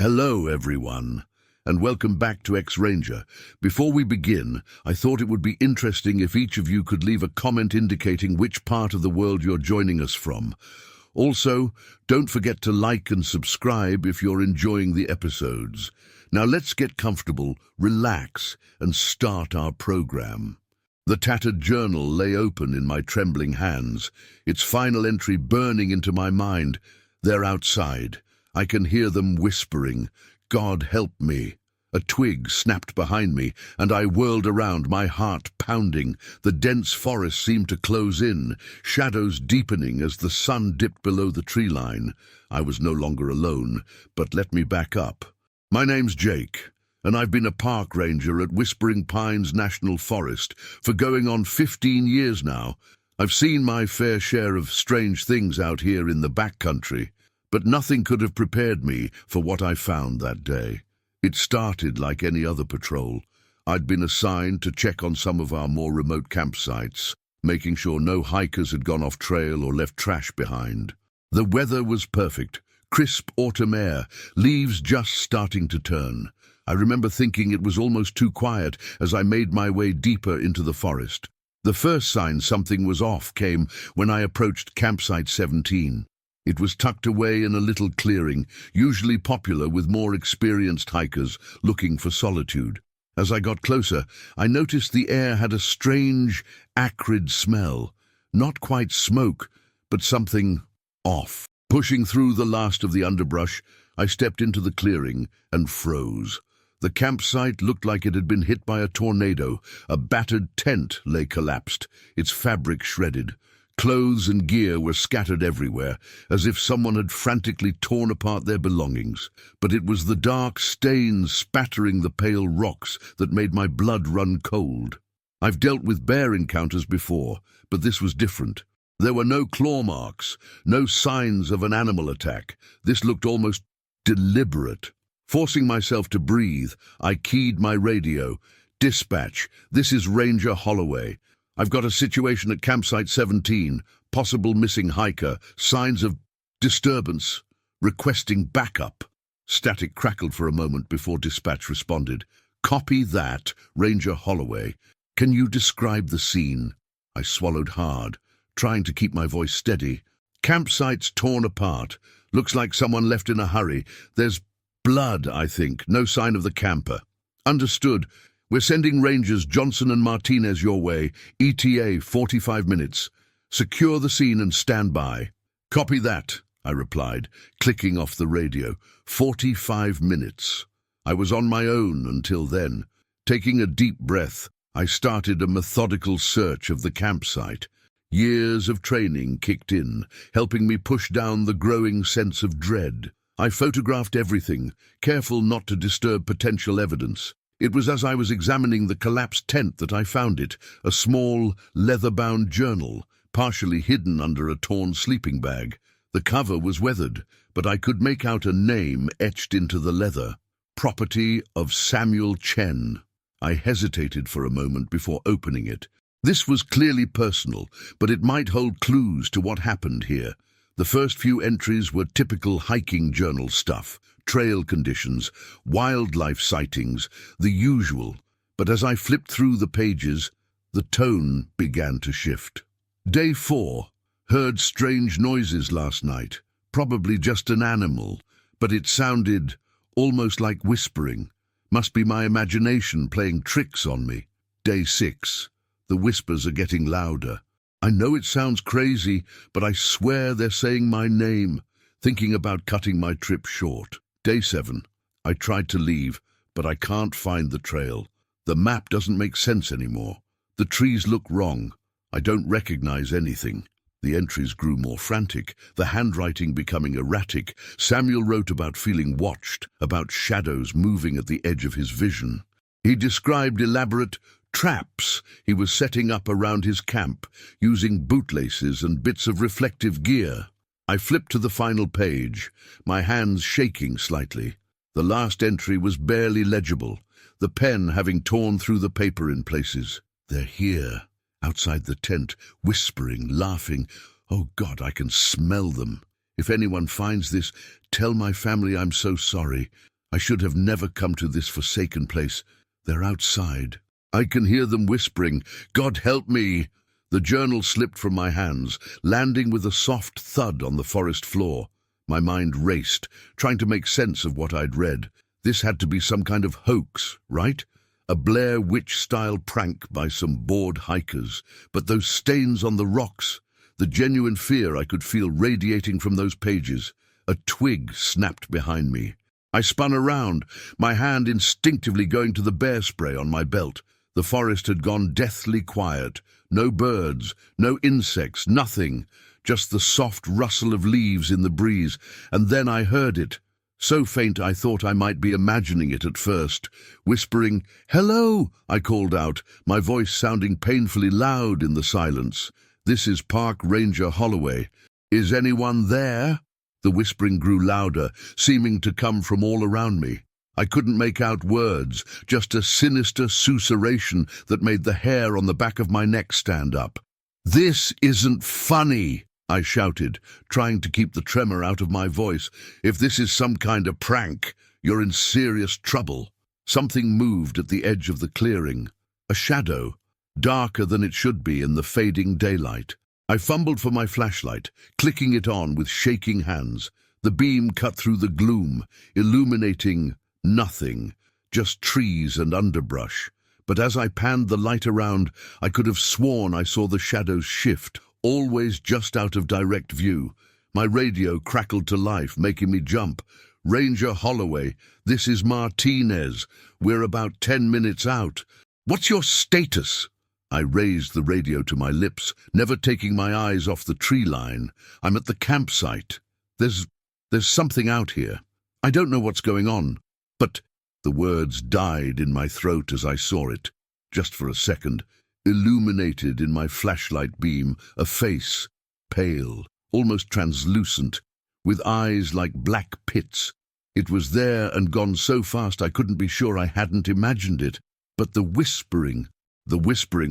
Hello, everyone, and welcome back to X-Ranger. Before we begin, I thought it would be interesting if each of you could leave a comment indicating which part of the world you're joining us from. Also, don't forget to like and subscribe if you're enjoying the episodes. Now let's get comfortable, relax, and start our program. The tattered journal lay open in my trembling hands, its final entry burning into my mind. They're outside. I can hear them whispering, "God help me." A twig snapped behind me, and I whirled around, my heart pounding. The dense forest seemed to close in, shadows deepening as the sun dipped below the tree line. I was no longer alone, but let me back up. My name's Jake, and I've been a park ranger at Whispering Pines National Forest for going on 15 years now. I've seen my fair share of strange things out here in the backcountry, but nothing could have prepared me for what I found that day. It started like any other patrol. I'd been assigned to check on some of our more remote campsites, making sure no hikers had gone off trail or left trash behind. The weather was perfect, crisp autumn air, leaves just starting to turn. I remember thinking it was almost too quiet as I made my way deeper into the forest. The first sign something was off came when I approached campsite 17. It was tucked away in a little clearing, usually popular with more experienced hikers looking for solitude. As I got closer, I noticed the air had a strange, acrid smell. Not quite smoke, but something off. Pushing through the last of the underbrush, I stepped into the clearing and froze. The campsite looked like it had been hit by a tornado. A battered tent lay collapsed, its fabric shredded. Clothes and gear were scattered everywhere, as if someone had frantically torn apart their belongings. But it was the dark stains spattering the pale rocks that made my blood run cold. I've dealt with bear encounters before, but this was different. There were no claw marks, no signs of an animal attack. This looked almost deliberate. Forcing myself to breathe, I keyed my radio. "Dispatch, this is Ranger Holloway. I've got a situation at campsite 17, possible missing hiker, signs of disturbance, requesting backup." Static crackled for a moment before dispatch responded. "Copy that, Ranger Holloway. Can you describe the scene?" I swallowed hard, trying to keep my voice steady. "Campsite's torn apart. Looks like someone left in a hurry. There's blood, I think. No sign of the camper." "Understood. We're sending Rangers Johnson and Martinez your way. ETA 45 minutes. Secure the scene and stand by." "Copy that," I replied, clicking off the radio. 45 minutes. I was on my own until then. Taking a deep breath, I started a methodical search of the campsite. Years of training kicked in, helping me push down the growing sense of dread. I photographed everything, careful not to disturb potential evidence. It was as I was examining the collapsed tent that I found it, a small, leather-bound journal, partially hidden under a torn sleeping bag. The cover was weathered, but I could make out a name etched into the leather. "Property of Samuel Chen." I hesitated for a moment before opening it. This was clearly personal, but it might hold clues to what happened here. The first few entries were typical hiking journal stuff. Trail conditions, wildlife sightings, the usual. But as I flipped through the pages, the tone began to shift. Day 4. Heard strange noises last night. Probably just an animal, but it sounded almost like whispering. Must be my imagination playing tricks on me. Day 6. The whispers are getting louder. I know it sounds crazy, but I swear they're saying my name. Thinking about cutting my trip short. Day 7. I tried to leave, but I can't find the trail. The map doesn't make sense anymore. The trees look wrong. I don't recognize anything. The entries grew more frantic, the handwriting becoming erratic. Samuel wrote about feeling watched, about shadows moving at the edge of his vision. He described elaborate traps he was setting up around his camp, using bootlaces and bits of reflective gear. I flipped to the final page, my hands shaking slightly. The last entry was barely legible, the pen having torn through the paper in places. "They're here, outside the tent, whispering, laughing. Oh God, I can smell them." If anyone finds this, tell my family I'm so sorry. I should have never come to this forsaken place. They're outside. I can hear them whispering, God help me! The journal slipped from my hands, landing with a soft thud on the forest floor. My mind raced, trying to make sense of what I'd read. This had to be some kind of hoax, right? A Blair Witch-style prank by some bored hikers. But those stains on the rocks, the genuine fear I could feel radiating from those pages. A twig snapped behind me. I spun around, my hand instinctively going to the bear spray on my belt. The forest had gone deathly quiet. No birds, no insects, nothing. Just the soft rustle of leaves in the breeze. And then I heard it. So faint I thought I might be imagining it at first. Whispering, "Hello," I called out, my voice sounding painfully loud in the silence. "This is Park Ranger Holloway. Is anyone there?" The whispering grew louder, seeming to come from all around me. I couldn't make out words, just a sinister susurration that made the hair on the back of my neck stand up. "This isn't funny," I shouted, trying to keep the tremor out of my voice. "If this is some kind of prank, you're in serious trouble." Something moved at the edge of the clearing. A shadow, darker than it should be in the fading daylight. I fumbled for my flashlight, clicking it on with shaking hands. The beam cut through the gloom, illuminating nothing, just trees and underbrush. But as I panned the light around, I could have sworn I saw the shadows shift, always just out of direct view. My radio crackled to life, making me jump. "Ranger Holloway, this is Martinez. We're about 10 minutes out. What's your status?" I raised the radio to my lips, never taking my eyes off the tree line. "I'm at the campsite. There's something out here. I don't know what's going on, but..." The words died in my throat as I saw it. Just for a second, illuminated in my flashlight beam, a face, pale, almost translucent, with eyes like black pits. It was there and gone so fast I couldn't be sure I hadn't imagined it. But the whispering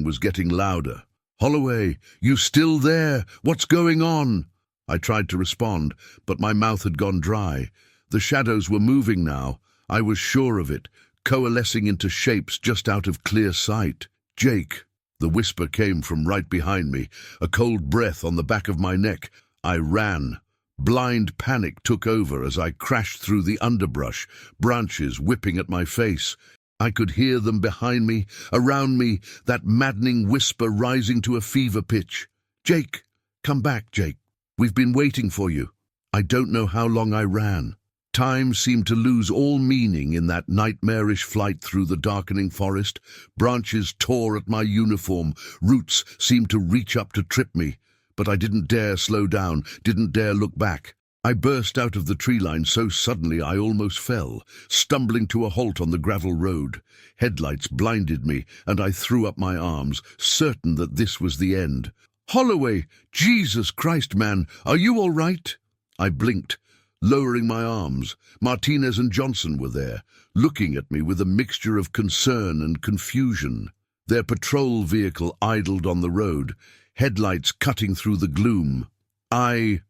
was getting louder. "Holloway, you still there? What's going on?" I tried to respond, but my mouth had gone dry. The shadows were moving now. I was sure of it, coalescing into shapes just out of clear sight. "Jake." The whisper came from right behind me, a cold breath on the back of my neck. I ran. Blind panic took over as I crashed through the underbrush, branches whipping at my face. I could hear them behind me, around me, that maddening whisper rising to a fever pitch. "Jake, come back, Jake. We've been waiting for you." I don't know how long I ran. Time seemed to lose all meaning in that nightmarish flight through the darkening forest. Branches tore at my uniform, roots seemed to reach up to trip me. But I didn't dare slow down, didn't dare look back. I burst out of the tree line so suddenly I almost fell, stumbling to a halt on the gravel road. Headlights blinded me, and I threw up my arms, certain that this was the end. "Holloway! Jesus Christ, man! Are you all right?" I blinked, lowering my arms. Martinez and Johnson were there, looking at me with a mixture of concern and confusion. Their patrol vehicle idled on the road, headlights cutting through the gloom. I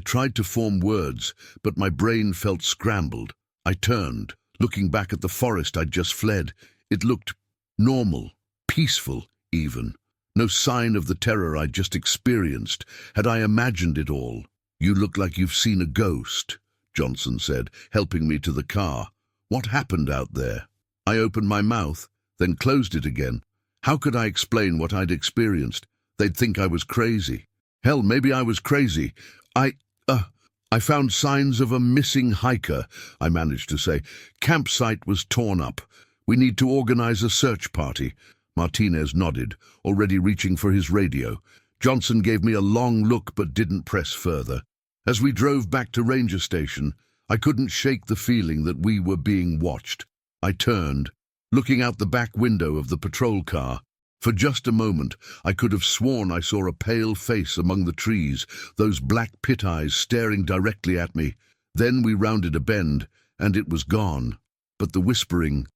tried to form words, but my brain felt scrambled. I turned, looking back at the forest I'd just fled. It looked normal, peaceful even. No sign of the terror I'd just experienced. Had I imagined it all? "You look like you've seen a ghost," Johnson said, helping me to the car. "What happened out there?" I opened my mouth, then closed it again. How could I explain what I'd experienced? They'd think I was crazy. Hell, maybe I was crazy. I found signs of a missing hiker," I managed to say. "Campsite was torn up. We need to organize a search party." Martinez nodded, already reaching for his radio. Johnson gave me a long look but didn't press further. As we drove back to Ranger Station, I couldn't shake the feeling that we were being watched. I turned, looking out the back window of the patrol car. For just a moment, I could have sworn I saw a pale face among the trees, those black pit eyes staring directly at me. Then we rounded a bend, and it was gone. But the whispering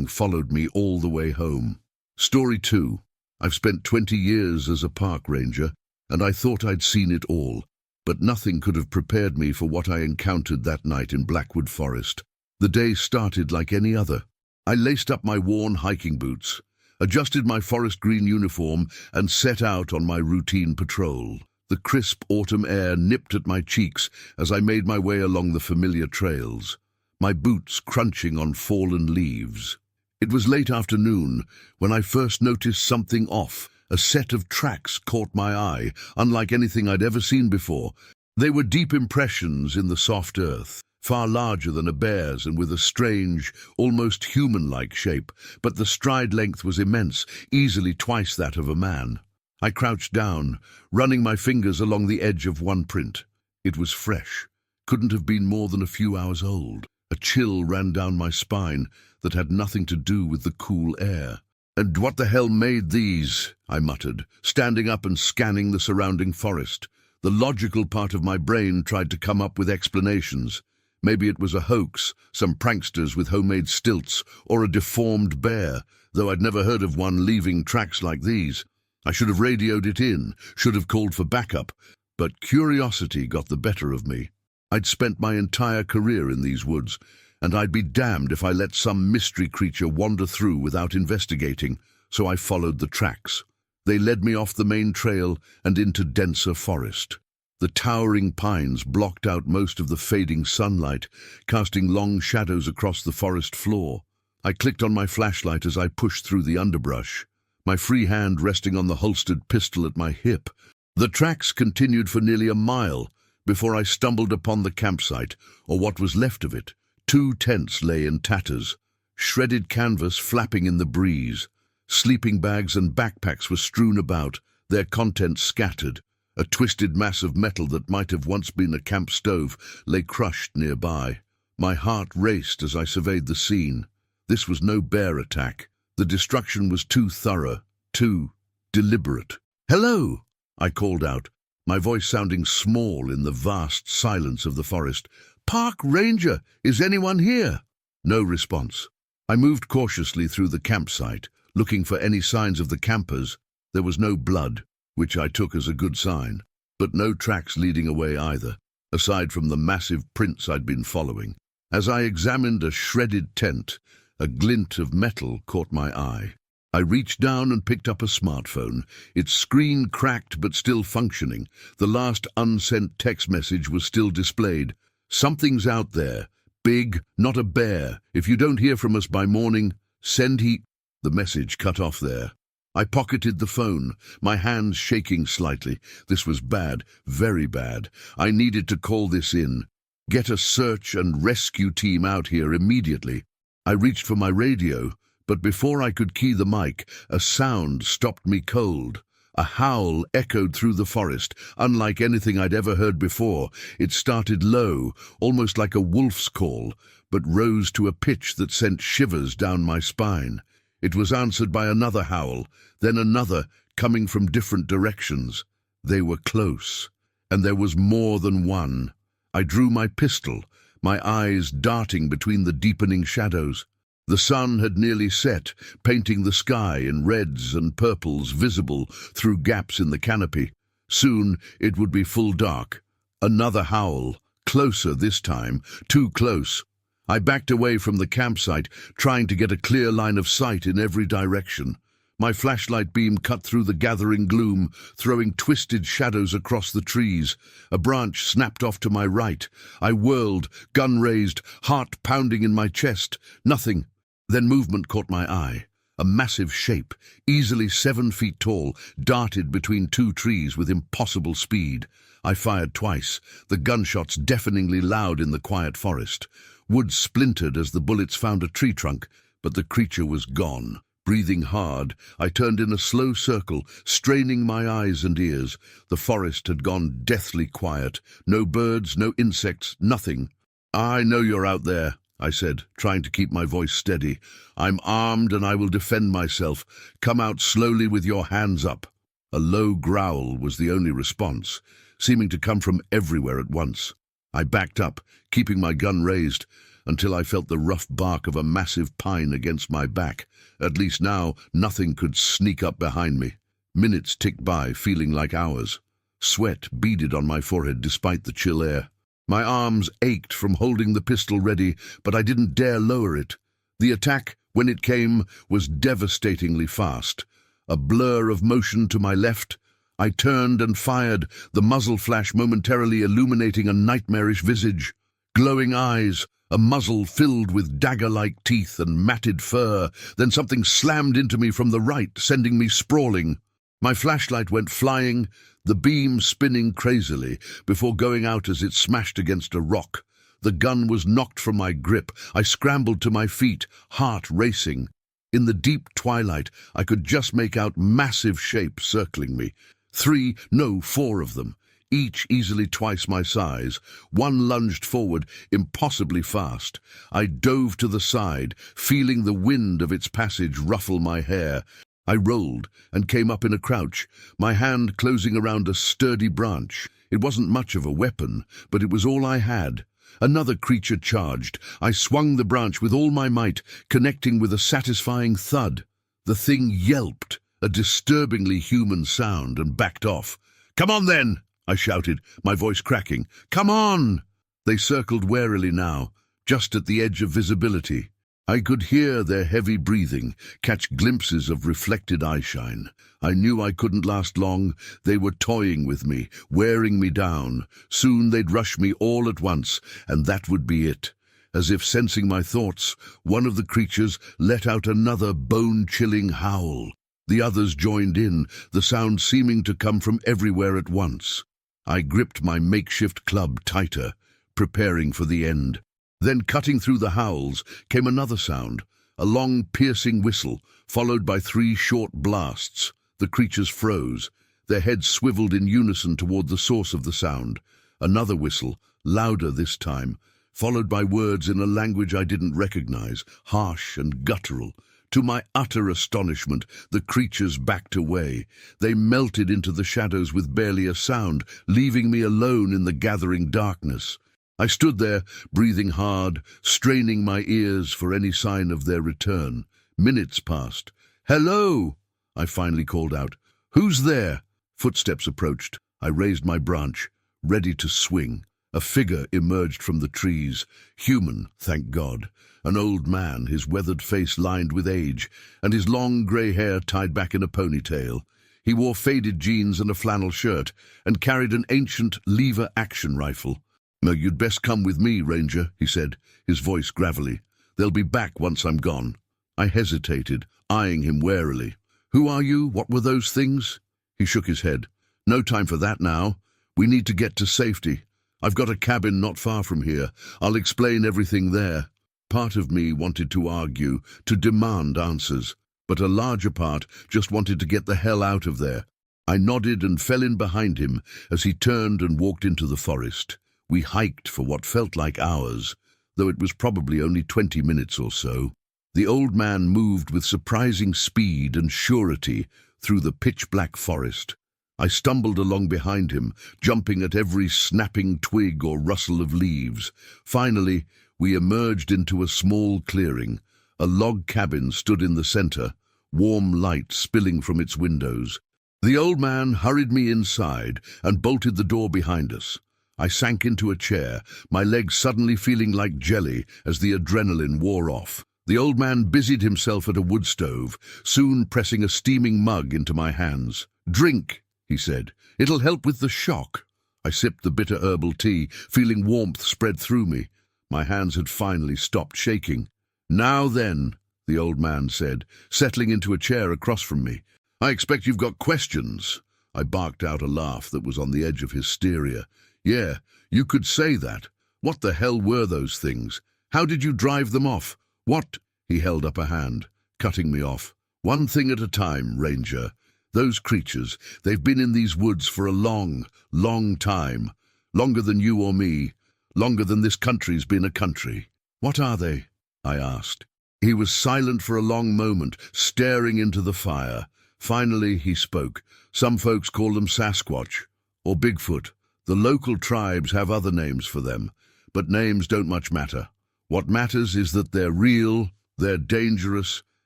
followed me all the way home. Story 2. I've spent 20 years as a park ranger, and I thought I'd seen it all, but nothing could have prepared me for what I encountered that night in Blackwood Forest. The day started like any other. I laced up my worn hiking boots, adjusted my forest green uniform, and set out on my routine patrol. The crisp autumn air nipped at my cheeks as I made my way along the familiar trails, my boots crunching on fallen leaves. It was late afternoon when I first noticed something off. A set of tracks caught my eye, unlike anything I'd ever seen before. They were deep impressions in the soft earth, far larger than a bear's and with a strange, almost human-like shape, but the stride length was immense, easily twice that of a man. I crouched down, running my fingers along the edge of one print. It was fresh, couldn't have been more than a few hours old. A chill ran down my spine that had nothing to do with the cool air. "And what the hell made these?" I muttered, standing up and scanning the surrounding forest. The logical part of my brain tried to come up with explanations. Maybe it was a hoax, some pranksters with homemade stilts, or a deformed bear, though I'd never heard of one leaving tracks like these. I should have radioed it in, should have called for backup, but curiosity got the better of me. I'd spent my entire career in these woods, and I'd be damned if I let some mystery creature wander through without investigating, so I followed the tracks. They led me off the main trail and into denser forest. The towering pines blocked out most of the fading sunlight, casting long shadows across the forest floor. I clicked on my flashlight as I pushed through the underbrush, my free hand resting on the holstered pistol at my hip. The tracks continued for nearly a mile before I stumbled upon the campsite, or what was left of it. 2 tents lay in tatters, shredded canvas flapping in the breeze. Sleeping bags and backpacks were strewn about, their contents scattered. A twisted mass of metal that might have once been a camp stove lay crushed nearby. My heart raced as I surveyed the scene. This was no bear attack. The destruction was too thorough, too deliberate. "Hello!" I called out, my voice sounding small in the vast silence of the forest. "Park Ranger, is anyone here?" No response. I moved cautiously through the campsite, looking for any signs of the campers. There was no blood, which I took as a good sign, but no tracks leading away either, aside from the massive prints I'd been following. As I examined a shredded tent, a glint of metal caught my eye. I reached down and picked up a smartphone, its screen cracked but still functioning. The last unsent text message was still displayed. "Something's out there. Big, not a bear. If you don't hear from us by morning, send heat." The message cut off there. I pocketed the phone, my hands shaking slightly. This was bad, very bad. I needed to call this in. Get a search and rescue team out here immediately. I reached for my radio, but before I could key the mic, a sound stopped me cold. A howl echoed through the forest, unlike anything I'd ever heard before. It started low, almost like a wolf's call, but rose to a pitch that sent shivers down my spine. It was answered by another howl, then another, coming from different directions. They were close, and there was more than one. I drew my pistol, my eyes darting between the deepening shadows. The sun had nearly set, painting the sky in reds and purples visible through gaps in the canopy. Soon it would be full dark. Another howl, closer this time, too close. I backed away from the campsite, trying to get a clear line of sight in every direction. My flashlight beam cut through the gathering gloom, throwing twisted shadows across the trees. A branch snapped off to my right. I whirled, gun raised, heart pounding in my chest. Nothing. Then movement caught my eye. A massive shape, easily 7 feet tall, darted between 2 trees with impossible speed. I fired twice, the gunshots deafeningly loud in the quiet forest. Wood splintered as the bullets found a tree trunk, but the creature was gone. Breathing hard, I turned in a slow circle, straining my eyes and ears. The forest had gone deathly quiet. No birds, no insects, nothing. "I know you're out there," I said, trying to keep my voice steady. "I'm armed and I will defend myself. Come out slowly with your hands up." A low growl was the only response, seeming to come from everywhere at once. I backed up, keeping my gun raised, until I felt the rough bark of a massive pine against my back. At least now, nothing could sneak up behind me. Minutes ticked by, feeling like hours. Sweat beaded on my forehead despite the chill air. My arms ached from holding the pistol ready, but I didn't dare lower it. The attack, when it came, was devastatingly fast. A blur of motion to my left. I turned and fired, the muzzle flash momentarily illuminating a nightmarish visage. Glowing eyes, a muzzle filled with dagger-like teeth and matted fur. Then something slammed into me from the right, sending me sprawling. My flashlight went flying, the beam spinning crazily, before going out as it smashed against a rock. The gun was knocked from my grip. I scrambled to my feet, heart racing. In the deep twilight, I could just make out massive shapes circling me. 4 of them, each easily twice my size. One lunged forward, impossibly fast. I dove to the side, feeling the wind of its passage ruffle my hair. I rolled and came up in a crouch, my hand closing around a sturdy branch. It wasn't much of a weapon, but it was all I had. Another creature charged. I swung the branch with all my might, connecting with a satisfying thud. The thing yelped, a disturbingly human sound, and backed off. "Come on then!" I shouted, my voice cracking. "Come on!" They circled warily now, just at the edge of visibility. I could hear their heavy breathing, catch glimpses of reflected eyeshine. I knew I couldn't last long. They were toying with me, wearing me down. Soon they'd rush me all at once, and that would be it. As if sensing my thoughts, one of the creatures let out another bone-chilling howl. The others joined in, the sound seeming to come from everywhere at once. I gripped my makeshift club tighter, preparing for the end. Then, cutting through the howls, came another sound, a long, piercing whistle, followed by 3 short blasts. The creatures froze, their heads swiveled in unison toward the source of the sound. Another whistle, louder this time, followed by words in a language I didn't recognize, harsh and guttural. To my utter astonishment, the creatures backed away. They melted into the shadows with barely a sound, leaving me alone in the gathering darkness. I stood there, breathing hard, straining my ears for any sign of their return. Minutes passed. "Hello!" I finally called out. "Who's there?" Footsteps approached. I raised my branch, ready to swing. A figure emerged from the trees. Human, thank God. An old man, his weathered face lined with age, and his long grey hair tied back in a ponytail. He wore faded jeans and a flannel shirt, and carried an ancient lever-action rifle. "No, you'd best come with me, Ranger," he said, his voice gravelly. "They'll be back once I'm gone." I hesitated, eyeing him warily. "Who are you? What were those things?" He shook his head. "No time for that now. We need to get to safety. I've got a cabin not far from here. I'll explain everything there." Part of me wanted to argue, to demand answers, but a larger part just wanted to get the hell out of there. I nodded and fell in behind him as he turned and walked into the forest. We hiked for what felt like hours, though it was probably only 20 minutes or so. The old man moved with surprising speed and surety through the pitch-black forest. I stumbled along behind him, jumping at every snapping twig or rustle of leaves. Finally, we emerged into a small clearing. A log cabin stood in the center, warm light spilling from its windows. The old man hurried me inside and bolted the door behind us. I sank into a chair, my legs suddenly feeling like jelly as the adrenaline wore off. The old man busied himself at a wood stove, soon pressing a steaming mug into my hands. "Drink," he said. "It'll help with the shock." I sipped the bitter herbal tea, feeling warmth spread through me. My hands had finally stopped shaking. "Now then," the old man said, settling into a chair across from me. "I expect you've got questions." I barked out a laugh that was on the edge of hysteria. "Yeah, you could say that. What the hell were those things? How did you drive them off? What?" He held up a hand, cutting me off. "One thing at a time, Ranger. Those creatures, they've been in these woods for a long, long time. Longer than you or me. Longer than this country's been a country." "What are they?" I asked. He was silent for a long moment, staring into the fire. Finally, he spoke. "Some folks call them Sasquatch, or Bigfoot. The local tribes have other names for them, but names don't much matter. What matters is that they're real, they're dangerous,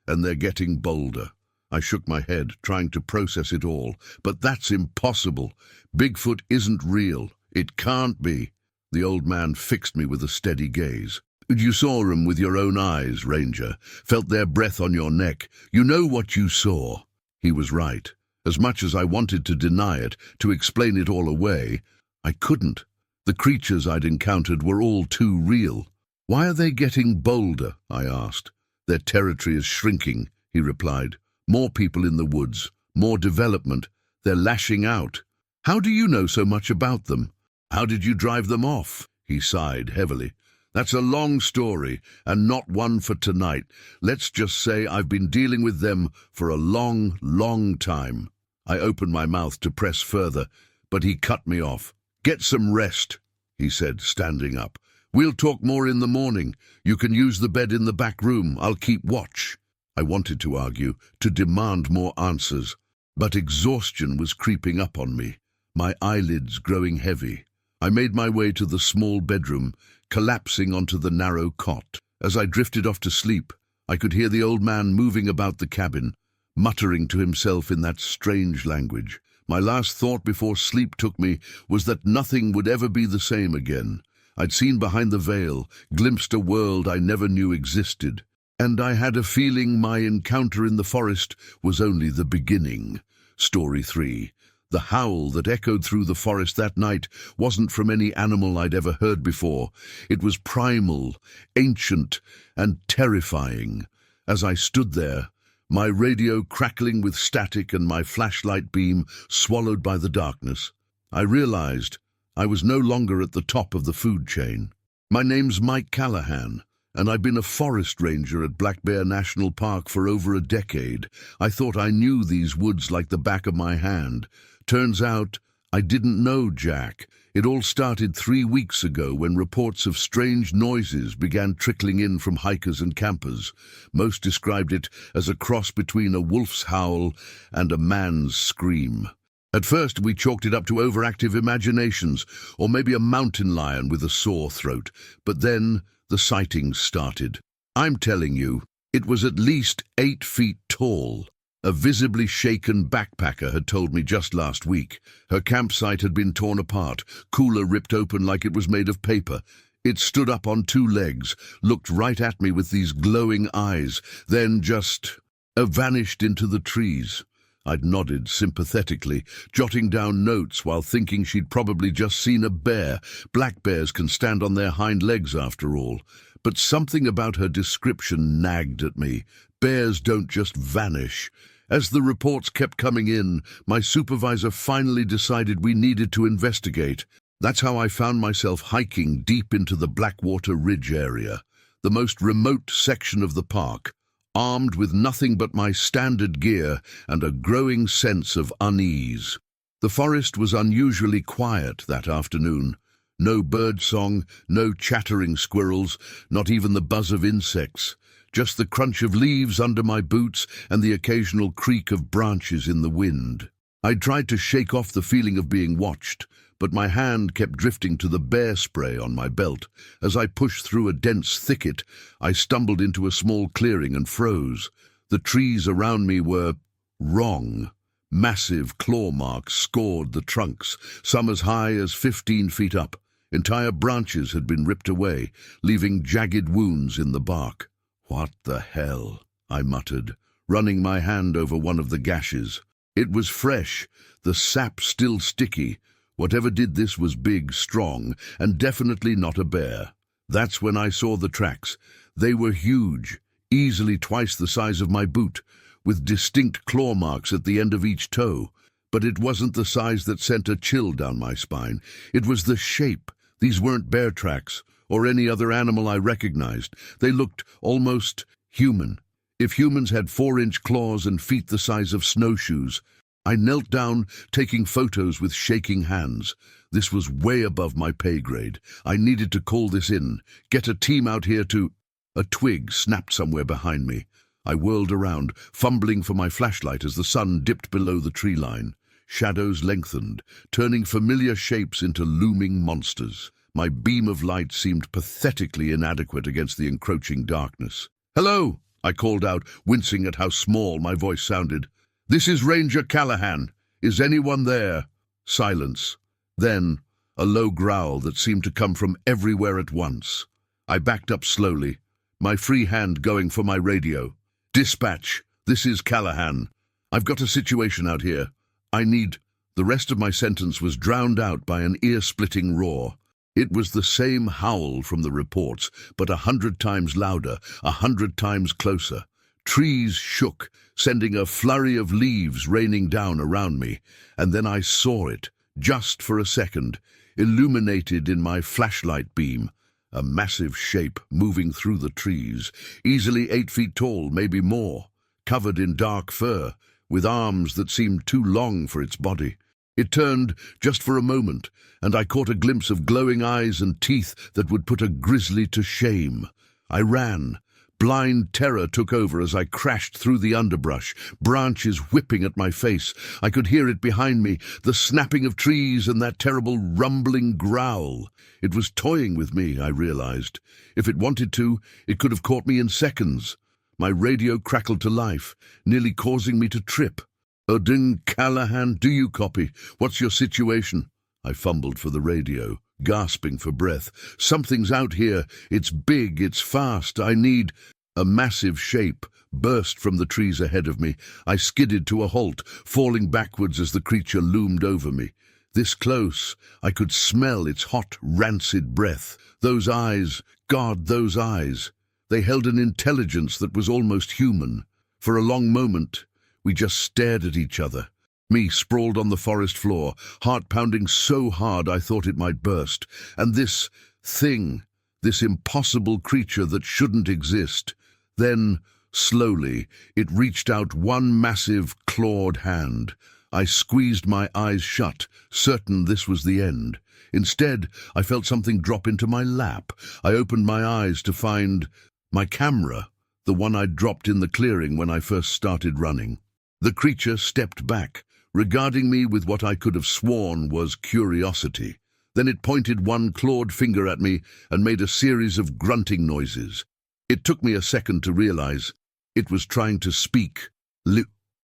and they're getting bolder. I shook my head, trying to process it all. But that's impossible. Bigfoot isn't real. It can't be. The old man fixed me with a steady gaze. You saw 'em with your own eyes, Ranger. Felt their breath on your neck. You know what you saw. He was right. As much as I wanted to deny it, to explain it all away, I couldn't. The creatures I'd encountered were all too real. Why are they getting bolder? I asked. Their territory is shrinking, he replied. More people in the woods, more development. They're lashing out. How do you know so much about them? How did you drive them off? He sighed heavily. That's a long story, and not one for tonight. Let's just say I've been dealing with them for a long, long time. I opened my mouth to press further, but he cut me off. Get some rest, he said, standing up. We'll talk more in the morning. You can use the bed in the back room. I'll keep watch. I wanted to argue, to demand more answers, but exhaustion was creeping up on me, my eyelids growing heavy. I made my way to the small bedroom, collapsing onto the narrow cot. As I drifted off to sleep, I could hear the old man moving about the cabin, muttering to himself in that strange language. My last thought before sleep took me was that nothing would ever be the same again. I'd seen behind the veil, glimpsed a world I never knew existed, and I had a feeling my encounter in the forest was only the beginning. Story 3. The howl that echoed through the forest that night wasn't from any animal I'd ever heard before. It was primal, ancient, and terrifying. As I stood there, my radio crackling with static and my flashlight beam swallowed by the darkness, I realized I was no longer at the top of the food chain. My name's Mike Callahan, and I've been a forest ranger at Black Bear National Park for over a decade. I thought I knew these woods like the back of my hand. Turns out I didn't know Jack. It all started 3 weeks ago when reports of strange noises began trickling in from hikers and campers. Most described it as a cross between a wolf's howl and a man's scream. At first we chalked it up to overactive imaginations, or maybe a mountain lion with a sore throat. But then the sightings started. I'm telling you, it was at least 8 feet tall. A visibly shaken backpacker had told me just last week. Her campsite had been torn apart, cooler ripped open like it was made of paper. It stood up on 2 legs, looked right at me with these glowing eyes, then just vanished into the trees. I'd nodded sympathetically, jotting down notes while thinking she'd probably just seen a bear. Black bears can stand on their hind legs after all. But something about her description nagged at me. Bears don't just vanish. As the reports kept coming in, my supervisor finally decided we needed to investigate. That's how I found myself hiking deep into the Blackwater Ridge area, the most remote section of the park, armed with nothing but my standard gear and a growing sense of unease. The forest was unusually quiet that afternoon. No birdsong, no chattering squirrels, not even the buzz of insects. Just the crunch of leaves under my boots and the occasional creak of branches in the wind. I tried to shake off the feeling of being watched, but my hand kept drifting to the bear spray on my belt. As I pushed through a dense thicket, I stumbled into a small clearing and froze. The trees around me were wrong. Massive claw marks scored the trunks, some as high as 15 feet up. Entire branches had been ripped away, leaving jagged wounds in the bark. What the hell? I muttered, running my hand over one of the gashes. It was fresh, the sap still sticky. Whatever did this was big, strong, and definitely not a bear. That's when I saw the tracks. They were huge, easily twice the size of my boot, with distinct claw marks at the end of each toe. But it wasn't the size that sent a chill down my spine. It was the shape. These weren't bear tracks, or any other animal I recognized. They looked almost human. If humans had 4-inch claws and feet the size of snowshoes. I knelt down, taking photos with shaking hands. This was way above my pay grade. I needed to call this in, get a team out here to... A twig snapped somewhere behind me. I whirled around, fumbling for my flashlight as the sun dipped below the tree line. Shadows lengthened, turning familiar shapes into looming monsters. My beam of light seemed pathetically inadequate against the encroaching darkness. "Hello!" I called out, wincing at how small my voice sounded. "This is Ranger Callahan. Is anyone there?" Silence. Then, a low growl that seemed to come from everywhere at once. I backed up slowly, my free hand going for my radio. "Dispatch, this is Callahan. I've got a situation out here. I need—" The rest of my sentence was drowned out by an ear-splitting roar. It was the same howl from the reports, but 100 times louder, 100 times closer. Trees shook, sending a flurry of leaves raining down around me, and then I saw it, just for a second, illuminated in my flashlight beam. A massive shape moving through the trees, easily 8 feet tall, maybe more, covered in dark fur, with arms that seemed too long for its body. It turned just for a moment, and I caught a glimpse of glowing eyes and teeth that would put a grizzly to shame. I ran. Blind terror took over as I crashed through the underbrush, branches whipping at my face. I could hear it behind me, the snapping of trees and that terrible rumbling growl. It was toying with me, I realized. If it wanted to, it could have caught me in seconds. My radio crackled to life, nearly causing me to trip. "Odin Callahan, do you copy? What's your situation?" I fumbled for the radio, gasping for breath. "Something's out here. It's big, it's fast. I need—" A massive shape burst from the trees ahead of me. I skidded to a halt, falling backwards as the creature loomed over me. This close, I could smell its hot, rancid breath. Those eyes, God, those eyes. They held an intelligence that was almost human. For a long moment, we just stared at each other. Me sprawled on the forest floor, heart pounding so hard I thought it might burst. And this thing, this impossible creature that shouldn't exist. Then, slowly, it reached out one massive, clawed hand. I squeezed my eyes shut, certain this was the end. Instead, I felt something drop into my lap. I opened my eyes to find my camera, the one I'd dropped in the clearing when I first started running. The creature stepped back, regarding me with what I could have sworn was curiosity. Then it pointed one clawed finger at me and made a series of grunting noises. It took me a second to realize it was trying to speak.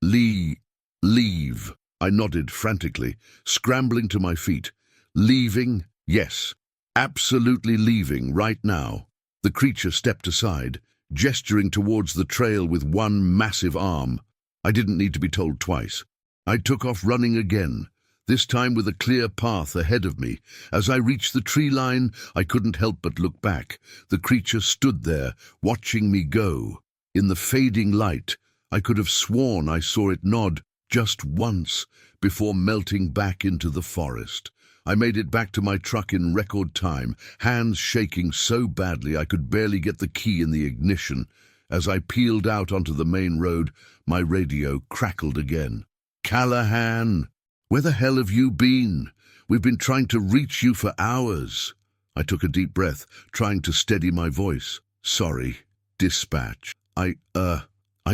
Leave. I nodded frantically, scrambling to my feet. Leaving? Yes, absolutely leaving right now. The creature stepped aside, gesturing towards the trail with one massive arm. I didn't need to be told twice. I took off running again, this time with a clear path ahead of me. As I reached the tree line, I couldn't help but look back. The creature stood there, watching me go. In the fading light, I could have sworn I saw it nod just once before melting back into the forest. I made it back to my truck in record time, hands shaking so badly I could barely get the key in the ignition. As I peeled out onto the main road, my radio crackled again. "Callahan, where the hell have you been? We've been trying to reach you for hours." I took a deep breath, trying to steady my voice. "Sorry, dispatch. I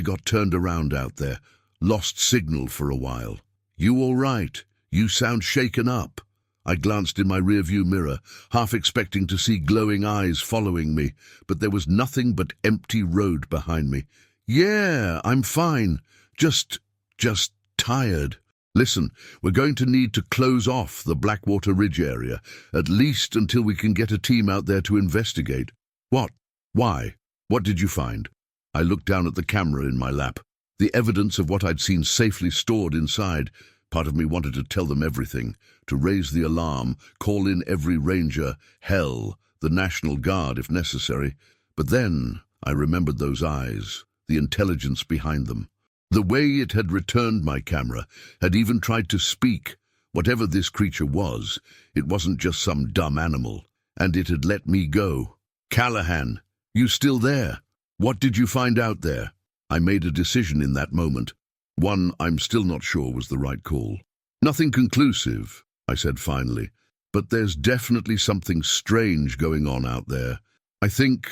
got turned around out there. Lost signal for a while." "You all right? You sound shaken up." I glanced in my rearview mirror, half expecting to see glowing eyes following me, but there was nothing but empty road behind me. "Yeah, I'm fine. Just tired. Listen, we're going to need to close off the Blackwater Ridge area, at least until we can get a team out there to investigate." "What? Why? What did you find?" I looked down at the camera in my lap, the evidence of what I'd seen safely stored inside. Part of me wanted to tell them everything, to raise the alarm, call in every ranger, hell, the National Guard if necessary. But then I remembered those eyes, the intelligence behind them. The way it had returned my camera, had even tried to speak. Whatever this creature was, it wasn't just some dumb animal, and it had let me go. "Callahan, you still there? What did you find out there?" I made a decision in that moment. One I'm still not sure was the right call. "Nothing conclusive," I said finally, "but there's definitely something strange going on out there. I think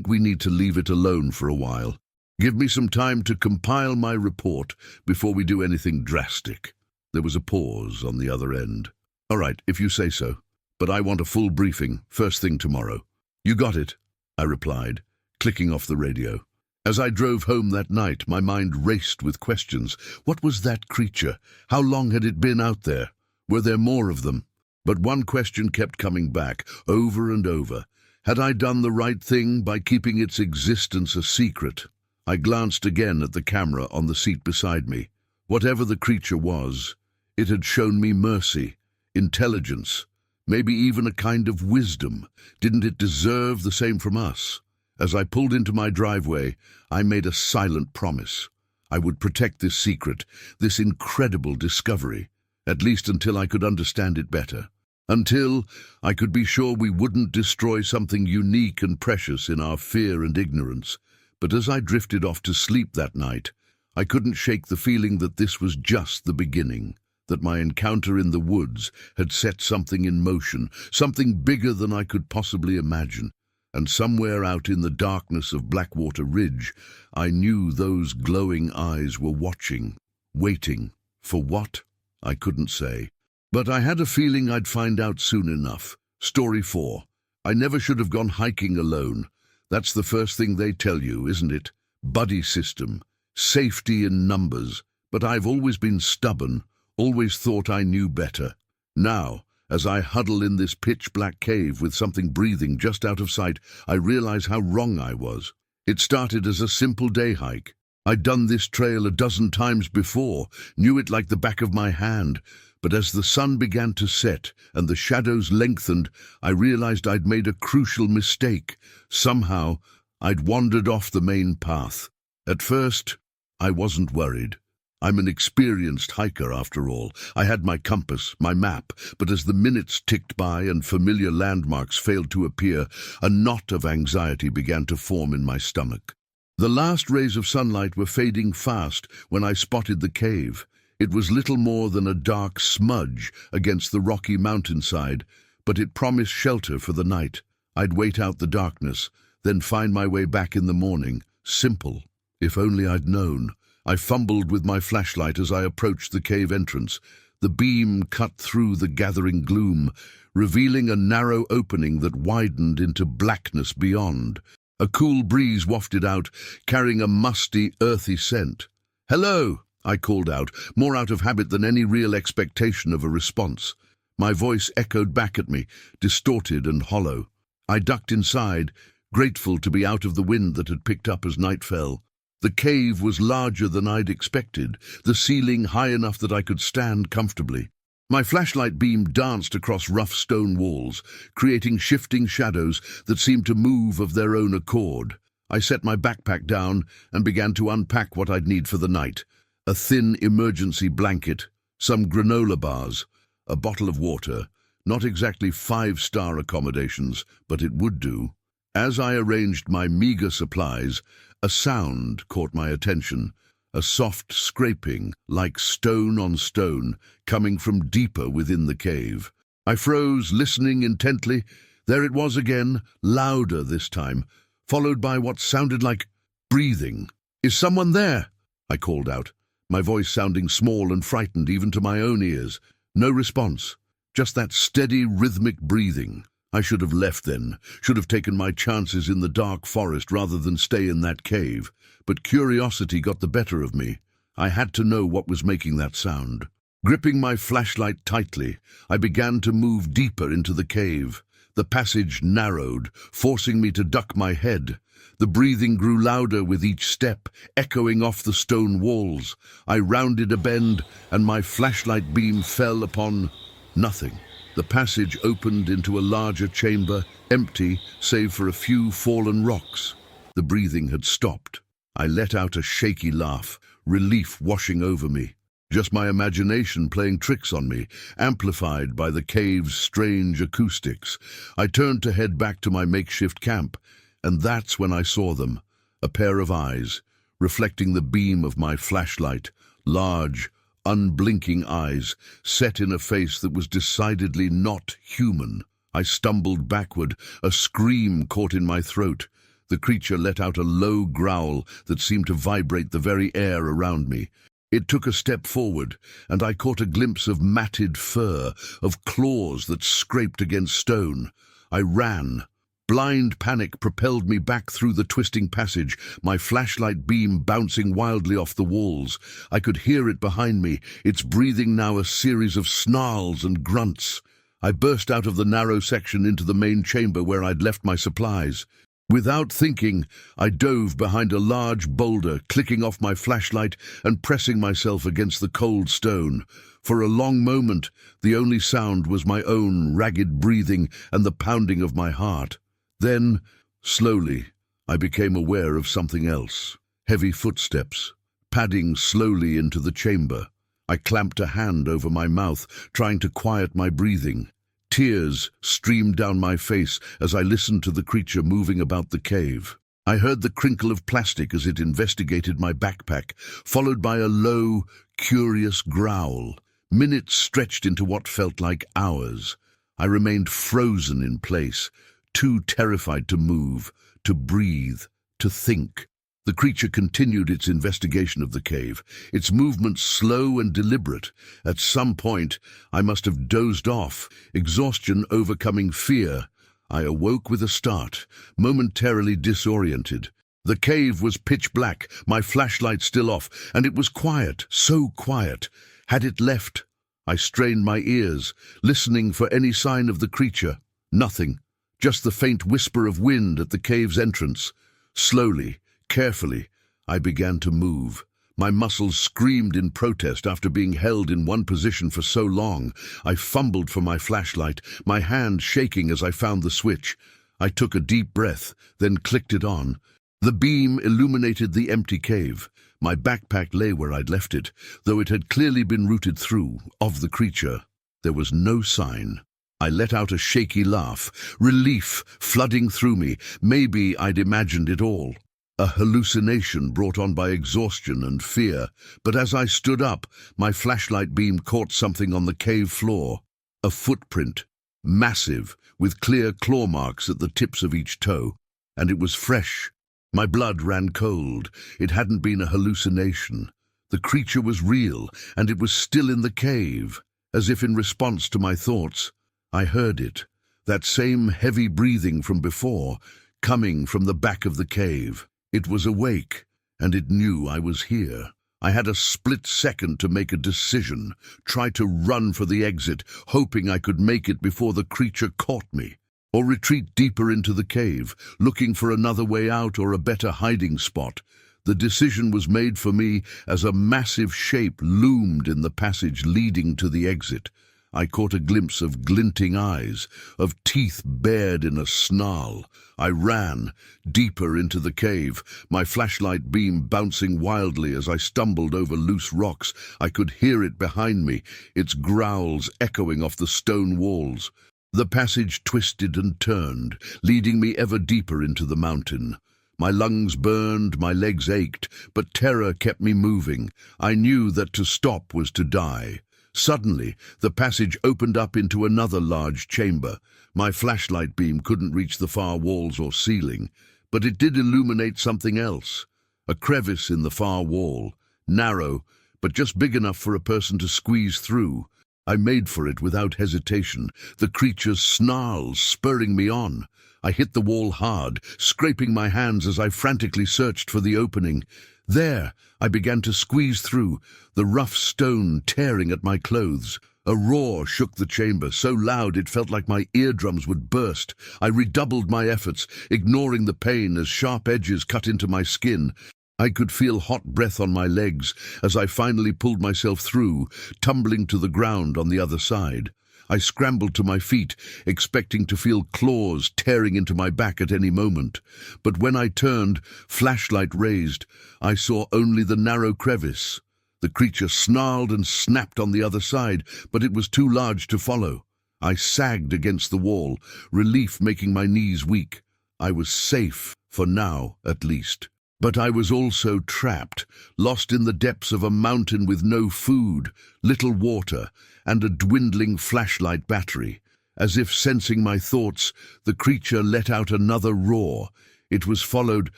we need to leave it alone for a while. Give me some time to compile my report before we do anything drastic." There was a pause on the other end. "All right, if you say so, but I want a full briefing, first thing tomorrow." "You got it," I replied, clicking off the radio. As I drove home that night, my mind raced with questions. What was that creature? How long had it been out there? Were there more of them? But one question kept coming back, over and over. Had I done the right thing by keeping its existence a secret? I glanced again at the camera on the seat beside me. Whatever the creature was, it had shown me mercy, intelligence, maybe even a kind of wisdom. Didn't it deserve the same from us? As I pulled into my driveway, I made a silent promise. I would protect this secret, this incredible discovery, at least until I could understand it better. Until I could be sure we wouldn't destroy something unique and precious in our fear and ignorance. But as I drifted off to sleep that night, I couldn't shake the feeling that this was just the beginning, that my encounter in the woods had set something in motion, something bigger than I could possibly imagine. And somewhere out in the darkness of Blackwater Ridge, I knew those glowing eyes were watching, waiting. For what? I couldn't say. But I had a feeling I'd find out soon enough. Story 4. I never should have gone hiking alone. That's the first thing they tell you, isn't it? Buddy system. Safety in numbers. But I've always been stubborn, always thought I knew better. Now, as I huddle in this pitch-black cave with something breathing just out of sight, I realize how wrong I was. It started as a simple day hike. I'd done this trail a dozen times before, knew it like the back of my hand. But as the sun began to set and the shadows lengthened, I realized I'd made a crucial mistake. Somehow, I'd wandered off the main path. At first, I wasn't worried. I'm an experienced hiker, after all. I had my compass, my map, but as the minutes ticked by and familiar landmarks failed to appear, a knot of anxiety began to form in my stomach. The last rays of sunlight were fading fast when I spotted the cave. It was little more than a dark smudge against the rocky mountainside, but it promised shelter for the night. I'd wait out the darkness, then find my way back in the morning. Simple. If only I'd known. I fumbled with my flashlight as I approached the cave entrance. The beam cut through the gathering gloom, revealing a narrow opening that widened into blackness beyond. A cool breeze wafted out, carrying a musty, earthy scent. "Hello!" I called out, more out of habit than any real expectation of a response. My voice echoed back at me, distorted and hollow. I ducked inside, grateful to be out of the wind that had picked up as night fell. The cave was larger than I'd expected, the ceiling high enough that I could stand comfortably. My flashlight beam danced across rough stone walls, creating shifting shadows that seemed to move of their own accord. I set my backpack down and began to unpack what I'd need for the night. A thin emergency blanket, some granola bars, a bottle of water. Not exactly five-star accommodations, but it would do. As I arranged my meager supplies, a sound caught my attention, a soft scraping, like stone on stone, coming from deeper within the cave. I froze, listening intently. There it was again, louder this time, followed by what sounded like breathing. "Is someone there?" I called out, my voice sounding small and frightened even to my own ears. No response, just that steady, rhythmic breathing. I should have left then, should have taken my chances in the dark forest rather than stay in that cave. But curiosity got the better of me. I had to know what was making that sound. Gripping my flashlight tightly, I began to move deeper into the cave. The passage narrowed, forcing me to duck my head. The breathing grew louder with each step, echoing off the stone walls. I rounded a bend, and my flashlight beam fell upon nothing. The passage opened into a larger chamber, empty save for a few fallen rocks. The breathing had stopped. I let out a shaky laugh, relief washing over me. Just my imagination playing tricks on me, amplified by the cave's strange acoustics. I turned to head back to my makeshift camp, and that's when I saw them. A pair of eyes, reflecting the beam of my flashlight, large, unblinking eyes, set in a face that was decidedly not human. I stumbled backward, a scream caught in my throat. The creature let out a low growl that seemed to vibrate the very air around me. It took a step forward, and I caught a glimpse of matted fur, of claws that scraped against stone. I ran, Blind panic propelled me back through the twisting passage, my flashlight beam bouncing wildly off the walls. I could hear it behind me, its breathing now a series of snarls and grunts. I burst out of the narrow section into the main chamber where I'd left my supplies. Without thinking, I dove behind a large boulder, clicking off my flashlight and pressing myself against the cold stone. For a long moment, the only sound was my own ragged breathing and the pounding of my heart. Then, slowly, I became aware of something else. Heavy footsteps, padding slowly into the chamber. I clamped a hand over my mouth, trying to quiet my breathing. Tears streamed down my face as I listened to the creature moving about the cave. I heard the crinkle of plastic as it investigated my backpack, followed by a low, curious growl. Minutes stretched into what felt like hours. I remained frozen in place, too terrified to move, to breathe, to think. The creature continued its investigation of the cave, its movements slow and deliberate. At some point, I must have dozed off, exhaustion overcoming fear. I awoke with a start, momentarily disoriented. The cave was pitch black, my flashlight still off, and it was quiet, so quiet. Had it left? I strained my ears, listening for any sign of the creature. Nothing, just the faint whisper of wind at the cave's entrance. Slowly, carefully, I began to move. My muscles screamed in protest after being held in one position for so long. I fumbled for my flashlight, my hand shaking as I found the switch. I took a deep breath, then clicked it on. The beam illuminated the empty cave. My backpack lay where I'd left it, though it had clearly been rooted through, of the creature. There was no sign. I let out a shaky laugh, relief flooding through me. Maybe I'd imagined it all. A hallucination brought on by exhaustion and fear, but as I stood up, my flashlight beam caught something on the cave floor. A footprint, massive, with clear claw marks at the tips of each toe, and it was fresh. My blood ran cold. It hadn't been a hallucination. The creature was real, and it was still in the cave. As if in response to my thoughts, I heard it, that same heavy breathing from before, coming from the back of the cave. It was awake, and it knew I was here. I had a split second to make a decision, try to run for the exit, hoping I could make it before the creature caught me, or retreat deeper into the cave, looking for another way out or a better hiding spot. The decision was made for me as a massive shape loomed in the passage leading to the exit. I caught a glimpse of glinting eyes, of teeth bared in a snarl. I ran, deeper into the cave, my flashlight beam bouncing wildly as I stumbled over loose rocks. I could hear it behind me, its growls echoing off the stone walls. The passage twisted and turned, leading me ever deeper into the mountain. My lungs burned, my legs ached, but terror kept me moving. I knew that to stop was to die. Suddenly, the passage opened up into another large chamber. My flashlight beam couldn't reach the far walls or ceiling, but it did illuminate something else. A crevice in the far wall, narrow, but just big enough for a person to squeeze through. I made for it without hesitation, the creature's snarls spurring me on. I hit the wall hard, scraping my hands as I frantically searched for the opening. There, I began to squeeze through, the rough stone tearing at my clothes. A roar shook the chamber, so loud it felt like my eardrums would burst. I redoubled my efforts, ignoring the pain as sharp edges cut into my skin. I could feel hot breath on my legs as I finally pulled myself through, tumbling to the ground on the other side. I scrambled to my feet, expecting to feel claws tearing into my back at any moment. But when I turned, flashlight raised, I saw only the narrow crevice. The creature snarled and snapped on the other side, but it was too large to follow. I sagged against the wall, relief making my knees weak. I was safe, for now at least. But I was also trapped, lost in the depths of a mountain with no food, little water, and a dwindling flashlight battery. As if sensing my thoughts, the creature let out another roar. It was followed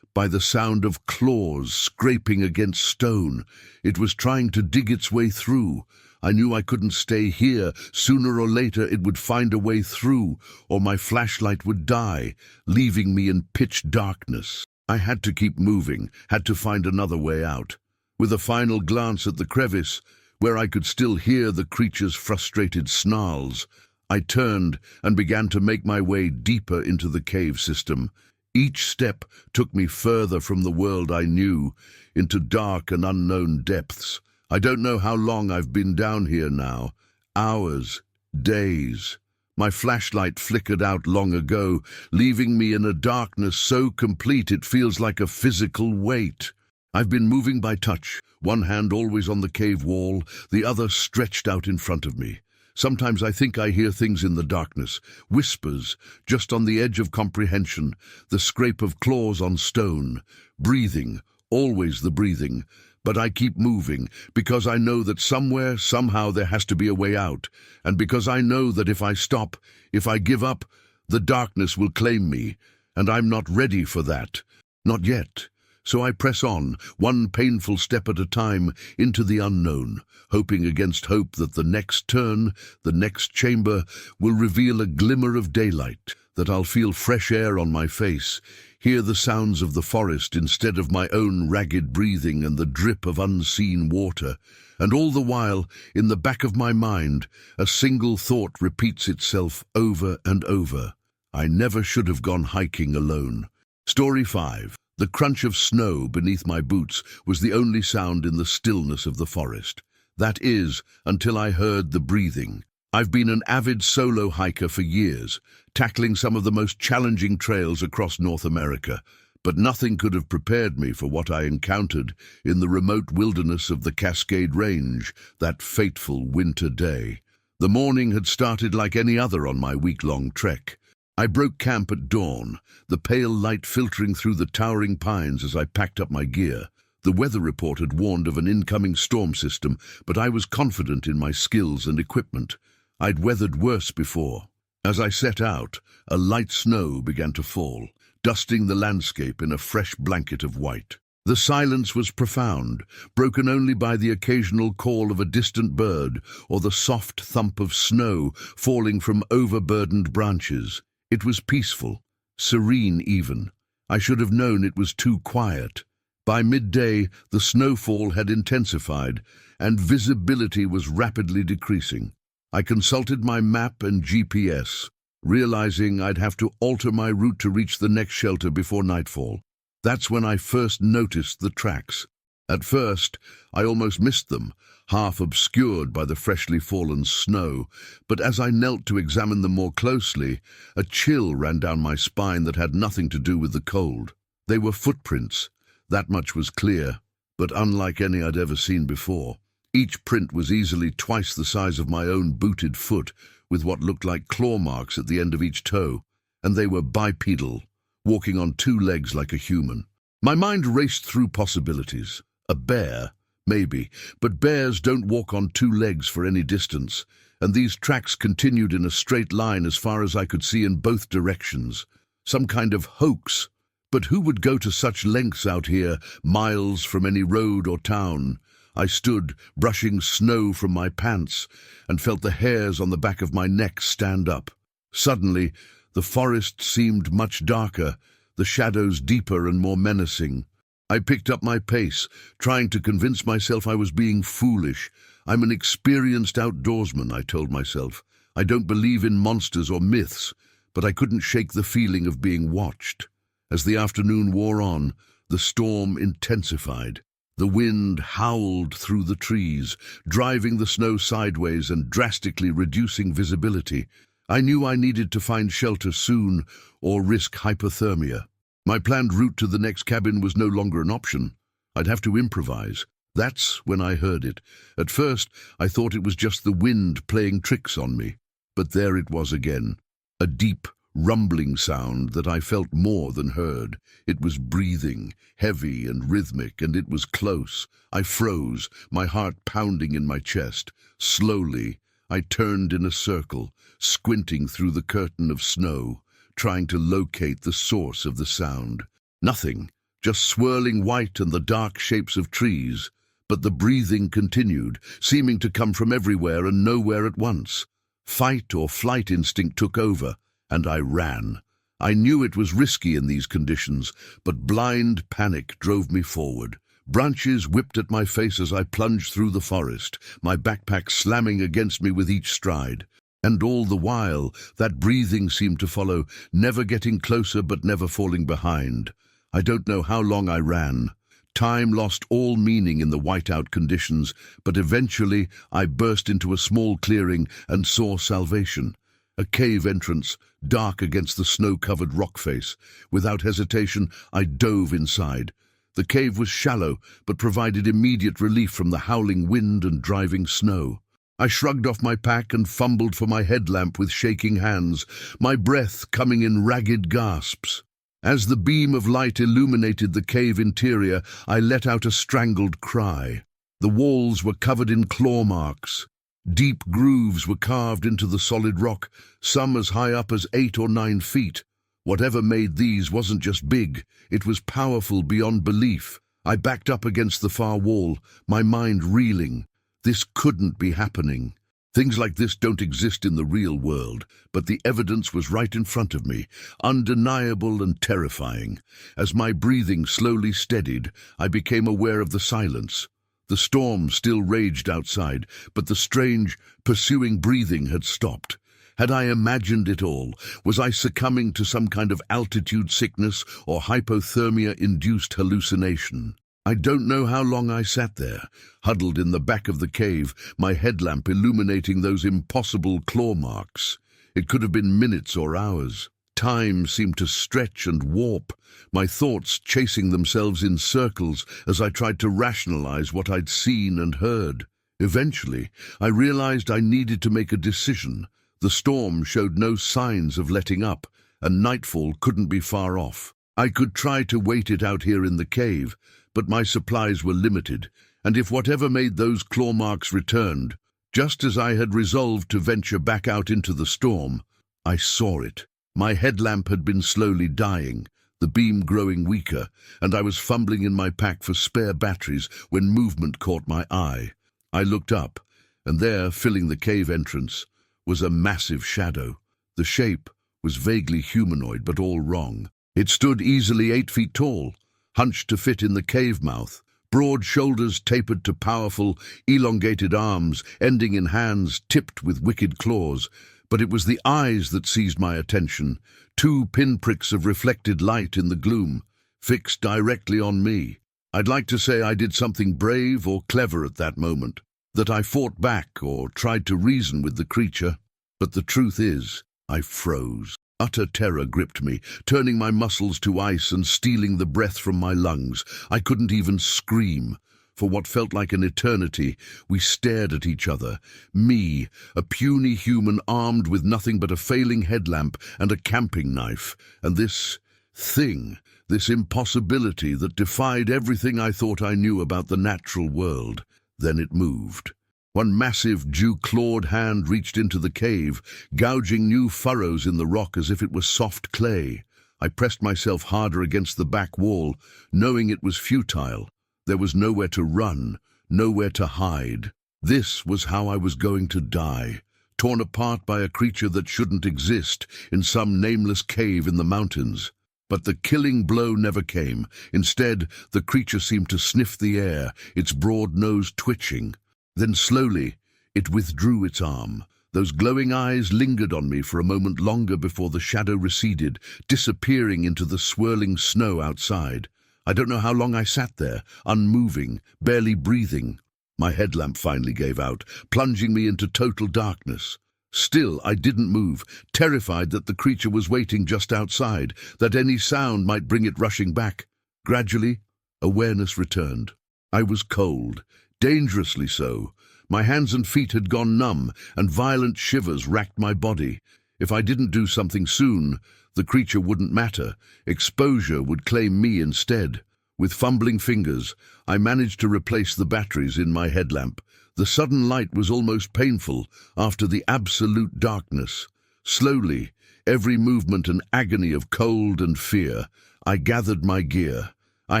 by the sound of claws scraping against stone. It was trying to dig its way through. I knew I couldn't stay here. Sooner or later it would find a way through, or my flashlight would die, leaving me in pitch darkness. I had to keep moving, had to find another way out. With a final glance at the crevice, where I could still hear the creature's frustrated snarls, I turned and began to make my way deeper into the cave system. Each step took me further from the world I knew, into dark and unknown depths. I don't know how long I've been down here now. Hours, days. My flashlight flickered out long ago, leaving me in a darkness so complete it feels like a physical weight. I've been moving by touch, one hand always on the cave wall, the other stretched out in front of me. Sometimes I think I hear things in the darkness, whispers, just on the edge of comprehension, the scrape of claws on stone, breathing, always the breathing. But I keep moving, because I know that somewhere, somehow there has to be a way out, and because I know that if I stop, if I give up, the darkness will claim me, and I'm not ready for that. Not yet. So I press on, one painful step at a time, into the unknown, hoping against hope that the next turn, the next chamber, will reveal a glimmer of daylight, that I'll feel fresh air on my face, hear the sounds of the forest instead of my own ragged breathing and the drip of unseen water. And all the while, in the back of my mind, a single thought repeats itself over and over. I never should have gone hiking alone. Story 5. The crunch of snow beneath my boots was the only sound in the stillness of the forest. That is, until I heard the breathing. I've been an avid solo hiker for years, tackling some of the most challenging trails across North America, but nothing could have prepared me for what I encountered in the remote wilderness of the Cascade Range that fateful winter day. The morning had started like any other on my week-long trek. I broke camp at dawn, the pale light filtering through the towering pines as I packed up my gear. The weather report had warned of an incoming storm system, but I was confident in my skills and equipment. I'd weathered worse before. As I set out, a light snow began to fall, dusting the landscape in a fresh blanket of white. The silence was profound, broken only by the occasional call of a distant bird or the soft thump of snow falling from overburdened branches. It was peaceful, serene even. I should have known it was too quiet. By midday, the snowfall had intensified, and visibility was rapidly decreasing. I consulted my map and GPS, realizing I'd have to alter my route to reach the next shelter before nightfall. That's when I first noticed the tracks. At first, I almost missed them, half obscured by the freshly fallen snow, but as I knelt to examine them more closely, a chill ran down my spine that had nothing to do with the cold. They were footprints, that much was clear, but unlike any I'd ever seen before. Each print was easily twice the size of my own booted foot, with what looked like claw marks at the end of each toe, and they were bipedal, walking on two legs like a human. My mind raced through possibilities. A bear? Maybe, but bears don't walk on two legs for any distance, and these tracks continued in a straight line as far as I could see in both directions. Some kind of hoax. But who would go to such lengths out here, miles from any road or town? I stood, brushing snow from my pants, and felt the hairs on the back of my neck stand up. Suddenly, the forest seemed much darker, the shadows deeper and more menacing. I picked up my pace, trying to convince myself I was being foolish. I'm an experienced outdoorsman, I told myself. I don't believe in monsters or myths, but I couldn't shake the feeling of being watched. As the afternoon wore on, the storm intensified. The wind howled through the trees, driving the snow sideways and drastically reducing visibility. I knew I needed to find shelter soon or risk hypothermia. My planned route to the next cabin was no longer an option. I'd have to improvise. That's when I heard it. At first, I thought it was just the wind playing tricks on me. But there it was again. A deep, rumbling sound that I felt more than heard. It was breathing, heavy and rhythmic, and it was close. I froze, my heart pounding in my chest. Slowly, I turned in a circle, squinting through the curtain of snow, trying to locate the source of the sound. Nothing, just swirling white and the dark shapes of trees. but the breathing continued, seeming to come from everywhere and nowhere at once. Fight or flight instinct took over, and I ran. I knew it was risky in these conditions, but blind panic drove me forward. Branches whipped at my face as I plunged through the forest, my backpack slamming against me with each stride. And all the while, that breathing seemed to follow, never getting closer but never falling behind. I don't know how long I ran. Time lost all meaning in the whiteout conditions, but eventually I burst into a small clearing and saw salvation. A cave entrance, dark against the snow-covered rock face. Without hesitation, I dove inside. The cave was shallow, but provided immediate relief from the howling wind and driving snow. I shrugged off my pack and fumbled for my headlamp with shaking hands, my breath coming in ragged gasps. As the beam of light illuminated the cave interior, I let out a strangled cry. The walls were covered in claw marks. Deep grooves were carved into the solid rock, some as high up as 8 or 9 feet. Whatever made these wasn't just big, it was powerful beyond belief. I backed up against the far wall, my mind reeling. This couldn't be happening. Things like this don't exist in the real world, but the evidence was right in front of me, undeniable and terrifying. As my breathing slowly steadied, I became aware of the silence. The storm still raged outside, but the strange, pursuing breathing had stopped. Had I imagined it all? Was I succumbing to some kind of altitude sickness or hypothermia-induced hallucination? I don't know how long I sat there, huddled in the back of the cave, my headlamp illuminating those impossible claw marks. It could have been minutes or hours. Time seemed to stretch and warp, my thoughts chasing themselves in circles as I tried to rationalize what I'd seen and heard. Eventually, I realized I needed to make a decision. The storm showed no signs of letting up, and nightfall couldn't be far off. I could try to wait it out here in the cave, but my supplies were limited, and if whatever made those claw marks returned, just as I had resolved to venture back out into the storm, I saw it. My headlamp had been slowly dying, the beam growing weaker, and I was fumbling in my pack for spare batteries when movement caught my eye. I looked up, and there, filling the cave entrance, was a massive shadow. The shape was vaguely humanoid, but all wrong. It stood easily 8 feet tall, hunched to fit in the cave mouth, broad shoulders tapered to powerful, elongated arms, ending in hands tipped with wicked claws. But it was the eyes that seized my attention, 2 pinpricks of reflected light in the gloom, fixed directly on me. I'd like to say I did something brave or clever at that moment, that I fought back or tried to reason with the creature, but the truth is, I froze. Utter terror gripped me, turning my muscles to ice and stealing the breath from my lungs. I couldn't even scream. For what felt like an eternity, we stared at each other. Me, a puny human armed with nothing but a failing headlamp and a camping knife, and this thing, this impossibility that defied everything I thought I knew about the natural world. Then it moved. One massive, dew-clawed hand reached into the cave, gouging new furrows in the rock as if it was soft clay. I pressed myself harder against the back wall, knowing it was futile. There was nowhere to run, nowhere to hide. This was how I was going to die, torn apart by a creature that shouldn't exist in some nameless cave in the mountains. But the killing blow never came. Instead, the creature seemed to sniff the air, its broad nose twitching. Then slowly, it withdrew its arm. Those glowing eyes lingered on me for a moment longer before the shadow receded, disappearing into the swirling snow outside. I don't know how long I sat there, unmoving, barely breathing. My headlamp finally gave out, plunging me into total darkness. Still, I didn't move, terrified that the creature was waiting just outside, that any sound might bring it rushing back. Gradually, awareness returned. I was cold, dangerously so. My hands and feet had gone numb, and violent shivers racked my body. If I didn't do something soon, the creature wouldn't matter. Exposure would claim me instead. With fumbling fingers, I managed to replace the batteries in my headlamp. The sudden light was almost painful after the absolute darkness. Slowly, every movement an agony of cold and fear, I gathered my gear. I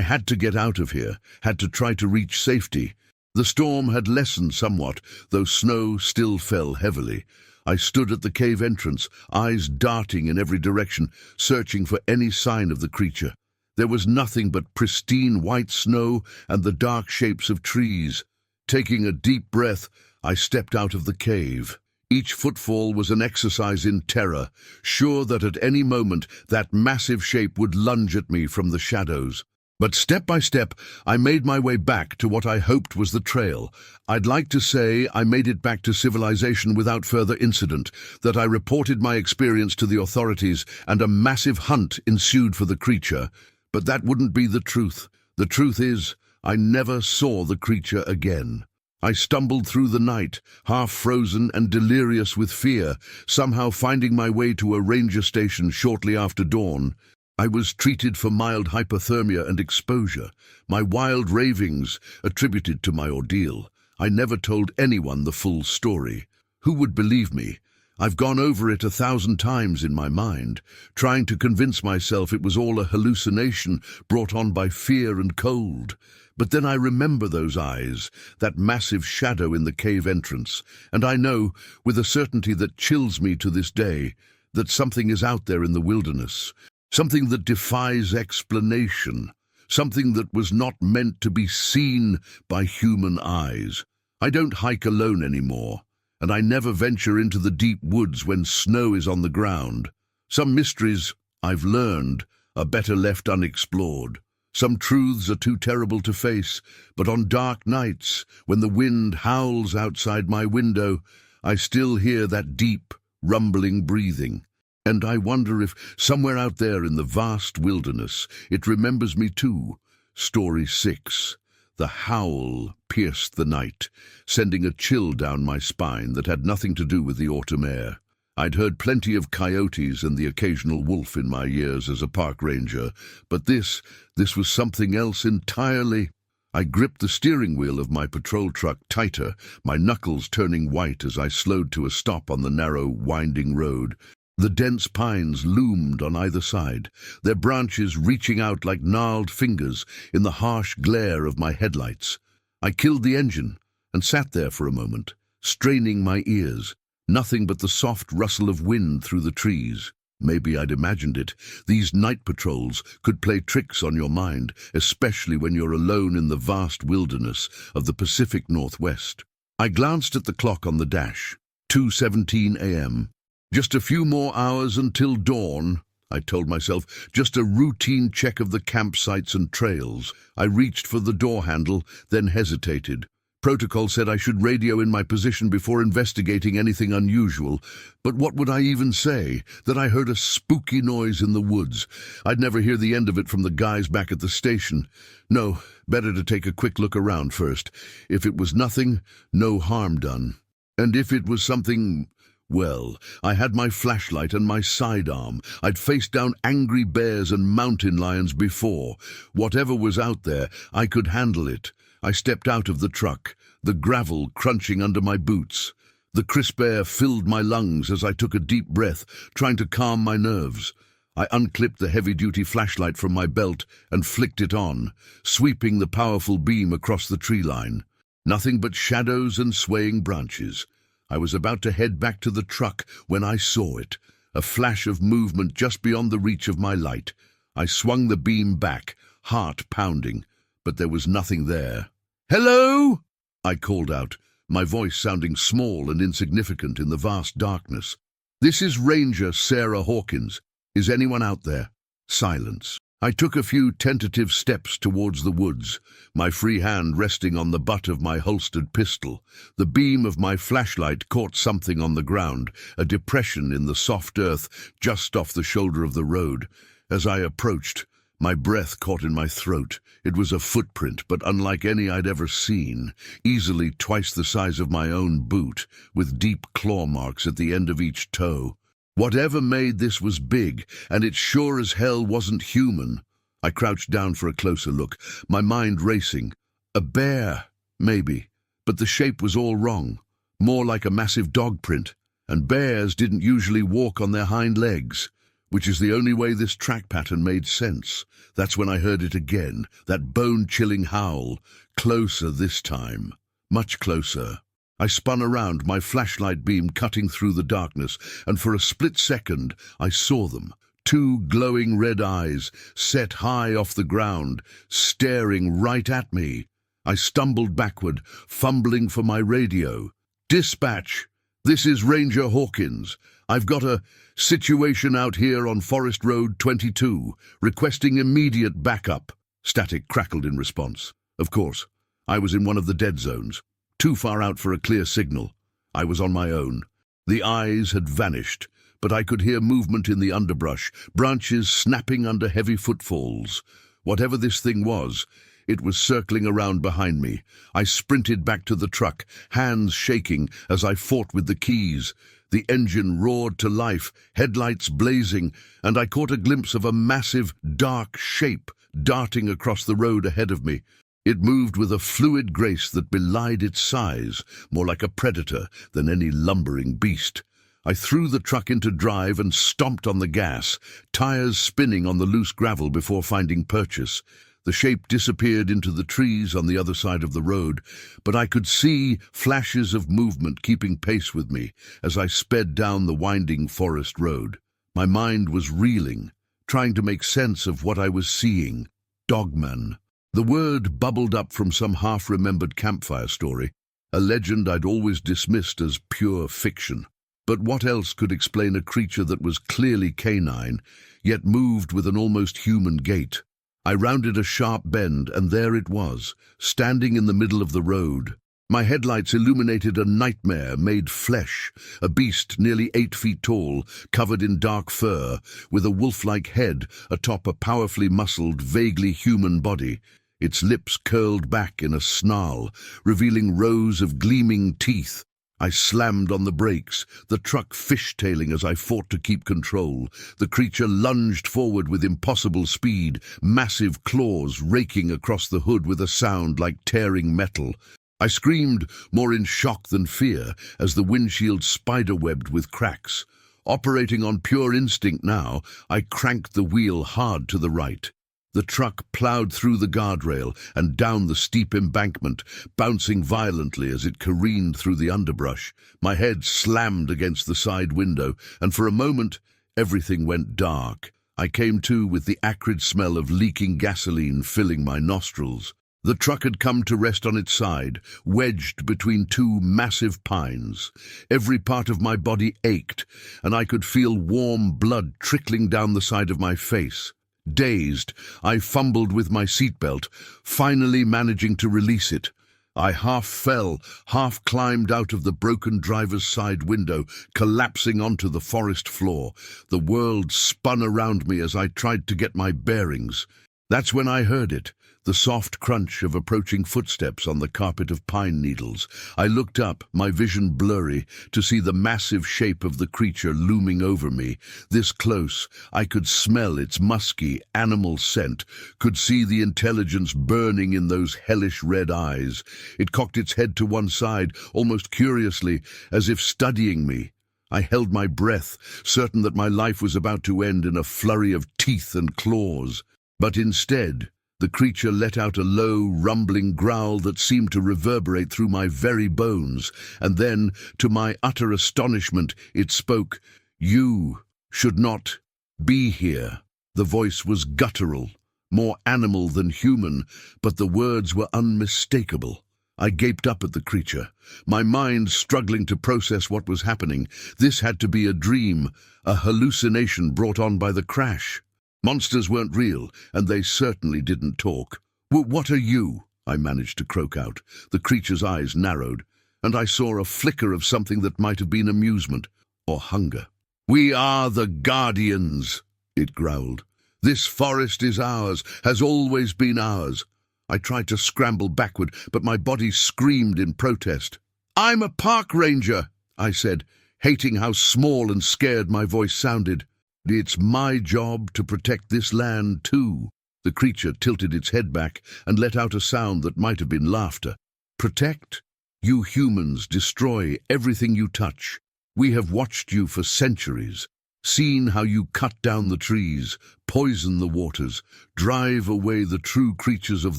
had to get out of here, had to try to reach safety. The storm had lessened somewhat, though snow still fell heavily. I stood at the cave entrance, eyes darting in every direction, searching for any sign of the creature. There was nothing but pristine white snow and the dark shapes of trees. Taking a deep breath, I stepped out of the cave. Each footfall was an exercise in terror, sure that at any moment that massive shape would lunge at me from the shadows. But step by step, I made my way back to what I hoped was the trail. I'd like to say I made it back to civilization without further incident, that I reported my experience to the authorities and a massive hunt ensued for the creature. But that wouldn't be the truth. The truth is, I never saw the creature again. I stumbled through the night, half frozen and delirious with fear, somehow finding my way to a ranger station shortly after dawn. I was treated for mild hypothermia and exposure, my wild ravings attributed to my ordeal. I never told anyone the full story. Who would believe me? I've gone over it 1,000 times in my mind, trying to convince myself it was all a hallucination brought on by fear and cold. But then I remember those eyes, that massive shadow in the cave entrance, and I know, with a certainty that chills me to this day, that something is out there in the wilderness, something that defies explanation, something that was not meant to be seen by human eyes. I don't hike alone anymore, and I never venture into the deep woods when snow is on the ground. Some mysteries, I've learned, are better left unexplored. Some truths are too terrible to face, but on dark nights, when the wind howls outside my window, I still hear that deep, rumbling breathing. And I wonder if, somewhere out there in the vast wilderness, it remembers me too. Story 6. The howl pierced the night, sending a chill down my spine that had nothing to do with the autumn air. I'd heard plenty of coyotes and the occasional wolf in my years as a park ranger, but this was something else entirely. I gripped the steering wheel of my patrol truck tighter, my knuckles turning white as I slowed to a stop on the narrow, winding road. The dense pines loomed on either side, their branches reaching out like gnarled fingers in the harsh glare of my headlights. I killed the engine and sat there for a moment, straining my ears. Nothing but the soft rustle of wind through the trees. Maybe I'd imagined it. These night patrols could play tricks on your mind, especially when you're alone in the vast wilderness of the Pacific Northwest. I glanced at the clock on the dash. 2:17 a.m. Just a few more hours until dawn, I told myself, just a routine check of the campsites and trails. I reached for the door handle, then hesitated. Protocol said I should radio in my position before investigating anything unusual, but what would I even say? That I heard a spooky noise in the woods. I'd never hear the end of it from the guys back at the station. No, better to take a quick look around first. If it was nothing, no harm done. And if it was something, well, I had my flashlight and my sidearm. I'd faced down angry bears and mountain lions before. Whatever was out there, I could handle it. I stepped out of the truck, the gravel crunching under my boots. The crisp air filled my lungs as I took a deep breath, trying to calm my nerves. I unclipped the heavy-duty flashlight from my belt and flicked it on, sweeping the powerful beam across the tree line. Nothing but shadows and swaying branches. I was about to head back to the truck when I saw it, a flash of movement just beyond the reach of my light. I swung the beam back, heart pounding, but there was nothing there. "Hello?" I called out, my voice sounding small and insignificant in the vast darkness. "This is Ranger Sarah Hawkins. Is anyone out there?" Silence. I took a few tentative steps towards the woods, my free hand resting on the butt of my holstered pistol. The beam of my flashlight caught something on the ground, a depression in the soft earth just off the shoulder of the road. As I approached, my breath caught in my throat. It was a footprint, but unlike any I'd ever seen, easily twice the size of my own boot, with deep claw marks at the end of each toe. Whatever made this was big, and it sure as hell wasn't human. I crouched down for a closer look, my mind racing. A bear, maybe, but the shape was all wrong, more like a massive dog print, and bears didn't usually walk on their hind legs, which is the only way this track pattern made sense. That's when I heard it again, that bone-chilling howl, closer this time. Much closer. I spun around, my flashlight beam cutting through the darkness, and for a split second I saw them. Two glowing red eyes, set high off the ground, staring right at me. I stumbled backward, fumbling for my radio. "Dispatch! This is Ranger Hawkins. I've got a situation out here on Forest Road 22, requesting immediate backup." Static crackled in response. Of course, I was in one of the dead zones, too far out for a clear signal. I was on my own. The eyes had vanished, but I could hear movement in the underbrush, branches snapping under heavy footfalls. Whatever this thing was, it was circling around behind me. I sprinted back to the truck, hands shaking as I fought with the keys. The engine roared to life, headlights blazing, and I caught a glimpse of a massive, dark shape darting across the road ahead of me. It moved with a fluid grace that belied its size, more like a predator than any lumbering beast. I threw the truck into drive and stomped on the gas, tires spinning on the loose gravel before finding purchase. The shape disappeared into the trees on the other side of the road, but I could see flashes of movement keeping pace with me as I sped down the winding forest road. My mind was reeling, trying to make sense of what I was seeing. Dogman. The word bubbled up from some half-remembered campfire story, a legend I'd always dismissed as pure fiction. But what else could explain a creature that was clearly canine, yet moved with an almost human gait? I rounded a sharp bend, and there it was, standing in the middle of the road. My headlights illuminated a nightmare made flesh, a beast nearly 8 feet tall, covered in dark fur, with a wolf-like head atop a powerfully muscled, vaguely human body. Its lips curled back in a snarl, revealing rows of gleaming teeth. I slammed on the brakes, the truck fishtailing as I fought to keep control. The creature lunged forward with impossible speed, massive claws raking across the hood with a sound like tearing metal. I screamed, more in shock than fear, as the windshield spiderwebbed with cracks. Operating on pure instinct now, I cranked the wheel hard to the right. The truck plowed through the guardrail and down the steep embankment, bouncing violently as it careened through the underbrush. My head slammed against the side window, and for a moment, everything went dark. I came to with the acrid smell of leaking gasoline filling my nostrils. The truck had come to rest on its side, wedged between two massive pines. Every part of my body ached, and I could feel warm blood trickling down the side of my face. Dazed, I fumbled with my seatbelt, finally managing to release it. I half fell, half climbed out of the broken driver's side window, collapsing onto the forest floor. The world spun around me as I tried to get my bearings. That's when I heard it, the soft crunch of approaching footsteps on the carpet of pine needles. I looked up, my vision blurry, to see the massive shape of the creature looming over me. This close, I could smell its musky, animal scent, could see the intelligence burning in those hellish red eyes. It cocked its head to one side, almost curiously, as if studying me. I held my breath, certain that my life was about to end in a flurry of teeth and claws. But instead, the creature let out a low, rumbling growl that seemed to reverberate through my very bones, and then, to my utter astonishment, it spoke. "You should not be here." The voice was guttural, more animal than human, but the words were unmistakable. I gaped up at the creature, my mind struggling to process what was happening. This had to be a dream, a hallucination brought on by the crash. Monsters weren't real, and they certainly didn't talk. "What are you?" I managed to croak out. The creature's eyes narrowed, and I saw a flicker of something that might have been amusement or hunger. "We are the Guardians," it growled. "This forest is ours, has always been ours." I tried to scramble backward, but my body screamed in protest. "I'm a park ranger," I said, hating how small and scared my voice sounded. "It's my job to protect this land, too." The creature tilted its head back and let out a sound that might have been laughter. "Protect? You humans destroy everything you touch. We have watched you for centuries. Seen how you cut down the trees, poison the waters, drive away the true creatures of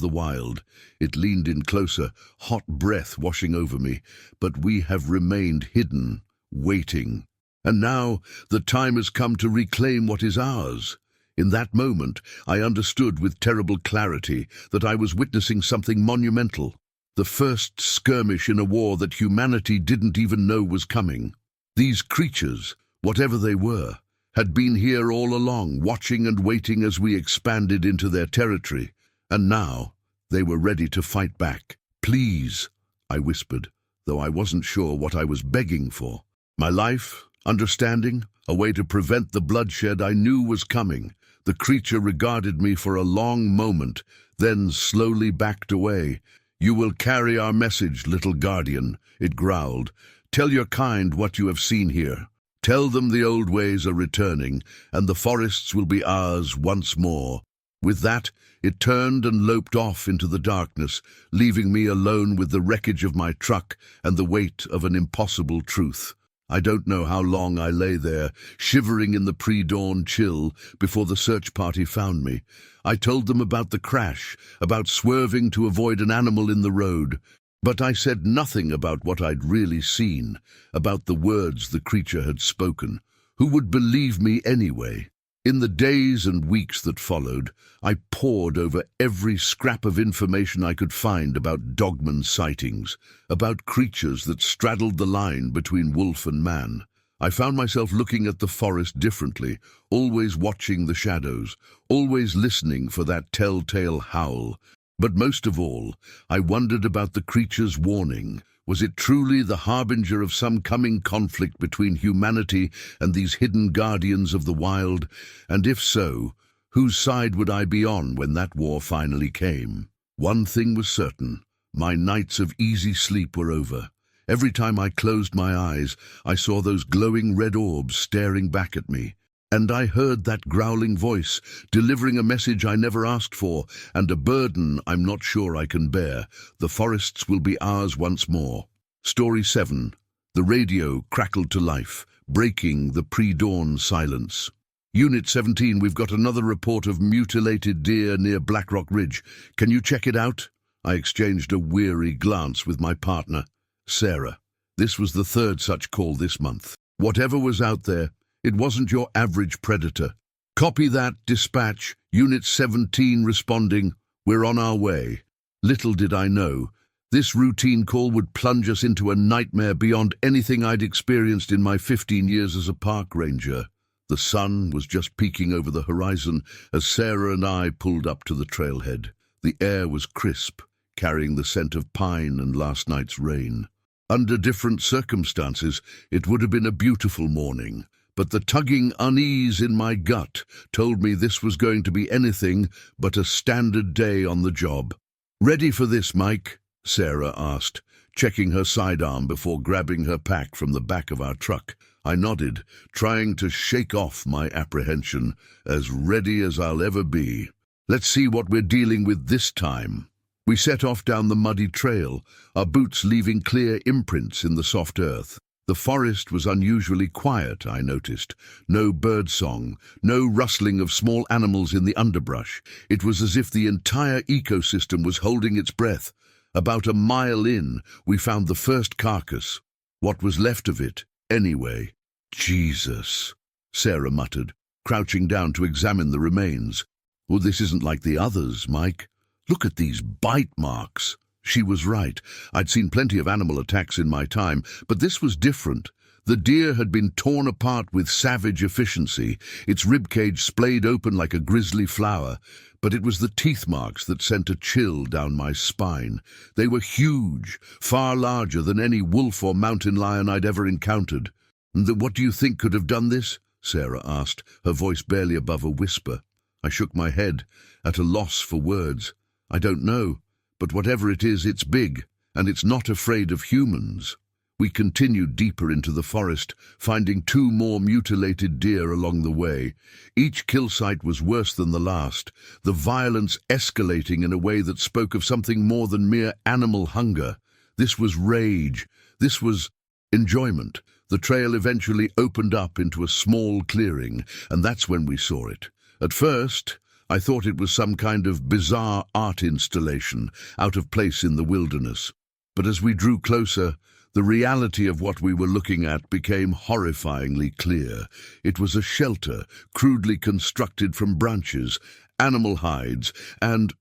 the wild. It leaned in closer, hot breath washing over me, but we have remained hidden, waiting. And now the time has come to reclaim what is ours. In that moment, I understood with terrible clarity that I was witnessing something monumental. The first skirmish in a war that humanity didn't even know was coming. These creatures, whatever they were, had been here all along, watching and waiting as we expanded into their territory. And now, they were ready to fight back. "Please," I whispered, though I wasn't sure what I was begging for. My life, understanding, a way to prevent the bloodshed I knew was coming. The creature regarded me for a long moment, then slowly backed away. "You will carry our message, little guardian," it growled. "Tell your kind what you have seen here. Tell them the old ways are returning, and the forests will be ours once more." With that, it turned and loped off into the darkness, leaving me alone with the wreckage of my truck and the weight of an impossible truth. I don't know how long I lay there, shivering in the pre-dawn chill, before the search party found me. I told them about the crash, about swerving to avoid an animal in the road. But I said nothing about what I'd really seen, about the words the creature had spoken. Who would believe me anyway? In the days and weeks that followed, I pored over every scrap of information I could find about Dogman sightings, about creatures that straddled the line between wolf and man. I found myself looking at the forest differently, always watching the shadows, always listening for that telltale howl. But most of all, I wondered about the creature's warning. Was it truly the harbinger of some coming conflict between humanity and these hidden guardians of the wild? And if so, whose side would I be on when that war finally came? One thing was certain: my nights of easy sleep were over. Every time I closed my eyes, I saw those glowing red orbs staring back at me. And I heard that growling voice, delivering a message I never asked for, and a burden I'm not sure I can bear. The forests will be ours once more. Story 7. The radio crackled to life, breaking the pre-dawn silence. Unit 17, we've got another report of mutilated deer near Blackrock Ridge. Can you check it out? I exchanged a weary glance with my partner, Sarah. This was the third such call this month. Whatever was out there, it wasn't your average predator. Copy that, dispatch. Unit 17 responding. We're on our way. Little did I know, this routine call would plunge us into a nightmare beyond anything I'd experienced in my 15 years as a park ranger. The sun was just peeking over the horizon as Sarah and I pulled up to the trailhead. The air was crisp, carrying the scent of pine and last night's rain. Under different circumstances, it would have been a beautiful morning. But the tugging unease in my gut told me this was going to be anything but a standard day on the job. "Ready for this, Mike?" Sarah asked, checking her sidearm before grabbing her pack from the back of our truck. I nodded, trying to shake off my apprehension. "As ready as I'll ever be. Let's see what we're dealing with this time." We set off down the muddy trail, our boots leaving clear imprints in the soft earth. The forest was unusually quiet, I noticed. No birdsong, no rustling of small animals in the underbrush. It was as if the entire ecosystem was holding its breath. About a mile in, we found the first carcass. What was left of it, anyway. "Jesus," Sarah muttered, crouching down to examine the remains. "Well, this isn't like the others, Mike. Look at these bite marks." She was right. I'd seen plenty of animal attacks in my time, but this was different. The deer had been torn apart with savage efficiency, its ribcage splayed open like a grisly flower. But it was the teeth marks that sent a chill down my spine. They were huge, far larger than any wolf or mountain lion I'd ever encountered. "What do you think could have done this?" Sarah asked, her voice barely above a whisper. I shook my head, at a loss for words. "I don't know. But whatever it is, it's big, and it's not afraid of humans." We continued deeper into the forest, finding 2 more mutilated deer along the way. Each kill site was worse than the last, the violence escalating in a way that spoke of something more than mere animal hunger. This was rage. This was enjoyment. The trail eventually opened up into a small clearing, and that's when we saw it. At first, I thought it was some kind of bizarre art installation out of place in the wilderness. But as we drew closer, the reality of what we were looking at became horrifyingly clear. It was a shelter, crudely constructed from branches, animal hides, and,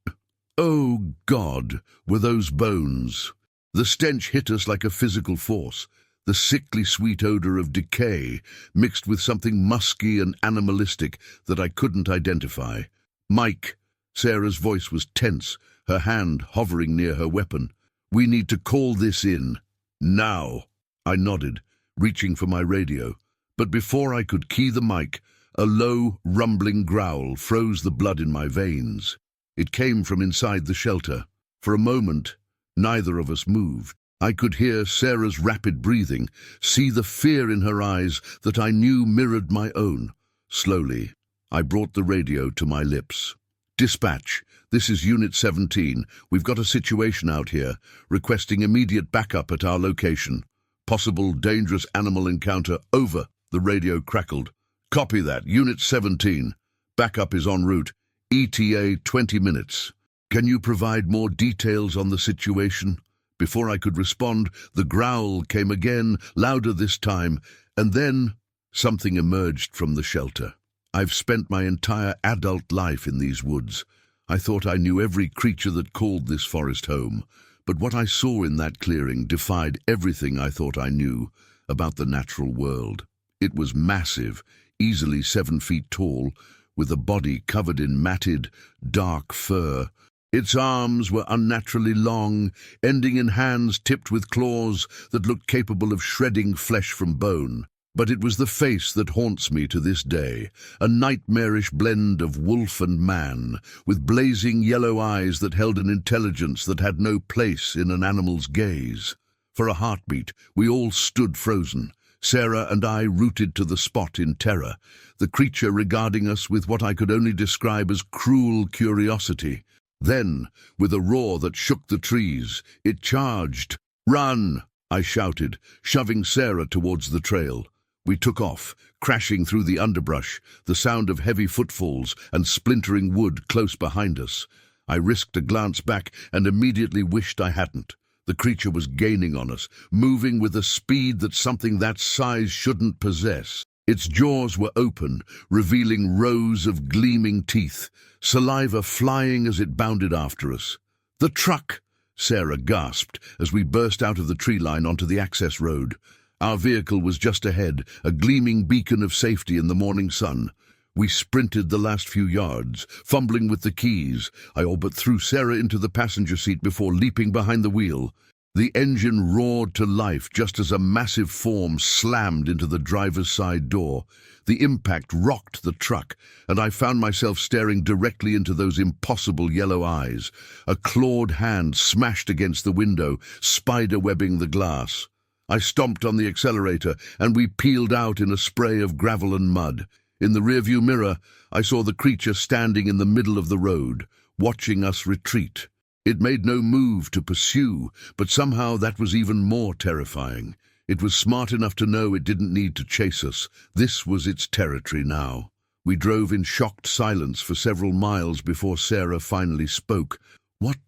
oh God, were those bones. The stench hit us like a physical force, the sickly sweet odor of decay mixed with something musky and animalistic that I couldn't identify. "Mike," Sarah's voice was tense, her hand hovering near her weapon. "We need to call this in. Now." I nodded, reaching for my radio. But before I could key the mic, a low, rumbling growl froze the blood in my veins. It came from inside the shelter. For a moment, neither of us moved. I could hear Sarah's rapid breathing, see the fear in her eyes that I knew mirrored my own. Slowly, I brought the radio to my lips. "Dispatch, this is Unit 17. We've got a situation out here, requesting immediate backup at our location. Possible dangerous animal encounter, over," the radio crackled. "Copy that, Unit 17. Backup is en route. ETA 20 minutes. Can you provide more details on the situation?" Before I could respond, the growl came again, louder this time, and then something emerged from the shelter. I've spent my entire adult life in these woods. I thought I knew every creature that called this forest home, but what I saw in that clearing defied everything I thought I knew about the natural world. It was massive, easily 7 feet tall, with a body covered in matted, dark fur. Its arms were unnaturally long, ending in hands tipped with claws that looked capable of shredding flesh from bone. But it was the face that haunts me to this day, a nightmarish blend of wolf and man, with blazing yellow eyes that held an intelligence that had no place in an animal's gaze. For a heartbeat, we all stood frozen, Sarah and I rooted to the spot in terror, the creature regarding us with what I could only describe as cruel curiosity. Then, with a roar that shook the trees, it charged. "Run!" I shouted, shoving Sarah towards the trail. We took off, crashing through the underbrush, the sound of heavy footfalls and splintering wood close behind us. I risked a glance back and immediately wished I hadn't. The creature was gaining on us, moving with a speed that something that size shouldn't possess. Its jaws were open, revealing rows of gleaming teeth, saliva flying as it bounded after us. "The truck!" Sarah gasped as we burst out of the tree line onto the access road. Our vehicle was just ahead, a gleaming beacon of safety in the morning sun. We sprinted the last few yards, fumbling with the keys. I all but threw Sarah into the passenger seat before leaping behind the wheel. The engine roared to life just as a massive form slammed into the driver's side door. The impact rocked the truck, and I found myself staring directly into those impossible yellow eyes. A clawed hand smashed against the window, spider-webbing the glass. I stomped on the accelerator, and we peeled out in a spray of gravel and mud. In the rearview mirror, I saw the creature standing in the middle of the road, watching us retreat. It made no move to pursue, but somehow that was even more terrifying. It was smart enough to know it didn't need to chase us. This was its territory now. We drove in shocked silence for several miles before Sarah finally spoke. What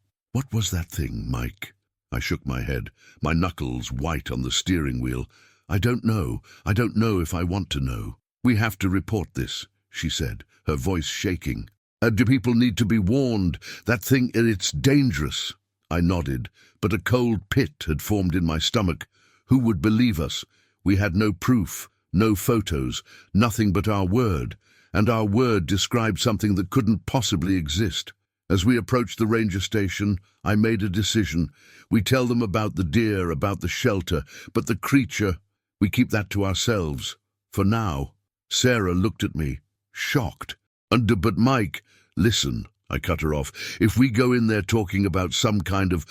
was that thing, Mike?" I shook my head, my knuckles white on the steering wheel. I don't know if I want to know." "We have to report this," she said, her voice shaking. "Do people need to be warned? That thing, it's dangerous." I nodded, but a cold pit had formed in my stomach. Who would believe us? We had no proof, no photos, nothing but our word, and our word described something that couldn't possibly exist. As we approached the ranger station, I made a decision. We tell them about the deer, about the shelter, but the creature, we keep that to ourselves. For now. Sarah looked at me, shocked. But Mike, listen," I cut her off. "If we go in there talking about some kind of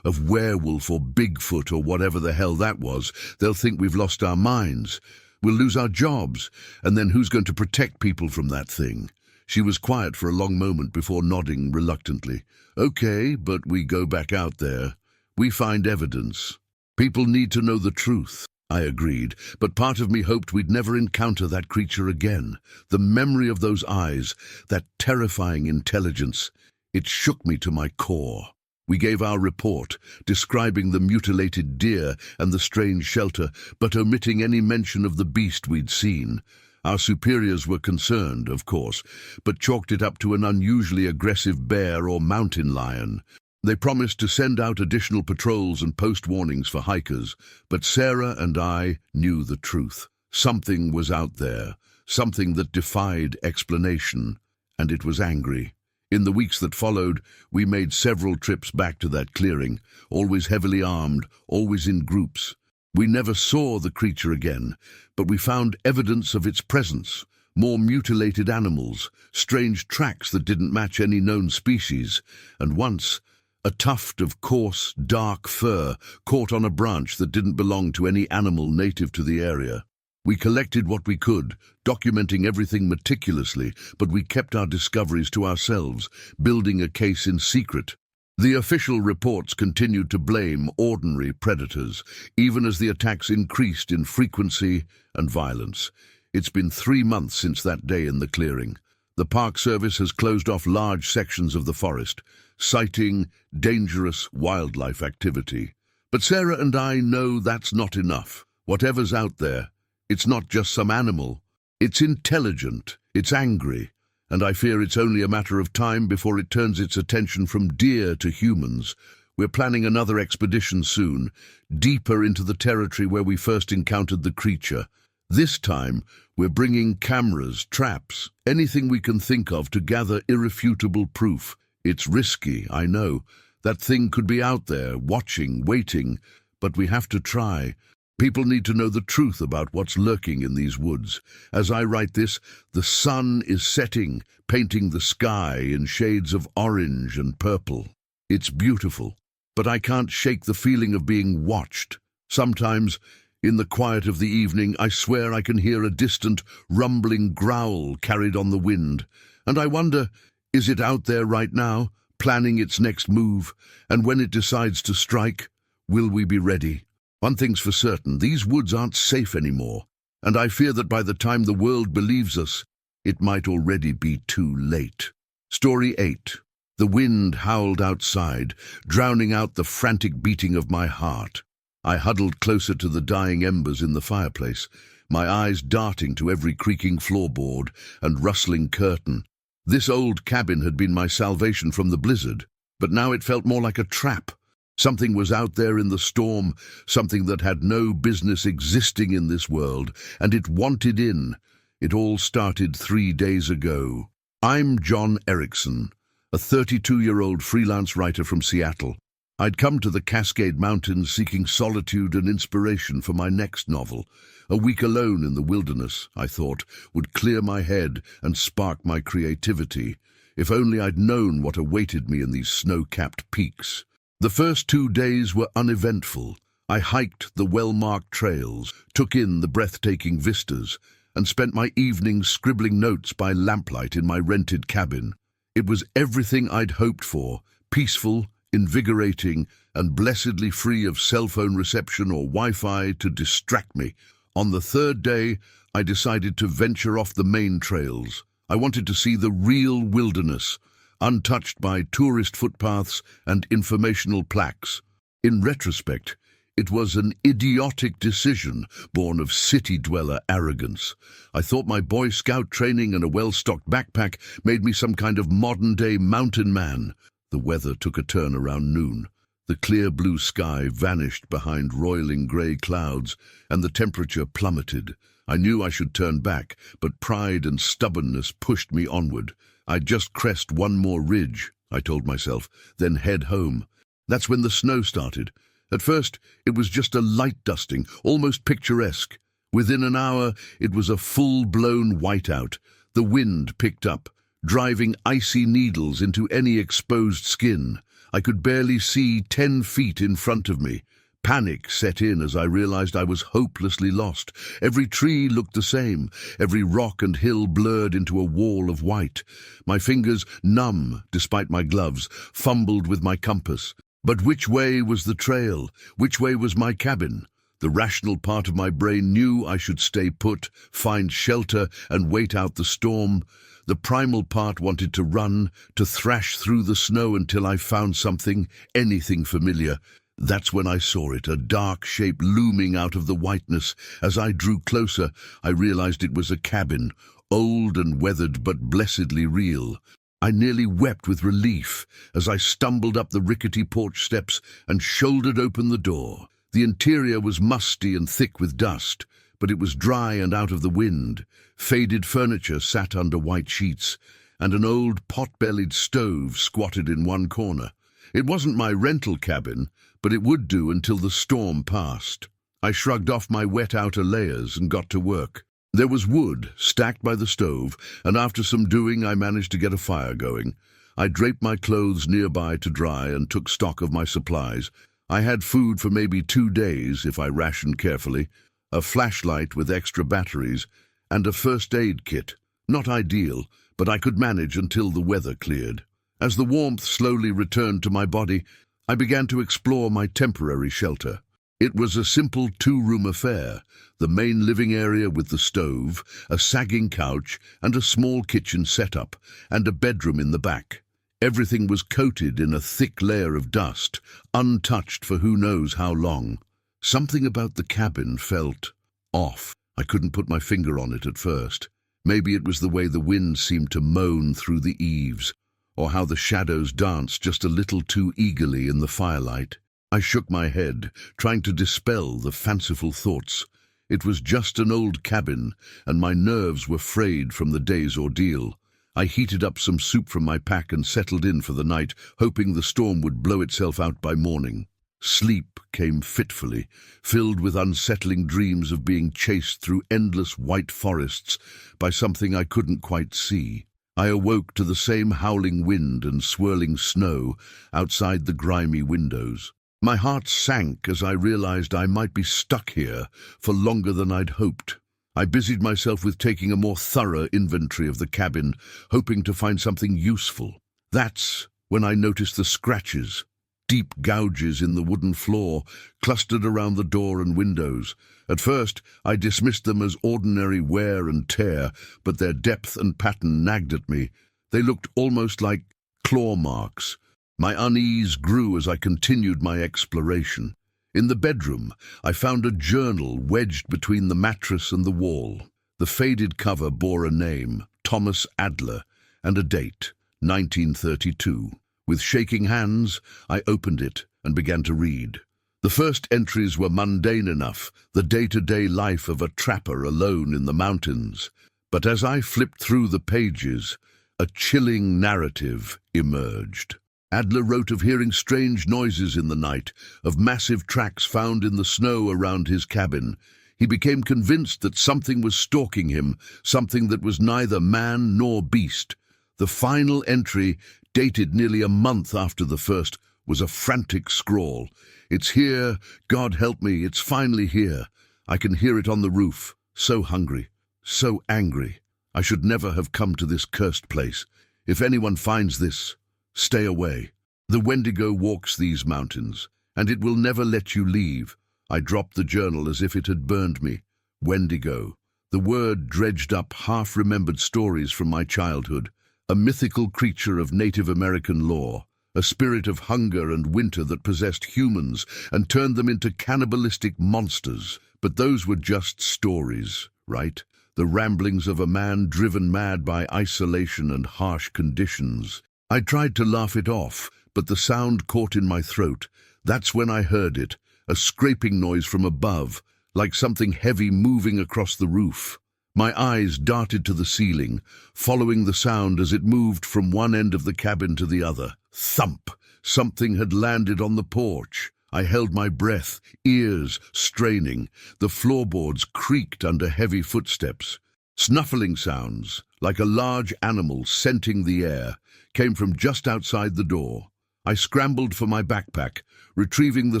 werewolf or Bigfoot or whatever the hell that was, they'll think we've lost our minds. We'll lose our jobs, and then who's going to protect people from that thing?" She was quiet for a long moment before nodding reluctantly. "Okay, but we go back out there. We find evidence. People need to know the truth." I agreed, but part of me hoped we'd never encounter that creature again. The memory of those eyes, that terrifying intelligence, it shook me to my core. We gave our report, describing the mutilated deer and the strange shelter, but omitting any mention of the beast we'd seen. Our superiors were concerned, of course, but chalked it up to an unusually aggressive bear or mountain lion. They promised to send out additional patrols and post warnings for hikers, but Sarah and I knew the truth. Something was out there, something that defied explanation, and it was angry. In the weeks that followed, we made several trips back to that clearing, always heavily armed, always in groups. We never saw the creature again, but we found evidence of its presence. More mutilated animals, strange tracks that didn't match any known species, and once, a tuft of coarse, dark fur caught on a branch that didn't belong to any animal native to the area. We collected what we could, documenting everything meticulously, but we kept our discoveries to ourselves, building a case in secret. The official reports continued to blame ordinary predators, even as the attacks increased in frequency and violence. It's been 3 months since that day in the clearing. The Park Service has closed off large sections of the forest, citing dangerous wildlife activity. But Sarah and I know that's not enough. Whatever's out there, it's not just some animal. It's intelligent, it's angry, and I fear it's only a matter of time before it turns its attention from deer to humans. We're planning another expedition soon, deeper into the territory where we first encountered the creature. This time, we're bringing cameras, traps, anything we can think of to gather irrefutable proof. It's risky, I know. That thing could be out there, watching, waiting, but we have to try. People need to know the truth about what's lurking in these woods. As I write this, the sun is setting, painting the sky in shades of orange and purple. It's beautiful, but I can't shake the feeling of being watched. Sometimes, in the quiet of the evening, I swear I can hear a distant, rumbling growl carried on the wind, and I wonder, is it out there right now, planning its next move, and when it decides to strike, will we be ready? One thing's for certain, these woods aren't safe anymore, and I fear that by the time the world believes us, it might already be too late. Story 8. The wind howled outside, drowning out the frantic beating of my heart. I huddled closer to the dying embers in the fireplace, my eyes darting to every creaking floorboard and rustling curtain. This old cabin had been my salvation from the blizzard, but now it felt more like a trap. Something was out there in the storm, something that had no business existing in this world, and it wanted in. It all started 3 days ago. I'm John Erickson, a 32-year-old freelance writer from Seattle. I'd come to the Cascade Mountains seeking solitude and inspiration for my next novel. A week alone in the wilderness, I thought, would clear my head and spark my creativity. If only I'd known what awaited me in these snow-capped peaks. The first 2 days were uneventful. I hiked the well-marked trails, took in the breathtaking vistas, and spent my evenings scribbling notes by lamplight in my rented cabin. It was everything I'd hoped for, peaceful, invigorating, and blessedly free of cell phone reception or Wi-Fi to distract me. On the 3rd day, I decided to venture off the main trails. I wanted to see the real wilderness, untouched by tourist footpaths and informational plaques. In retrospect, it was an idiotic decision born of city-dweller arrogance. I thought my Boy Scout training and a well-stocked backpack made me some kind of modern-day mountain man. The weather took a turn around noon. The clear blue sky vanished behind roiling grey clouds, and the temperature plummeted. I knew I should turn back, but pride and stubbornness pushed me onward. I'd just crest one more ridge, I told myself, then head home. That's when the snow started. At first, it was just a light dusting, almost picturesque. Within an hour, it was a full-blown whiteout. The wind picked up, driving icy needles into any exposed skin. I could barely see 10 feet in front of me. Panic set in as I realized I was hopelessly lost. Every tree looked the same, every rock and hill blurred into a wall of white. My fingers, numb despite my gloves, fumbled with my compass. But which way was the trail? Which way was my cabin? The rational part of my brain knew I should stay put, find shelter, and wait out the storm. The primal part wanted to run, to thrash through the snow until I found something, anything familiar. That's when I saw it, a dark shape looming out of the whiteness. As I drew closer, I realized it was a cabin, old and weathered but blessedly real. I nearly wept with relief as I stumbled up the rickety porch steps and shouldered open the door. The interior was musty and thick with dust, but it was dry and out of the wind. Faded furniture sat under white sheets, and an old pot-bellied stove squatted in one corner. It wasn't my rental cabin, but it would do until the storm passed. I shrugged off my wet outer layers and got to work. There was wood stacked by the stove, and after some doing I managed to get a fire going. I draped my clothes nearby to dry and took stock of my supplies. I had food for maybe 2 days if I rationed carefully, a flashlight with extra batteries, and a first aid kit. Not ideal, but I could manage until the weather cleared. As the warmth slowly returned to my body, I began to explore my temporary shelter. It was a simple 2-room affair, the main living area with the stove, a sagging couch, and a small kitchen setup, and a bedroom in the back. Everything was coated in a thick layer of dust, untouched for who knows how long. Something about the cabin felt off. I couldn't put my finger on it at first. Maybe it was the way the wind seemed to moan through the eaves, or how the shadows danced just a little too eagerly in the firelight. I shook my head, trying to dispel the fanciful thoughts. It was just an old cabin, and my nerves were frayed from the day's ordeal. I heated up some soup from my pack and settled in for the night, hoping the storm would blow itself out by morning. Sleep came fitfully, filled with unsettling dreams of being chased through endless white forests by something I couldn't quite see. I awoke to the same howling wind and swirling snow outside the grimy windows. My heart sank as I realized I might be stuck here for longer than I'd hoped. I busied myself with taking a more thorough inventory of the cabin, hoping to find something useful. That's when I noticed the scratches, deep gouges in the wooden floor, clustered around the door and windows. At first, I dismissed them as ordinary wear and tear, but their depth and pattern nagged at me. They looked almost like claw marks. My unease grew as I continued my exploration. In the bedroom, I found a journal wedged between the mattress and the wall. The faded cover bore a name, Thomas Adler, and a date, 1932. With shaking hands, I opened it and began to read. The first entries were mundane enough, the day-to-day life of a trapper alone in the mountains. But as I flipped through the pages, a chilling narrative emerged. Adler wrote of hearing strange noises in the night, of massive tracks found in the snow around his cabin. He became convinced that something was stalking him, something that was neither man nor beast. The final entry, dated nearly a month after the first, was a frantic scrawl. "It's here, God help me, it's finally here. I can hear it on the roof. So hungry, so angry. I should never have come to this cursed place. If anyone finds this, stay away. The Wendigo walks these mountains, and it will never let you leave." I dropped the journal as if it had burned me. Wendigo. The word dredged up half-remembered stories from my childhood. A mythical creature of Native American lore. A spirit of hunger and winter that possessed humans and turned them into cannibalistic monsters. But those were just stories, right? The ramblings of a man driven mad by isolation and harsh conditions. I tried to laugh it off, but the sound caught in my throat. That's when I heard it, a scraping noise from above, like something heavy moving across the roof. My eyes darted to the ceiling, following the sound as it moved from one end of the cabin to the other. Thump! Something had landed on the porch. I held my breath, ears straining. The floorboards creaked under heavy footsteps. Snuffling sounds, like a large animal scenting the air, came from just outside the door. I scrambled for my backpack, retrieving the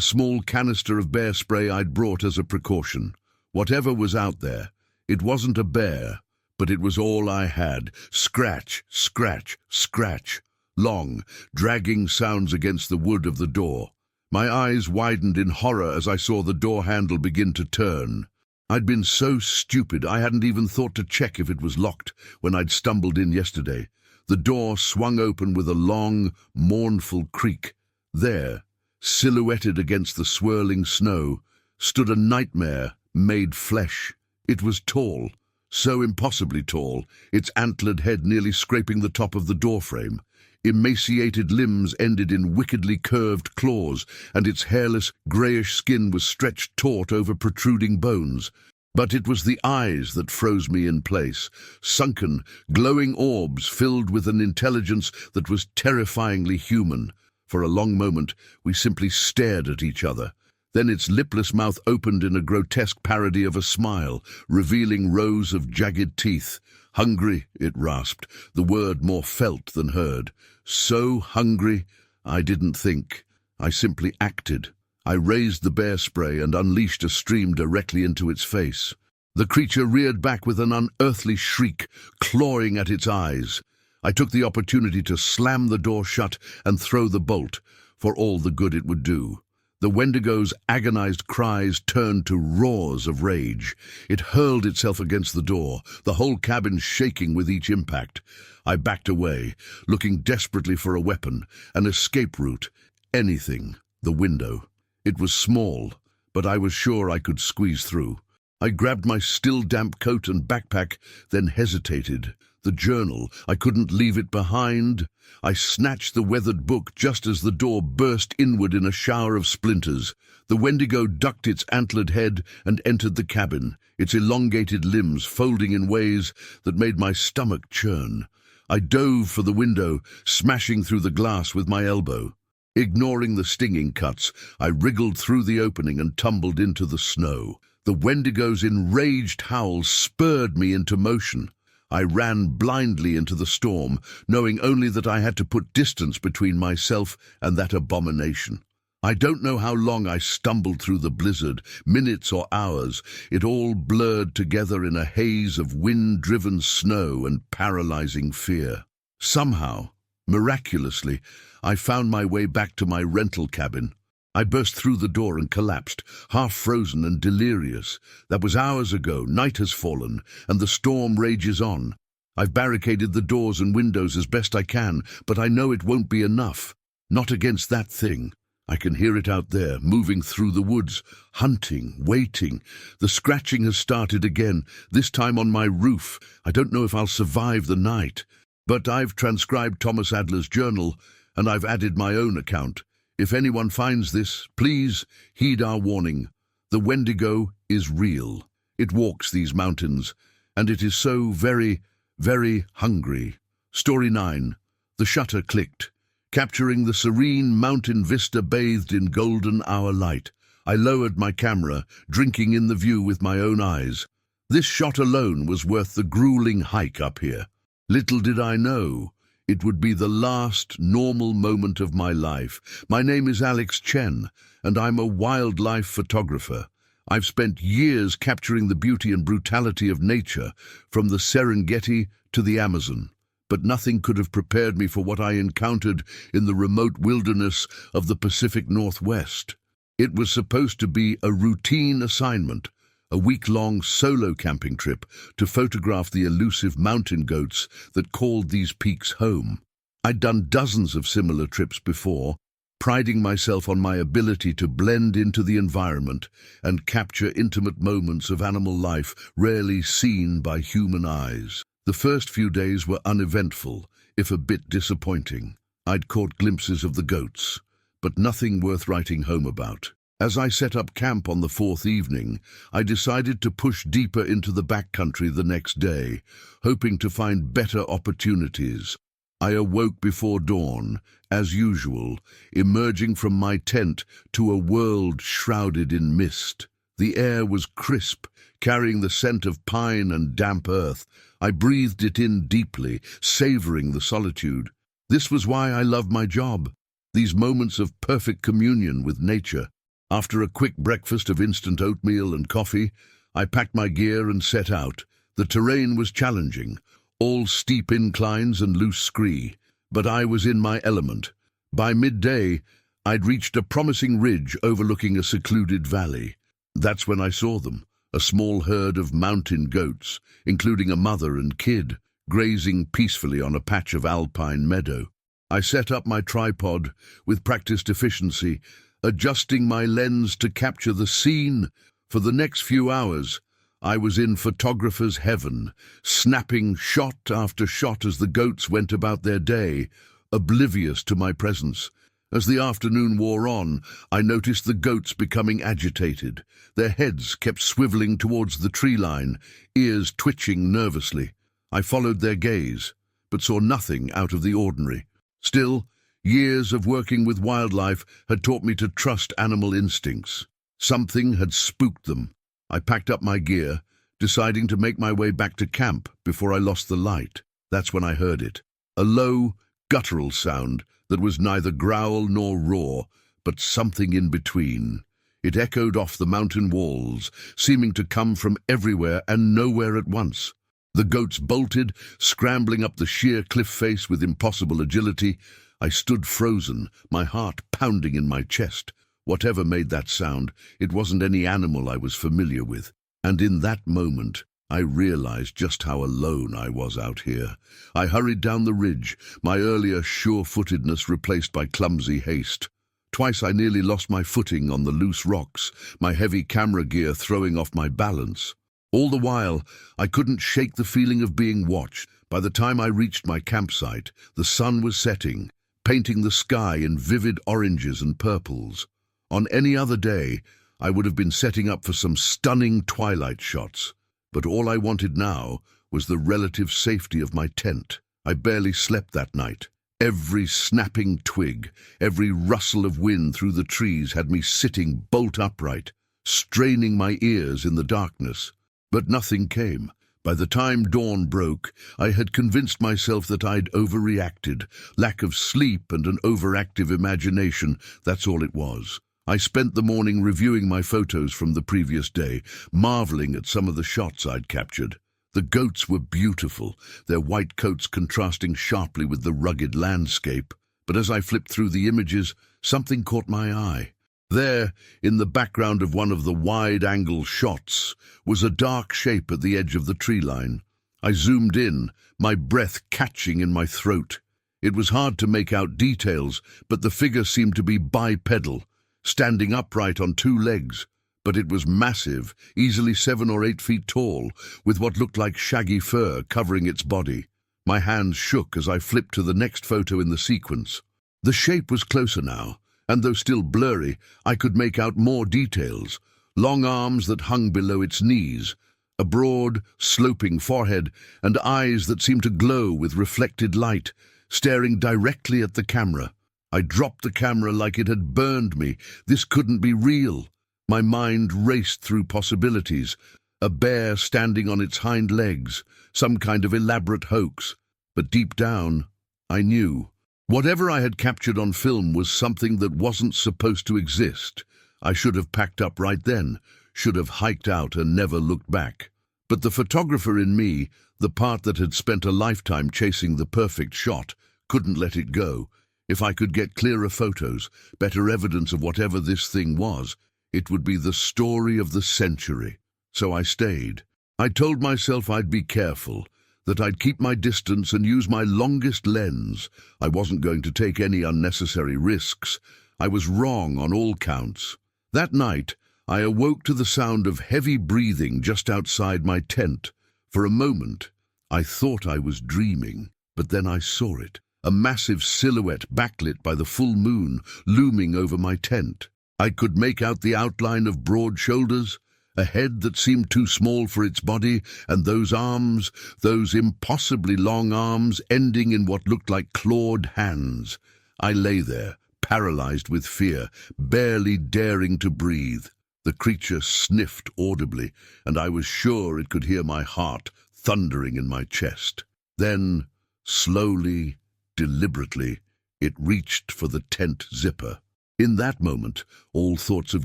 small canister of bear spray I'd brought as a precaution. Whatever was out there, it wasn't a bear, but it was all I had. Scratch, scratch, scratch. Long, dragging sounds against the wood of the door. My eyes widened in horror as I saw the door handle begin to turn. I'd been so stupid I hadn't even thought to check if it was locked when I'd stumbled in yesterday. The door swung open with a long, mournful creak. There, silhouetted against the swirling snow, stood a nightmare made flesh. It was tall, so impossibly tall, its antlered head nearly scraping the top of the doorframe. Emaciated limbs ended in wickedly curved claws, and its hairless, greyish skin was stretched taut over protruding bones. But it was the eyes that froze me in place, sunken, glowing orbs filled with an intelligence that was terrifyingly human. For a long moment, we simply stared at each other. Then its lipless mouth opened in a grotesque parody of a smile, revealing rows of jagged teeth. "Hungry," it rasped, the word more felt than heard. So hungry, I didn't think. I simply acted. I raised the bear spray and unleashed a stream directly into its face. The creature reared back with an unearthly shriek, clawing at its eyes. I took the opportunity to slam the door shut and throw the bolt, for all the good it would do. The Wendigo's agonized cries turned to roars of rage. It hurled itself against the door, the whole cabin shaking with each impact. I backed away, looking desperately for a weapon, an escape route, anything. The window. It was small, but I was sure I could squeeze through. I grabbed my still damp coat and backpack, then hesitated. The journal, I couldn't leave it behind. I snatched the weathered book just as the door burst inward in a shower of splinters. The Wendigo ducked its antlered head and entered the cabin, its elongated limbs folding in ways that made my stomach churn. I dove for the window, smashing through the glass with my elbow. Ignoring the stinging cuts, I wriggled through the opening and tumbled into the snow. The Wendigo's enraged howl spurred me into motion. I ran blindly into the storm, knowing only that I had to put distance between myself and that abomination. I don't know how long I stumbled through the blizzard, minutes or hours. It all blurred together in a haze of wind-driven snow and paralyzing fear. Somehow, miraculously, I found my way back to my rental cabin. I burst through the door and collapsed, half frozen and delirious. That was hours ago. Night has fallen, and the storm rages on. I've barricaded the doors and windows as best I can, but I know it won't be enough. Not against that thing. I can hear it out there, moving through the woods, hunting, waiting. The scratching has started again, this time on my roof. I don't know if I'll survive the night. But I've transcribed Thomas Adler's journal, and I've added my own account. If anyone finds this, please heed our warning. The Wendigo is real. It walks these mountains, and it is so very, very hungry. Story 9. The shutter clicked, capturing the serene mountain vista bathed in golden hour light. I lowered my camera, drinking in the view with my own eyes. This shot alone was worth the grueling hike up here. Little did I know it would be the last normal moment of my life. My name is Alex Chen, and I'm a wildlife photographer. I've spent years capturing the beauty and brutality of nature, from the Serengeti to the Amazon. But nothing could have prepared me for what I encountered in the remote wilderness of the Pacific Northwest. It was supposed to be a routine assignment, a week-long solo camping trip to photograph the elusive mountain goats that called these peaks home. I'd done dozens of similar trips before, priding myself on my ability to blend into the environment and capture intimate moments of animal life rarely seen by human eyes. The first few days were uneventful, if a bit disappointing. I'd caught glimpses of the goats, but nothing worth writing home about. As I set up camp on the fourth evening, I decided to push deeper into the backcountry the next day, hoping to find better opportunities. I awoke before dawn, as usual, emerging from my tent to a world shrouded in mist. The air was crisp, carrying the scent of pine and damp earth. I breathed it in deeply, savoring the solitude. This was why I loved my job, these moments of perfect communion with nature. After a quick breakfast of instant oatmeal and coffee, I packed my gear and set out. The terrain was challenging, all steep inclines and loose scree, but I was in my element. By midday, I'd reached a promising ridge overlooking a secluded valley. That's when I saw them, a small herd of mountain goats, including a mother and kid, grazing peacefully on a patch of alpine meadow. I set up my tripod with practiced efficiency, adjusting my lens to capture the scene. For the next few hours, I was in photographer's heaven, snapping shot after shot as the goats went about their day, oblivious to my presence. As the afternoon wore on, I noticed the goats becoming agitated. Their heads kept swiveling towards the tree line, ears twitching nervously. I followed their gaze, but saw nothing out of the ordinary. Still, years of working with wildlife had taught me to trust animal instincts. Something had spooked them. I packed up my gear, deciding to make my way back to camp before I lost the light. That's when I heard it. A low, guttural sound that was neither growl nor roar, but something in between. It echoed off the mountain walls, seeming to come from everywhere and nowhere at once. The goats bolted, scrambling up the sheer cliff face with impossible agility. I stood frozen, my heart pounding in my chest. Whatever made that sound, it wasn't any animal I was familiar with. And in that moment, I realized just how alone I was out here. I hurried down the ridge, my earlier sure-footedness replaced by clumsy haste. Twice I nearly lost my footing on the loose rocks, my heavy camera gear throwing off my balance. All the while, I couldn't shake the feeling of being watched. By the time I reached my campsite, the sun was setting, painting the sky in vivid oranges and purples. On any other day, I would have been setting up for some stunning twilight shots. But all I wanted now was the relative safety of my tent. I barely slept that night. Every snapping twig, every rustle of wind through the trees had me sitting bolt upright, straining my ears in the darkness. But nothing came. By the time dawn broke, I had convinced myself that I'd overreacted. Lack of sleep and an overactive imagination, that's all it was. I spent the morning reviewing my photos from the previous day, marveling at some of the shots I'd captured. The goats were beautiful, their white coats contrasting sharply with the rugged landscape. But as I flipped through the images, something caught my eye. There, in the background of one of the wide-angle shots, was a dark shape at the edge of the tree line. I zoomed in, my breath catching in my throat. It was hard to make out details, but the figure seemed to be bipedal, standing upright on two legs. But it was massive, easily 7 or 8 feet tall, with what looked like shaggy fur covering its body. My hands shook as I flipped to the next photo in the sequence. The shape was closer now, and though still blurry, I could make out more details. Long arms that hung below its knees, a broad, sloping forehead, and eyes that seemed to glow with reflected light, staring directly at the camera. I dropped the camera like it had burned me. This couldn't be real. My mind raced through possibilities. A bear standing on its hind legs, some kind of elaborate hoax. But deep down, I knew. Whatever I had captured on film was something that wasn't supposed to exist. I should have packed up right then, should have hiked out and never looked back. But the photographer in me, the part that had spent a lifetime chasing the perfect shot, couldn't let it go. If I could get clearer photos, better evidence of whatever this thing was, it would be the story of the century. So I stayed. I told myself I'd be careful, that I'd keep my distance and use my longest lens. I wasn't going to take any unnecessary risks. I was wrong on all counts. That night, I awoke to the sound of heavy breathing just outside my tent. For a moment, I thought I was dreaming, but then I saw it. A massive silhouette backlit by the full moon looming over my tent. I could make out the outline of broad shoulders, a head that seemed too small for its body, and those arms, those impossibly long arms ending in what looked like clawed hands. I lay there, paralyzed with fear, barely daring to breathe. The creature sniffed audibly, and I was sure it could hear my heart thundering in my chest. Then, slowly, deliberately, it reached for the tent zipper. In that moment, all thoughts of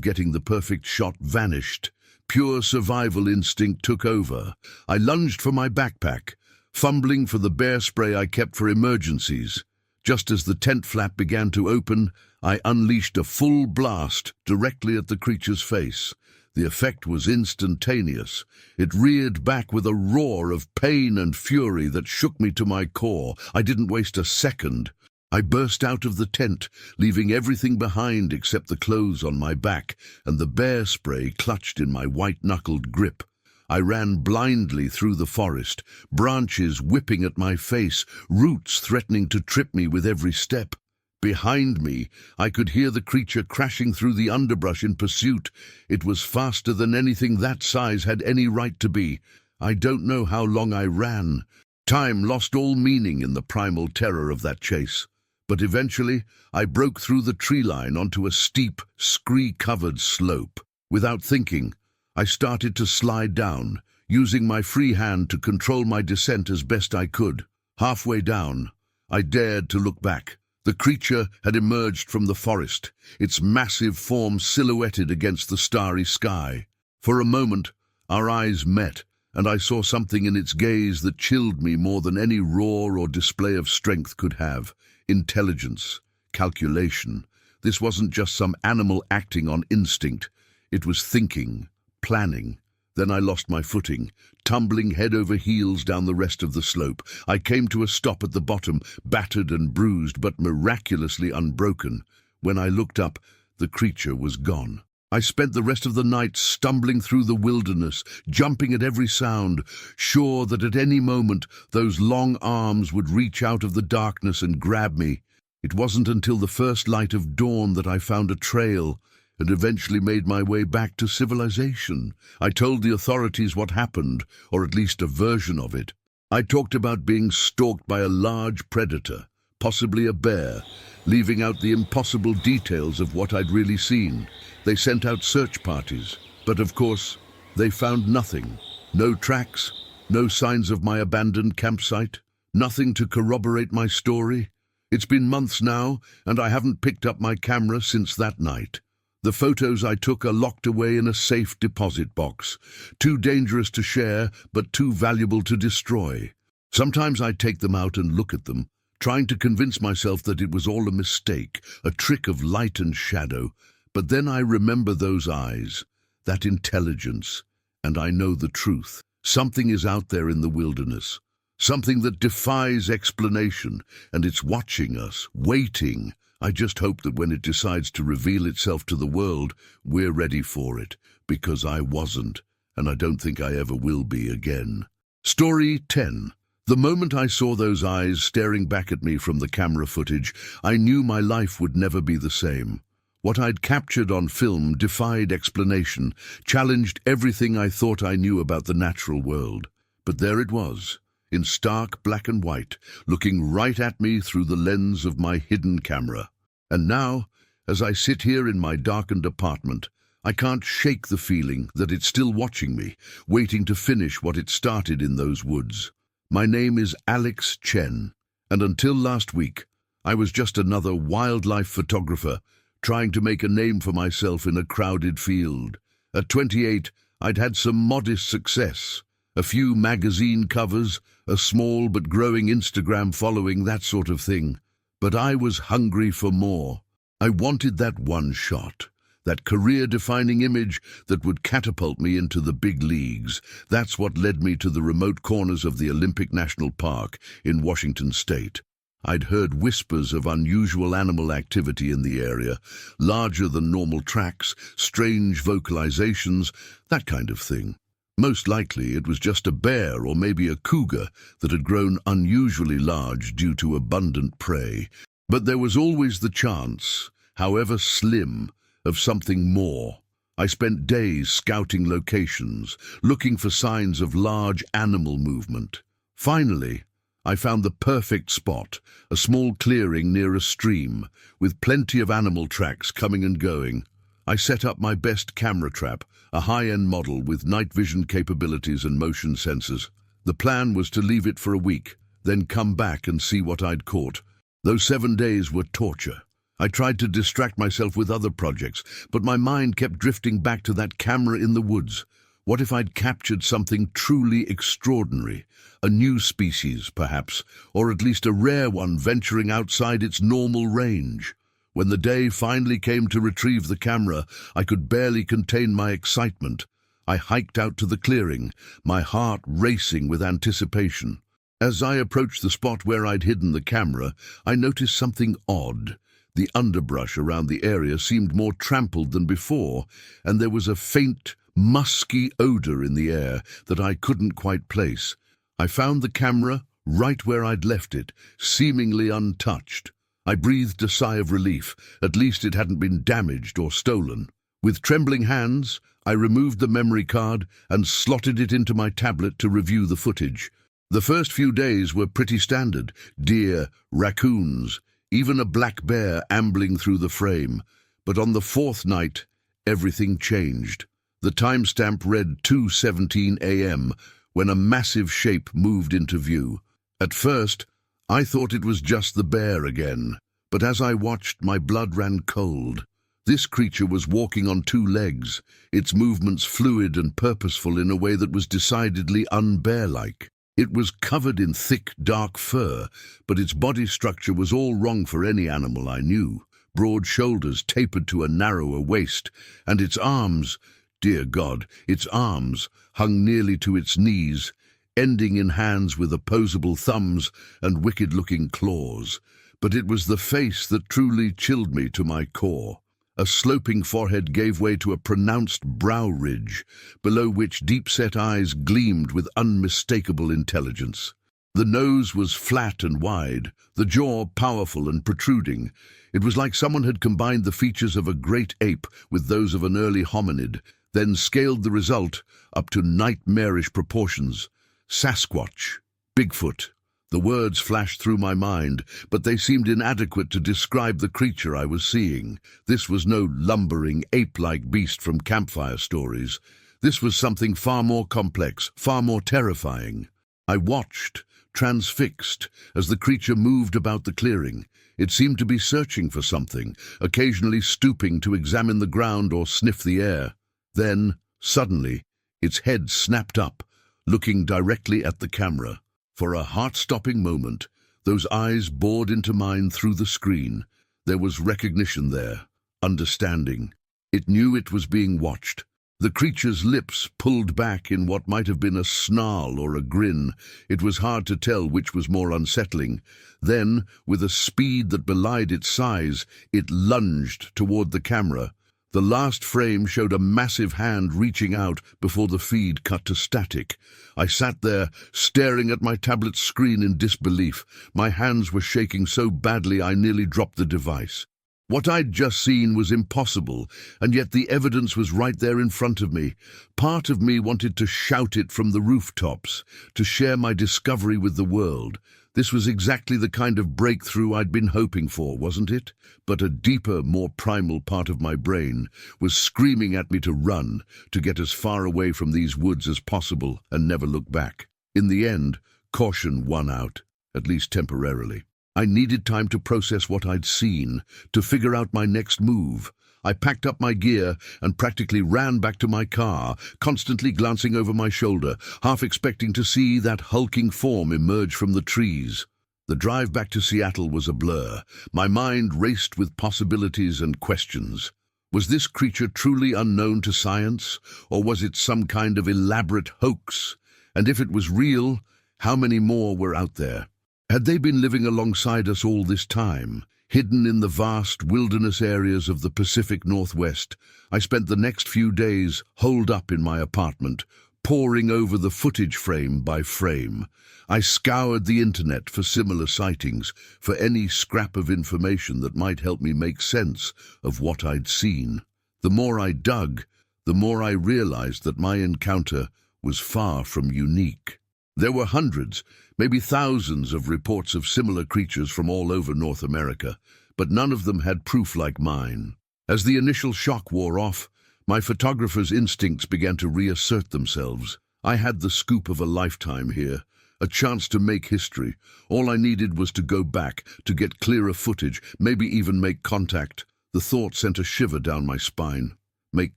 getting the perfect shot vanished. Pure survival instinct took over. I lunged for my backpack, fumbling for the bear spray I kept for emergencies. Just as the tent flap began to open, I unleashed a full blast directly at the creature's face. The effect was instantaneous. It reared back with a roar of pain and fury that shook me to my core. I didn't waste a second. I burst out of the tent, leaving everything behind except the clothes on my back and the bear spray clutched in my white-knuckled grip. I ran blindly through the forest, branches whipping at my face, roots threatening to trip me with every step. Behind me, I could hear the creature crashing through the underbrush in pursuit. It was faster than anything that size had any right to be. I don't know how long I ran. Time lost all meaning in the primal terror of that chase. But eventually, I broke through the tree line onto a steep, scree-covered slope. Without thinking, I started to slide down, using my free hand to control my descent as best I could. Halfway down, I dared to look back. The creature had emerged from the forest, its massive form silhouetted against the starry sky. For a moment, our eyes met, and I saw something in its gaze that chilled me more than any roar or display of strength could have. Intelligence, calculation. This wasn't just some animal acting on instinct. It was thinking, planning. Then I lost my footing, tumbling head over heels down the rest of the slope. I came to a stop at the bottom, battered and bruised, but miraculously unbroken. When I looked up, the creature was gone. I spent the rest of the night stumbling through the wilderness, jumping at every sound, sure that at any moment those long arms would reach out of the darkness and grab me. It wasn't until the first light of dawn that I found a trail and eventually made my way back to civilization. I told the authorities what happened, or at least a version of it. I talked about being stalked by a large predator, possibly a bear, leaving out the impossible details of what I'd really seen. They sent out search parties, but of course, they found nothing. No tracks, no signs of my abandoned campsite, nothing to corroborate my story. It's been months now, and I haven't picked up my camera since that night. The photos I took are locked away in a safe deposit box, too dangerous to share, but too valuable to destroy. Sometimes I take them out and look at them, trying to convince myself that it was all a mistake, a trick of light and shadow. But then I remember those eyes, that intelligence, and I know the truth. Something is out there in the wilderness, something that defies explanation, and it's watching us, waiting. I just hope that when it decides to reveal itself to the world, we're ready for it, because I wasn't, and I don't think I ever will be again. Story 10. The moment I saw those eyes staring back at me from the camera footage, I knew my life would never be the same. What I'd captured on film defied explanation, challenged everything I thought I knew about the natural world. But there it was, in stark black and white, looking right at me through the lens of my hidden camera. And now, as I sit here in my darkened apartment, I can't shake the feeling that it's still watching me, waiting to finish what it started in those woods. My name is Alex Chen, and until last week, I was just another wildlife photographer trying to make a name for myself in a crowded field. At 28, I'd had some modest success. A few magazine covers, a small but growing Instagram following, that sort of thing. But I was hungry for more. I wanted that one shot, that career-defining image that would catapult me into the big leagues. That's what led me to the remote corners of the Olympic National Park in Washington State. I'd heard whispers of unusual animal activity in the area, larger than normal tracks, strange vocalizations, that kind of thing. Most likely it was just a bear or maybe a cougar that had grown unusually large due to abundant prey. But there was always the chance, however slim, of something more. I spent days scouting locations, looking for signs of large animal movement. Finally, I found the perfect spot, a small clearing near a stream, with plenty of animal tracks coming and going. I set up my best camera trap, a high-end model with night vision capabilities and motion sensors. The plan was to leave it for a week, then come back and see what I'd caught. Those 7 days were torture. I tried to distract myself with other projects, but my mind kept drifting back to that camera in the woods. What if I'd captured something truly extraordinary? A new species, perhaps, or at least a rare one venturing outside its normal range. When the day finally came to retrieve the camera, I could barely contain my excitement. I hiked out to the clearing, my heart racing with anticipation. As I approached the spot where I'd hidden the camera, I noticed something odd. The underbrush around the area seemed more trampled than before, and there was a faint, musky odor in the air that I couldn't quite place. I found the camera right where I'd left it, seemingly untouched. I breathed a sigh of relief. At least it hadn't been damaged or stolen. With trembling hands, I removed the memory card and slotted it into my tablet to review the footage. The first few days were pretty standard. Deer, raccoons, even a black bear ambling through the frame. But on the fourth night, everything changed. The timestamp read 2:17 a.m. when a massive shape moved into view. At first, I thought it was just the bear again, but as I watched, my blood ran cold. This creature was walking on two legs, its movements fluid and purposeful in a way that was decidedly un-bear-like. It was covered in thick, dark fur, but its body structure was all wrong for any animal I knew. Broad shoulders tapered to a narrower waist, and its arms, dear God, its arms hung nearly to its knees, ending in hands with opposable thumbs and wicked-looking claws. But it was the face that truly chilled me to my core. A sloping forehead gave way to a pronounced brow ridge, below which deep-set eyes gleamed with unmistakable intelligence. The nose was flat and wide, the jaw powerful and protruding. It was like someone had combined the features of a great ape with those of an early hominid, then scaled the result up to nightmarish proportions. Sasquatch, Bigfoot. The words flashed through my mind, but they seemed inadequate to describe the creature I was seeing. This was no lumbering, ape-like beast from campfire stories. This was something far more complex, far more terrifying. I watched, transfixed, as the creature moved about the clearing. It seemed to be searching for something, occasionally stooping to examine the ground or sniff the air. Then, suddenly, its head snapped up, looking directly at the camera. For a heart-stopping moment, those eyes bored into mine through the screen. There was recognition there, understanding. It knew it was being watched. The creature's lips pulled back in what might have been a snarl or a grin. It was hard to tell which was more unsettling. Then, with a speed that belied its size, it lunged toward the camera. The last frame showed a massive hand reaching out before the feed cut to static. I sat there, staring at my tablet screen in disbelief. My hands were shaking so badly I nearly dropped the device. What I'd just seen was impossible, and yet the evidence was right there in front of me. Part of me wanted to shout it from the rooftops, to share my discovery with the world. This was exactly the kind of breakthrough I'd been hoping for, wasn't it? But a deeper, more primal part of my brain was screaming at me to run, to get as far away from these woods as possible and never look back. In the end, caution won out, at least temporarily. I needed time to process what I'd seen, to figure out my next move. I packed up my gear and practically ran back to my car, constantly glancing over my shoulder, half expecting to see that hulking form emerge from the trees. The drive back to Seattle was a blur. My mind raced with possibilities and questions. Was this creature truly unknown to science, or was it some kind of elaborate hoax? And if it was real, how many more were out there? Had they been living alongside us all this time? Hidden in the vast wilderness areas of the Pacific Northwest, I spent the next few days holed up in my apartment, poring over the footage frame by frame. I scoured the internet for similar sightings, for any scrap of information that might help me make sense of what I'd seen. The more I dug, the more I realized that my encounter was far from unique. There were hundreds, maybe thousands of reports of similar creatures from all over North America, but none of them had proof like mine. As the initial shock wore off, my photographer's instincts began to reassert themselves. I had the scoop of a lifetime here, a chance to make history. All I needed was to go back, to get clearer footage, maybe even make contact. The thought sent a shiver down my spine. Make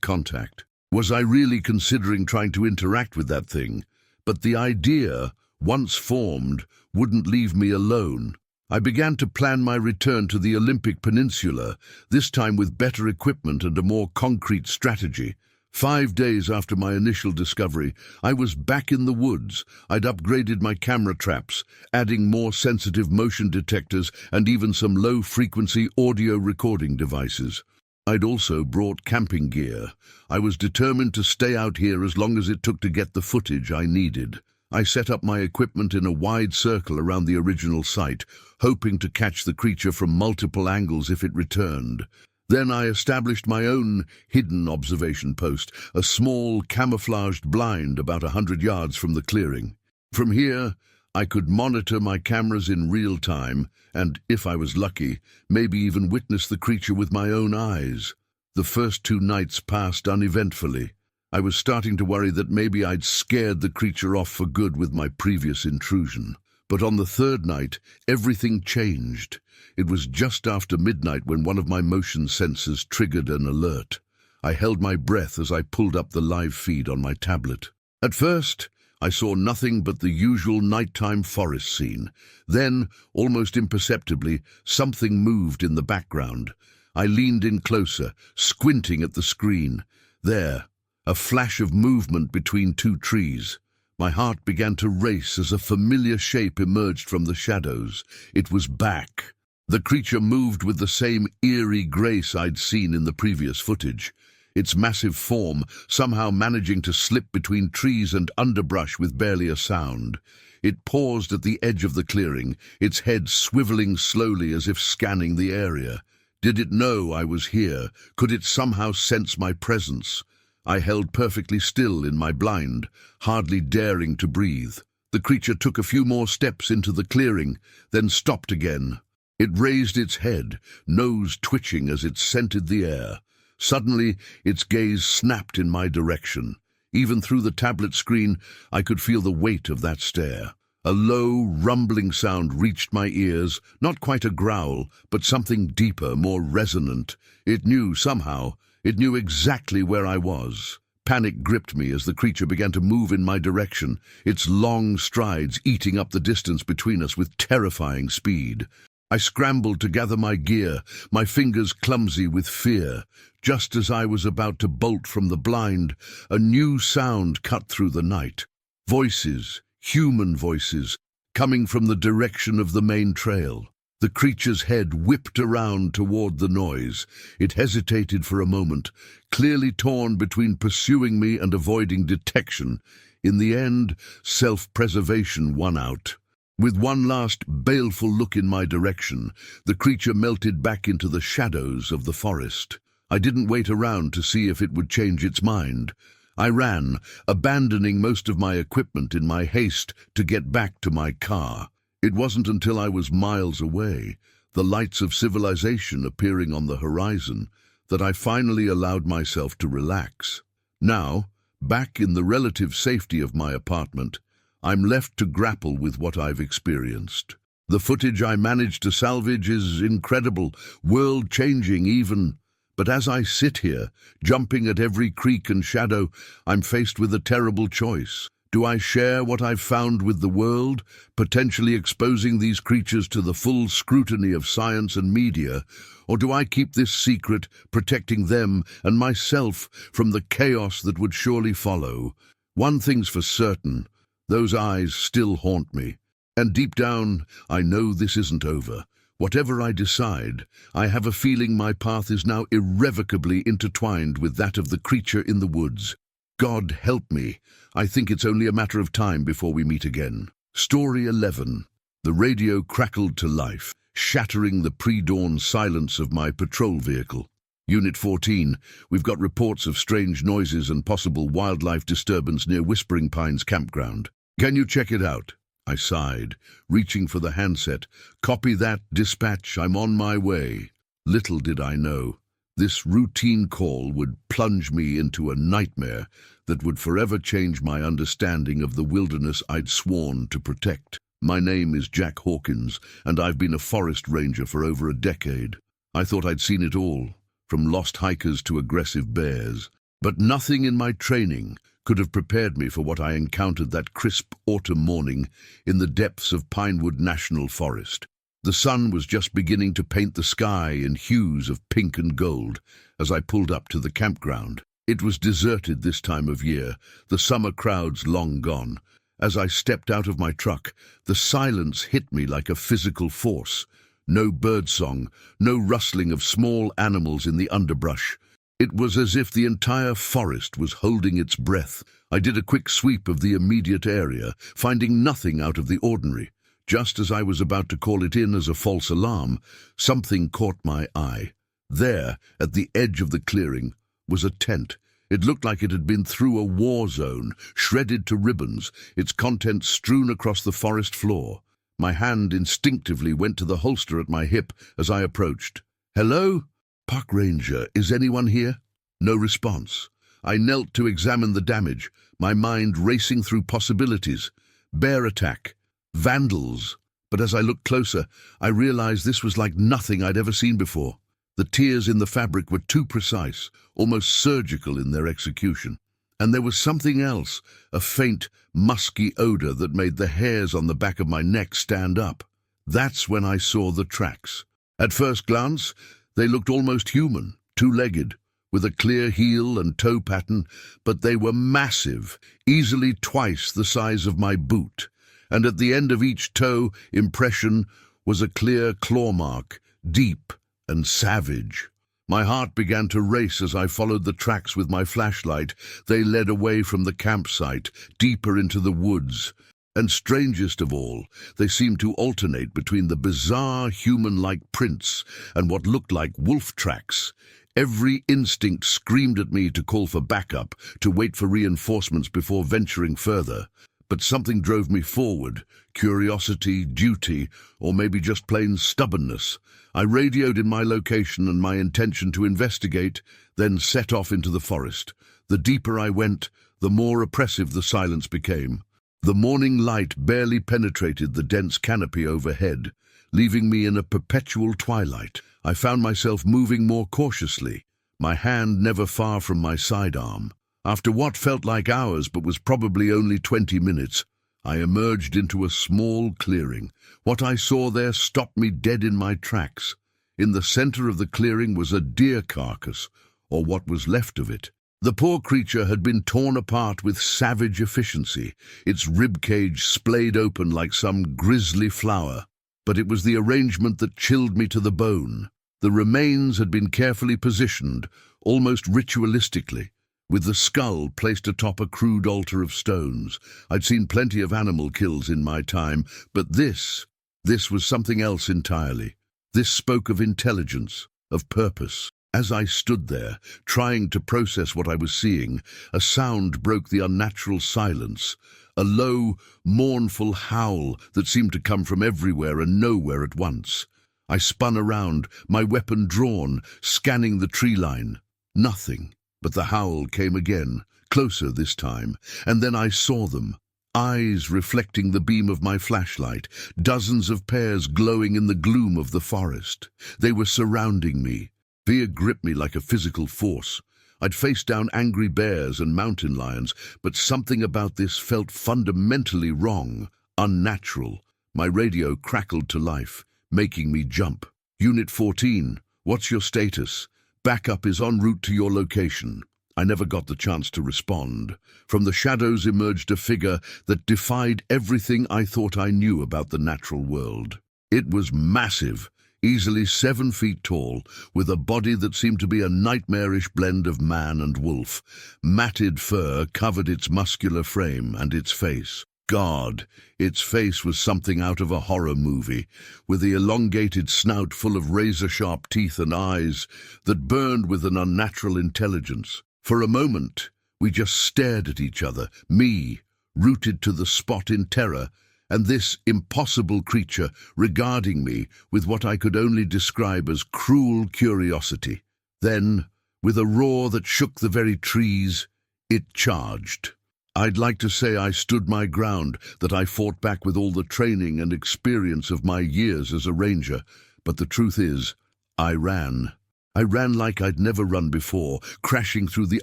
contact. Was I really considering trying to interact with that thing? But the idea, once formed, wouldn't leave me alone. I began to plan my return to the Olympic Peninsula, this time with better equipment and a more concrete strategy. 5 days after my initial discovery, I was back in the woods. I'd upgraded my camera traps, adding more sensitive motion detectors and even some low-frequency audio recording devices. I'd also brought camping gear. I was determined to stay out here as long as it took to get the footage I needed. I set up my equipment in a wide circle around the original site, hoping to catch the creature from multiple angles if it returned. Then I established my own hidden observation post, a small camouflaged blind about 100 yards from the clearing. From here, I could monitor my cameras in real time and, if I was lucky, maybe even witness the creature with my own eyes. The first 2 nights passed uneventfully. I was starting to worry that maybe I'd scared the creature off for good with my previous intrusion. But on the 3rd night, everything changed. It was just after midnight when one of my motion sensors triggered an alert. I held my breath as I pulled up the live feed on my tablet. At first, I saw nothing but the usual nighttime forest scene. Then, almost imperceptibly, something moved in the background. I leaned in closer, squinting at the screen. There, a flash of movement between 2 trees. My heart began to race as a familiar shape emerged from the shadows. It was back. The creature moved with the same eerie grace I'd seen in the previous footage. Its massive form somehow managing to slip between trees and underbrush with barely a sound. It paused at the edge of the clearing, its head swiveling slowly as if scanning the area. Did it know I was here? Could it somehow sense my presence? I held perfectly still in my blind, hardly daring to breathe. The creature took a few more steps into the clearing, then stopped again. It raised its head, nose twitching as it scented the air. Suddenly, its gaze snapped in my direction. Even through the tablet screen, I could feel the weight of that stare. A low, rumbling sound reached my ears, not quite a growl, but something deeper, more resonant. It knew somehow. It knew exactly where I was. Panic gripped me as the creature began to move in my direction, its long strides eating up the distance between us with terrifying speed. I scrambled to gather my gear, my fingers clumsy with fear. Just as I was about to bolt from the blind, a new sound cut through the night. Voices, human voices, coming from the direction of the main trail. The creature's head whipped around toward the noise. It hesitated for a moment, clearly torn between pursuing me and avoiding detection. In the end, self-preservation won out. With one last baleful look in my direction, the creature melted back into the shadows of the forest. I didn't wait around to see if it would change its mind. I ran, abandoning most of my equipment in my haste to get back to my car. It wasn't until I was miles away, the lights of civilization appearing on the horizon, that I finally allowed myself to relax. Now, back in the relative safety of my apartment, I'm left to grapple with what I've experienced. The footage I managed to salvage is incredible, world-changing even. But as I sit here, jumping at every creek and shadow, I'm faced with a terrible choice. Do I share what I've found with the world, potentially exposing these creatures to the full scrutiny of science and media, or do I keep this secret, protecting them and myself from the chaos that would surely follow? One thing's for certain, those eyes still haunt me. And deep down, I know this isn't over. Whatever I decide, I have a feeling my path is now irrevocably intertwined with that of the creature in the woods. God help me. I think it's only a matter of time before we meet again. Story 11. The radio crackled to life, shattering the pre-dawn silence of my patrol vehicle. Unit 14, we've got reports of strange noises and possible wildlife disturbance near Whispering Pines campground. Can you check it out? I sighed, reaching for the handset. Copy that, dispatch, I'm on my way. Little did I know, this routine call would plunge me into a nightmare that would forever change my understanding of the wilderness I'd sworn to protect. My name is Jack Hawkins, and I've been a forest ranger for over a decade. I thought I'd seen it all, from lost hikers to aggressive bears. But nothing in my training could have prepared me for what I encountered that crisp autumn morning in the depths of Pinewood National Forest. The sun was just beginning to paint the sky in hues of pink and gold as I pulled up to the campground. It was deserted this time of year, the summer crowds long gone. As I stepped out of my truck, the silence hit me like a physical force. No birdsong, no rustling of small animals in the underbrush. It was as if the entire forest was holding its breath. I did a quick sweep of the immediate area, finding nothing out of the ordinary. Just as I was about to call it in as a false alarm, something caught my eye. There, at the edge of the clearing, was a tent. It looked like it had been through a war zone, shredded to ribbons, its contents strewn across the forest floor. My hand instinctively went to the holster at my hip as I approached. "Hello? Park Ranger, is anyone here?" No response. I knelt to examine the damage, my mind racing through possibilities. Bear attack. Vandals. But as I looked closer, I realized this was like nothing I'd ever seen before. The tears in the fabric were too precise, almost surgical in their execution. And there was something else, a faint, musky odor that made the hairs on the back of my neck stand up. That's when I saw the tracks. At first glance, they looked almost human, two-legged, with a clear heel and toe pattern, but they were massive, easily twice the size of my boot. And at the end of each toe impression was a clear claw mark, deep and savage. My heart began to race as I followed the tracks with my flashlight. They led away from the campsite, deeper into the woods. And strangest of all, they seemed to alternate between the bizarre human-like prints and what looked like wolf tracks. Every instinct screamed at me to call for backup, to wait for reinforcements before venturing further. But something drove me forward, curiosity, duty, or maybe just plain stubbornness. I radioed in my location and my intention to investigate, then set off into the forest. The deeper I went, the more oppressive the silence became. The morning light barely penetrated the dense canopy overhead, leaving me in a perpetual twilight. I found myself moving more cautiously, my hand never far from my sidearm. After what felt like hours but was probably only 20 minutes, I emerged into a small clearing. What I saw there stopped me dead in my tracks. In the center of the clearing was a deer carcass, or what was left of it. The poor creature had been torn apart with savage efficiency, its ribcage splayed open like some grisly flower. But it was the arrangement that chilled me to the bone. The remains had been carefully positioned, almost ritualistically, with the skull placed atop a crude altar of stones. I'd seen plenty of animal kills in my time, but this was something else entirely. This spoke of intelligence, of purpose. As I stood there, trying to process what I was seeing, a sound broke the unnatural silence, a low, mournful howl that seemed to come from everywhere and nowhere at once. I spun around, my weapon drawn, scanning the tree line. Nothing. But the howl came again, closer this time, and then I saw them. Eyes reflecting the beam of my flashlight, dozens of pairs glowing in the gloom of the forest. They were surrounding me. Fear gripped me like a physical force. I'd faced down angry bears and mountain lions, but something about this felt fundamentally wrong, unnatural. My radio crackled to life, making me jump. Unit 14, what's your status? Backup is en route to your location. I never got the chance to respond. From the shadows emerged a figure that defied everything I thought I knew about the natural world. It was massive, easily 7 feet tall, with a body that seemed to be a nightmarish blend of man and wolf. Matted fur covered its muscular frame and its face. God, its face was something out of a horror movie, with the elongated snout full of razor-sharp teeth and eyes that burned with an unnatural intelligence. For a moment, we just stared at each other, me, rooted to the spot in terror, and this impossible creature regarding me with what I could only describe as cruel curiosity. Then, with a roar that shook the very trees, it charged. I'd like to say I stood my ground, that I fought back with all the training and experience of my years as a ranger, but the truth is, I ran. I ran like I'd never run before, crashing through the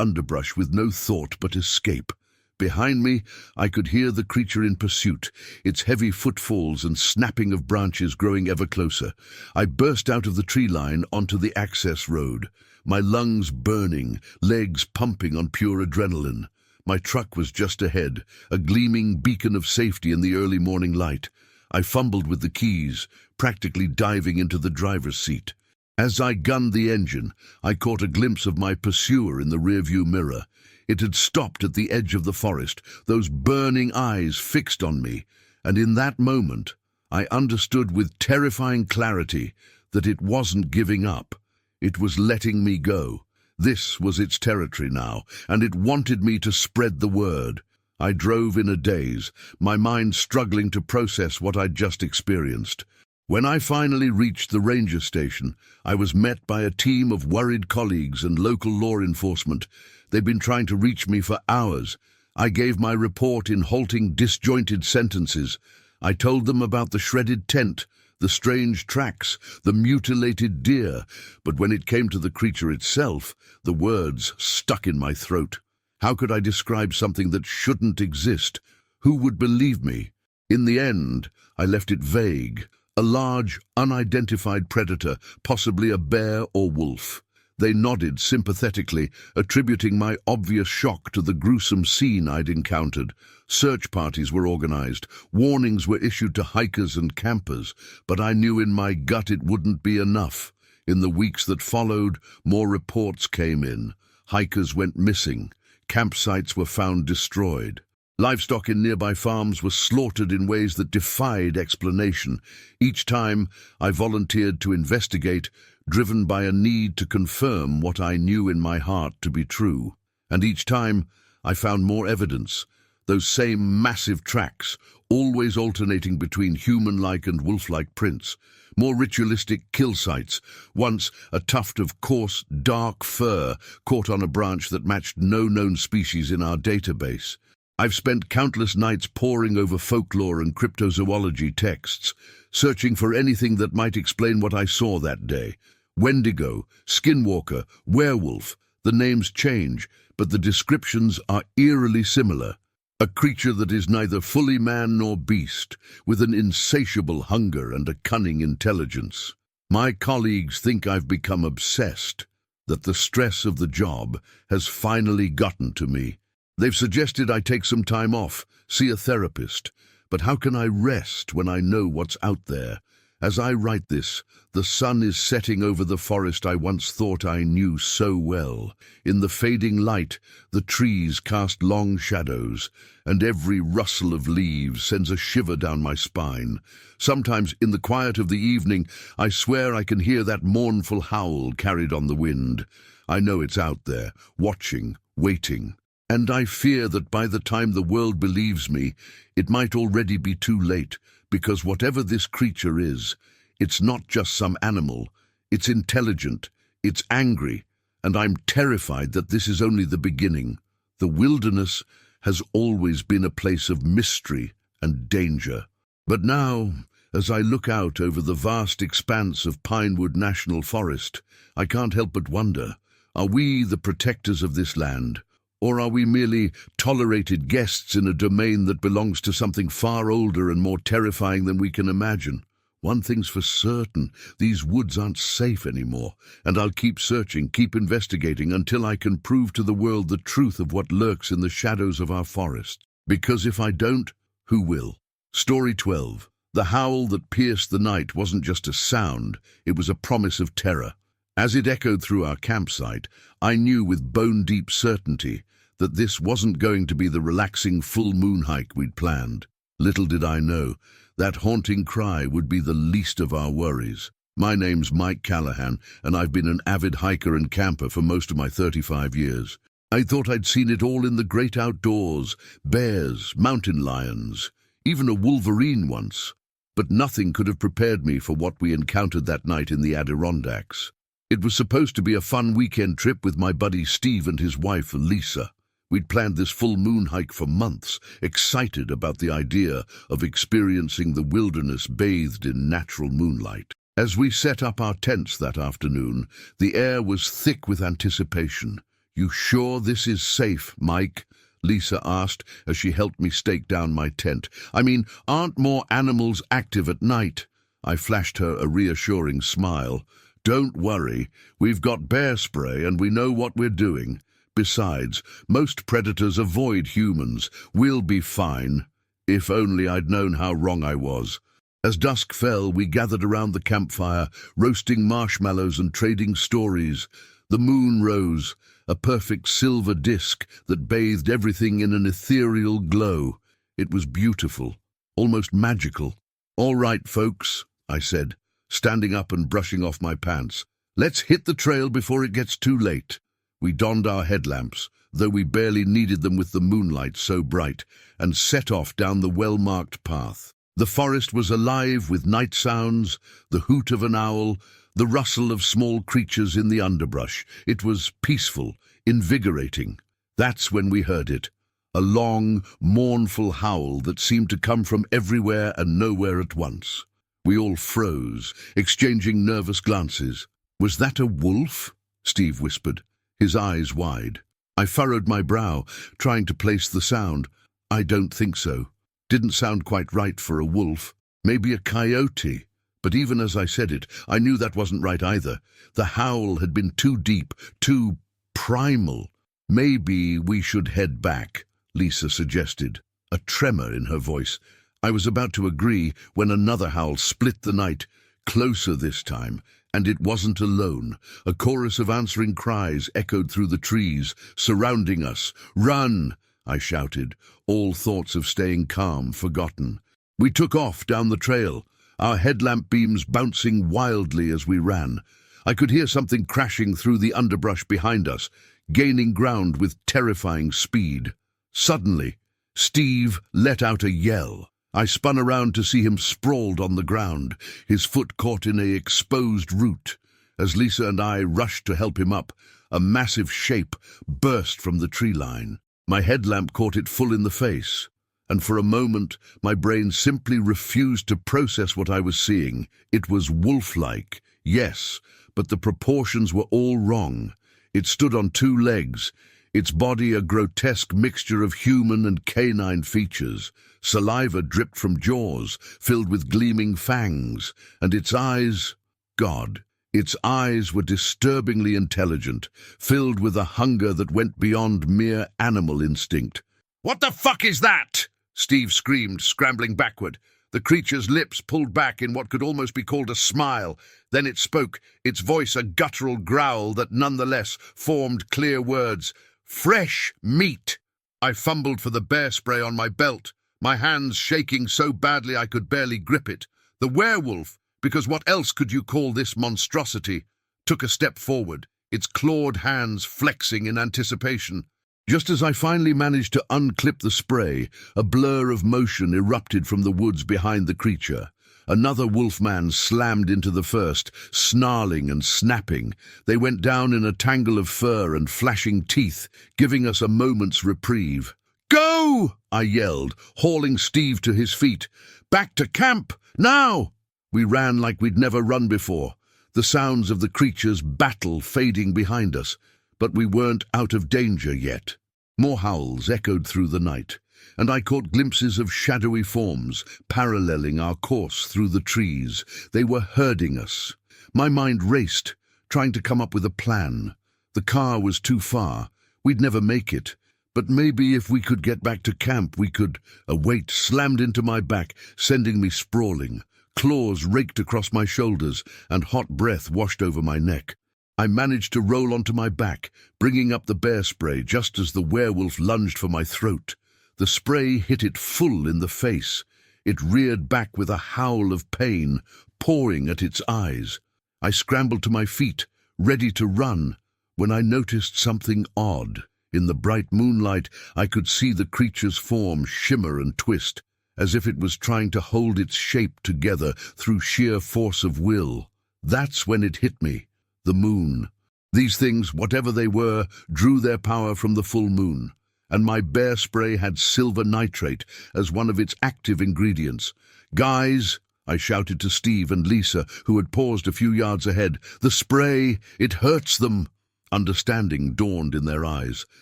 underbrush with no thought but escape. Behind me, I could hear the creature in pursuit, its heavy footfalls and snapping of branches growing ever closer. I burst out of the tree line onto the access road, my lungs burning, legs pumping on pure adrenaline. My truck was just ahead, a gleaming beacon of safety in the early morning light. I fumbled with the keys, practically diving into the driver's seat. As I gunned the engine, I caught a glimpse of my pursuer in the rearview mirror. It had stopped at the edge of the forest, those burning eyes fixed on me, and in that moment, I understood with terrifying clarity that it wasn't giving up. It was letting me go. This was its territory now, and it wanted me to spread the word. I drove in a daze, my mind struggling to process what I'd just experienced. When I finally reached the ranger station, I was met by a team of worried colleagues and local law enforcement. They'd been trying to reach me for hours. I gave my report in halting, disjointed sentences. I told them about the shredded tent, the strange tracks, the mutilated deer, but when it came to the creature itself, the words stuck in my throat. How could I describe something that shouldn't exist? Who would believe me? In the end, I left it vague. A large, unidentified predator, possibly a bear or wolf. They nodded sympathetically, attributing my obvious shock to the gruesome scene I'd encountered. Search parties were organized, warnings were issued to hikers and campers, but I knew in my gut it wouldn't be enough. In the weeks that followed, more reports came in. Hikers went missing. Campsites were found destroyed. Livestock in nearby farms was slaughtered in ways that defied explanation. Each time, I volunteered to investigate, driven by a need to confirm what I knew in my heart to be true. And each time, I found more evidence. Those same massive tracks, always alternating between human-like and wolf-like prints. More ritualistic kill sites. Once, a tuft of coarse, dark fur caught on a branch that matched no known species in our database. I've spent countless nights poring over folklore and cryptozoology texts, searching for anything that might explain what I saw that day. Wendigo, skinwalker, werewolf, the names change, but the descriptions are eerily similar. A creature that is neither fully man nor beast, with an insatiable hunger and a cunning intelligence. My colleagues think I've become obsessed, that the stress of the job has finally gotten to me. They've suggested I take some time off, see a therapist, but how can I rest when I know what's out there? As I write this, the sun is setting over the forest I once thought I knew so well. In the fading light, the trees cast long shadows, and every rustle of leaves sends a shiver down my spine. Sometimes, in the quiet of the evening, I swear I can hear that mournful howl carried on the wind. I know it's out there, watching, waiting. And I fear that by the time the world believes me, it might already be too late, because whatever this creature is, it's not just some animal. It's intelligent, it's angry, and I'm terrified that this is only the beginning. The wilderness has always been a place of mystery and danger. But now, as I look out over the vast expanse of Pinewood National Forest, I can't help but wonder, are we the protectors of this land? Or are we merely tolerated guests in a domain that belongs to something far older and more terrifying than we can imagine? One thing's for certain, these woods aren't safe anymore, and I'll keep searching, keep investigating until I can prove to the world the truth of what lurks in the shadows of our forest. Because if I don't, who will? Story 12. The howl that pierced the night wasn't just a sound, it was a promise of terror. As it echoed through our campsite, I knew with bone-deep certainty that this wasn't going to be the relaxing full moon hike we'd planned. Little did I know, that haunting cry would be the least of our worries. My name's Mike Callahan, and I've been an avid hiker and camper for most of my 35 years. I thought I'd seen it all in the great outdoors, bears, mountain lions, even a wolverine once. But nothing could have prepared me for what we encountered that night in the Adirondacks. It was supposed to be a fun weekend trip with my buddy Steve and his wife, Lisa. We'd planned this full moon hike for months, excited about the idea of experiencing the wilderness bathed in natural moonlight. As we set up our tents that afternoon, the air was thick with anticipation. "You sure this is safe, Mike?" Lisa asked as she helped me stake down my tent. "I mean, aren't more animals active at night?" I flashed her a reassuring smile. "Don't worry, we've got bear spray and we know what we're doing. Besides, most predators avoid humans. We'll be fine." If only I'd known how wrong I was. As dusk fell, we gathered around the campfire, roasting marshmallows and trading stories. The moon rose, a perfect silver disk that bathed everything in an ethereal glow. It was beautiful, almost magical. "All right, folks," I said, standing up and brushing off my pants. "Let's hit the trail before it gets too late." We donned our headlamps, though we barely needed them with the moonlight so bright, and set off down the well-marked path. The forest was alive with night sounds, the hoot of an owl, the rustle of small creatures in the underbrush. It was peaceful, invigorating. That's when we heard it, a long, mournful howl that seemed to come from everywhere and nowhere at once. We all froze, exchanging nervous glances. "Was that a wolf?" Steve whispered, his eyes wide. I furrowed my brow, trying to place the sound. "I don't think so. Didn't sound quite right for a wolf. Maybe a coyote." But even as I said it, I knew that wasn't right either. The howl had been too deep, too primal. "Maybe we should head back," Lisa suggested, a tremor in her voice. I was about to agree when another howl split the night, closer this time, and it wasn't alone. A chorus of answering cries echoed through the trees, surrounding us. "Run!" I shouted, all thoughts of staying calm forgotten. We took off down the trail, our headlamp beams bouncing wildly as we ran. I could hear something crashing through the underbrush behind us, gaining ground with terrifying speed. Suddenly, Steve let out a yell. I spun around to see him sprawled on the ground, his foot caught in a exposed root. As Lisa and I rushed to help him up, a massive shape burst from the tree line. My headlamp caught it full in the face, and for a moment my brain simply refused to process what I was seeing. It was wolf-like, yes, but the proportions were all wrong. It stood on two legs, its body a grotesque mixture of human and canine features. Saliva dripped from jaws, filled with gleaming fangs, and its eyes, God, its eyes were disturbingly intelligent, filled with a hunger that went beyond mere animal instinct. "What the fuck is that?" Steve screamed, scrambling backward. The creature's lips pulled back in what could almost be called a smile. Then it spoke, its voice a guttural growl that nonetheless formed clear words. "Fresh meat!" I fumbled for the bear spray on my belt, my hands shaking so badly I could barely grip it. The werewolf, because what else could you call this monstrosity, took a step forward, its clawed hands flexing in anticipation. Just as I finally managed to unclip the spray, a blur of motion erupted from the woods behind the creature. Another wolfman slammed into the first, snarling and snapping. They went down in a tangle of fur and flashing teeth, giving us a moment's reprieve. "Go!" I yelled, hauling Steve to his feet. "Back to camp, now!" We ran like we'd never run before, the sounds of the creature's battle fading behind us. But we weren't out of danger yet. More howls echoed through the night, and I caught glimpses of shadowy forms paralleling our course through the trees. They were herding us. My mind raced, trying to come up with a plan. The car was too far. We'd never make it. But maybe if we could get back to camp, we could... A weight slammed into my back, sending me sprawling. Claws raked across my shoulders, and hot breath washed over my neck. I managed to roll onto my back, bringing up the bear spray just as the werewolf lunged for my throat. The spray hit it full in the face. It reared back with a howl of pain, pouring at its eyes. I scrambled to my feet, ready to run, when I noticed something odd. In the bright moonlight, I could see the creature's form shimmer and twist, as if it was trying to hold its shape together through sheer force of will. That's when it hit me. The moon. These things, whatever they were, drew their power from the full moon, and my bear spray had silver nitrate as one of its active ingredients. "Guys," I shouted to Steve and Lisa, who had paused a few yards ahead. "The spray! It hurts them!" Understanding dawned in their eyes.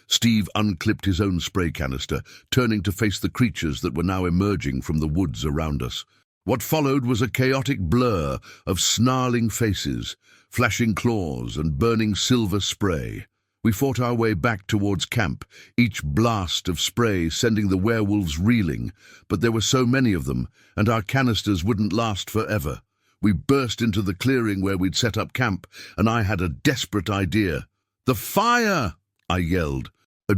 Steve unclipped his own spray canister, turning to face the creatures that were now emerging from the woods around us. What followed was a chaotic blur of snarling faces, flashing claws, and burning silver spray. We fought our way back towards camp, each blast of spray sending the werewolves reeling, but there were so many of them, and our canisters wouldn't last forever. We burst into the clearing where we'd set up camp, and I had a desperate idea. "The fire!" I yelled.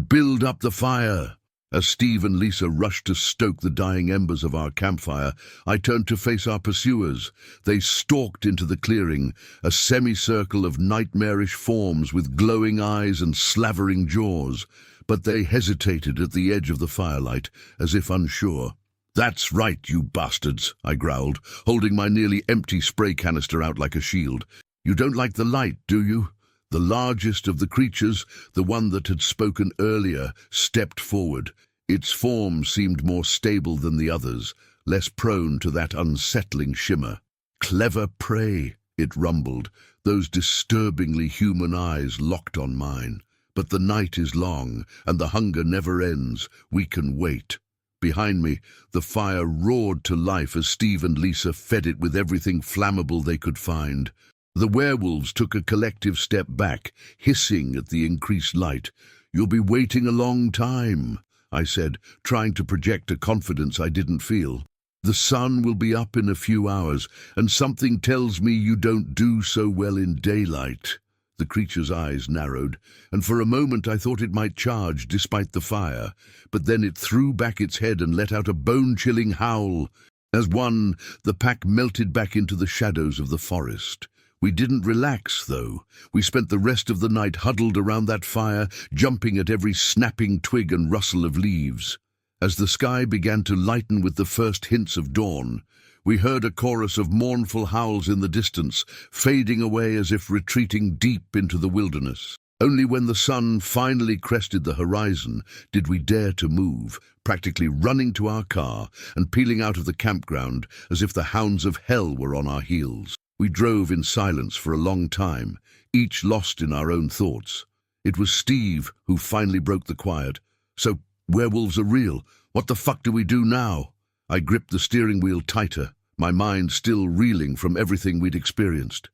"Build up the fire!" As Steve and Lisa rushed to stoke the dying embers of our campfire, I turned to face our pursuers. They stalked into the clearing, a semicircle of nightmarish forms with glowing eyes and slavering jaws, but they hesitated at the edge of the firelight, as if unsure. "That's right, you bastards," I growled, holding my nearly empty spray canister out like a shield. "You don't like the light, do you?" The largest of the creatures, the one that had spoken earlier, stepped forward. Its form seemed more stable than the others, less prone to that unsettling shimmer. "Clever prey," it rumbled, those disturbingly human eyes locked on mine. "But the night is long, and the hunger never ends. We can wait." Behind me, the fire roared to life as Steve and Lisa fed it with everything flammable they could find. The werewolves took a collective step back, hissing at the increased light. "You'll be waiting a long time," I said, trying to project a confidence I didn't feel. "The sun will be up in a few hours, and something tells me you don't do so well in daylight." The creature's eyes narrowed, and for a moment I thought it might charge despite the fire, but then it threw back its head and let out a bone-chilling howl. As one, the pack melted back into the shadows of the forest. We didn't relax, though. We spent the rest of the night huddled around that fire, jumping at every snapping twig and rustle of leaves. As the sky began to lighten with the first hints of dawn, we heard a chorus of mournful howls in the distance, fading away as if retreating deep into the wilderness. Only when the sun finally crested the horizon did we dare to move, practically running to our car and peeling out of the campground as if the hounds of hell were on our heels. We drove in silence for a long time, each lost in our own thoughts. It was Steve who finally broke the quiet. "So, werewolves are real. What the fuck do we do now?" I gripped the steering wheel tighter, my mind still reeling from everything we'd experienced.